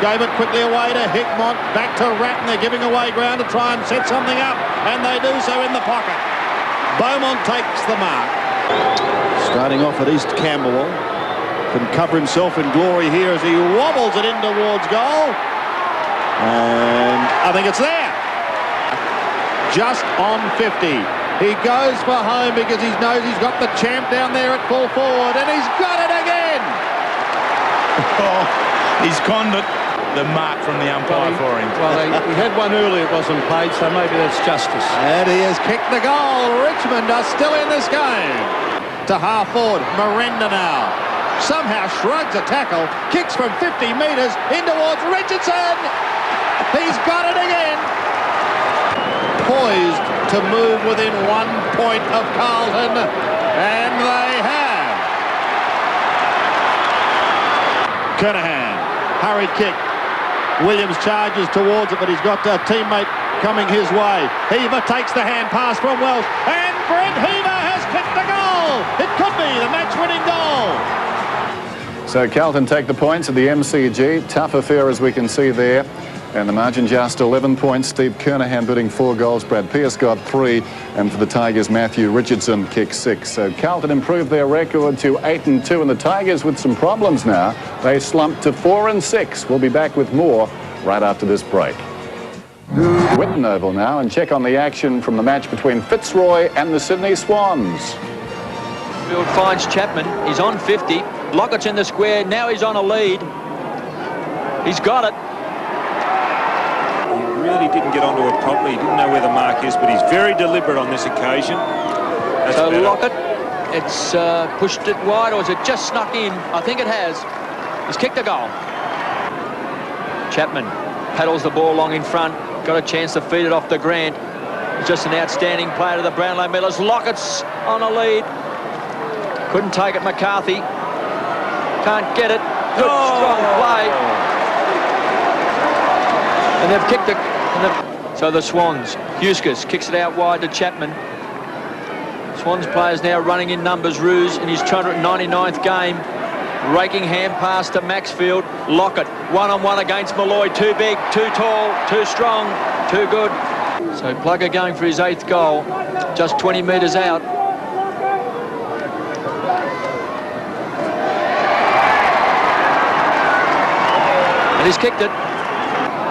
Gave it quickly away to Hickmont. Back to Ratton. They're giving away ground to try and set something up. And they do so in the pocket. Beaumont takes the mark. Starting off at East Camberwell. Can cover himself in glory here as he wobbles it in towards goal. And I think it's there. Just on 50. He goes for home because he knows he's got the champ down there at full forward. And he's got it again.
Oh, he's conned it. The mark from the umpire for him.
Well, he had one earlier, it wasn't paid, so maybe that's justice.
And he has kicked the goal. Richmond are still in this game. To half forward, Miranda now. Somehow shrugs a tackle, kicks from 50 metres in towards Richardson. He's got it again. Poised to move within 1 point of Carlton, and they have. Kernahan, hurried kick. Williams charges towards it, but he's got a teammate coming his way. Heaver takes the hand pass from Welsh, and Brent Heaver has kicked the goal. It could be the match-winning goal.
So Carlton take the points at the MCG. Tough affair, as we can see there. And the margin just 11 points. Steve Kernahan putting 4 goals. Brad Pearce got 3. And for the Tigers, Matthew Richardson kicked 6. So Carlton improved their record to 8-2. And the Tigers with some problems now. They slumped to 4-6. We'll be back with more right after this break. Whitten Oval now and check on the action from the match between Fitzroy and the Sydney Swans.
Maxfield finds Chapman. He's on 50. Lockett's in the square. Now he's on a lead. He's got it.
He really didn't get onto it properly. He didn't know where the mark is, but he's very deliberate on this occasion. That's
so
better.
Lockett, it's pushed it wide, or is it just snuck in? I think it has. He's kicked a goal. Chapman paddles the ball long in front. Got a chance to feed it off to Grant. Just an outstanding play to the Brownlow medalist. Lockett's on a lead. Couldn't take it, McCarthy. Can't get it. Good, strong play. And they've kicked it. So the Swans. Huskis kicks it out wide to Chapman. Swans players now running in numbers. Roos in his 299th game. Raking hand pass to Maxfield. Lockett, one-on-one against Malloy. Too big, too tall, too strong, too good. So Plugger going for his 8th goal. Just 20 metres out. And he's kicked it.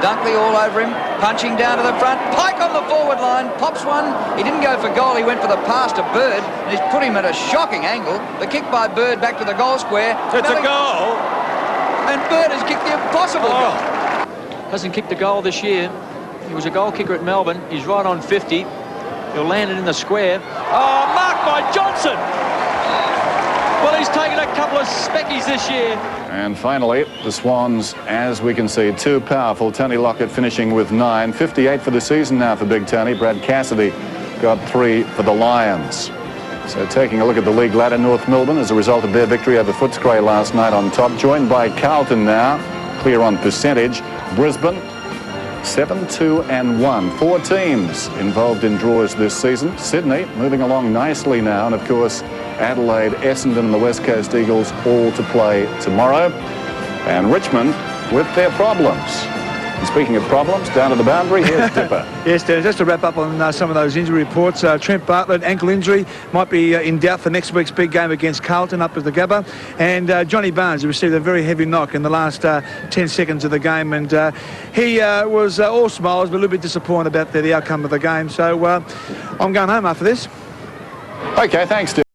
Dunkley all over him, punching down to the front. Pike on the forward line, pops one. He didn't go for goal, he went for the pass to Bird, and he's put him at a shocking angle. The kick by Bird back to the goal square.
It's a goal.
And Bird has kicked the impossible goal.
Hasn't kicked a goal this year. He was a goal kicker at Melbourne. He's right on 50. He'll land it in the square. Oh, marked by Johnson. Well, he's taken a couple of speckies this year.
And finally, the Swans, as we can see, too powerful. Tony Lockett finishing with 9. 58 for the season now for Big Tony. Brad Cassidy got 3 for the Lions. So taking a look at the league ladder, North Melbourne, as a result of their victory over Footscray last night on top, joined by Carlton now, clear on percentage. Brisbane, 7-2-1. 4 teams involved in draws this season. Sydney moving along nicely now, and of course Adelaide, Essendon and the West Coast Eagles all to play tomorrow. And Richmond with their problems. And speaking of problems, down to the boundary, here's Dipper.
Yes, Dennis, just to wrap up on some of those injury reports, Trent Bartlett, ankle injury, might be in doubt for next week's big game against Carlton up at the Gabba. And Johnny Barnes, who received a very heavy knock in the last 10 seconds of the game. And he was all smiles, but a little bit disappointed about the outcome of the game. So I'm going home after this.
Okay, thanks, Dipper.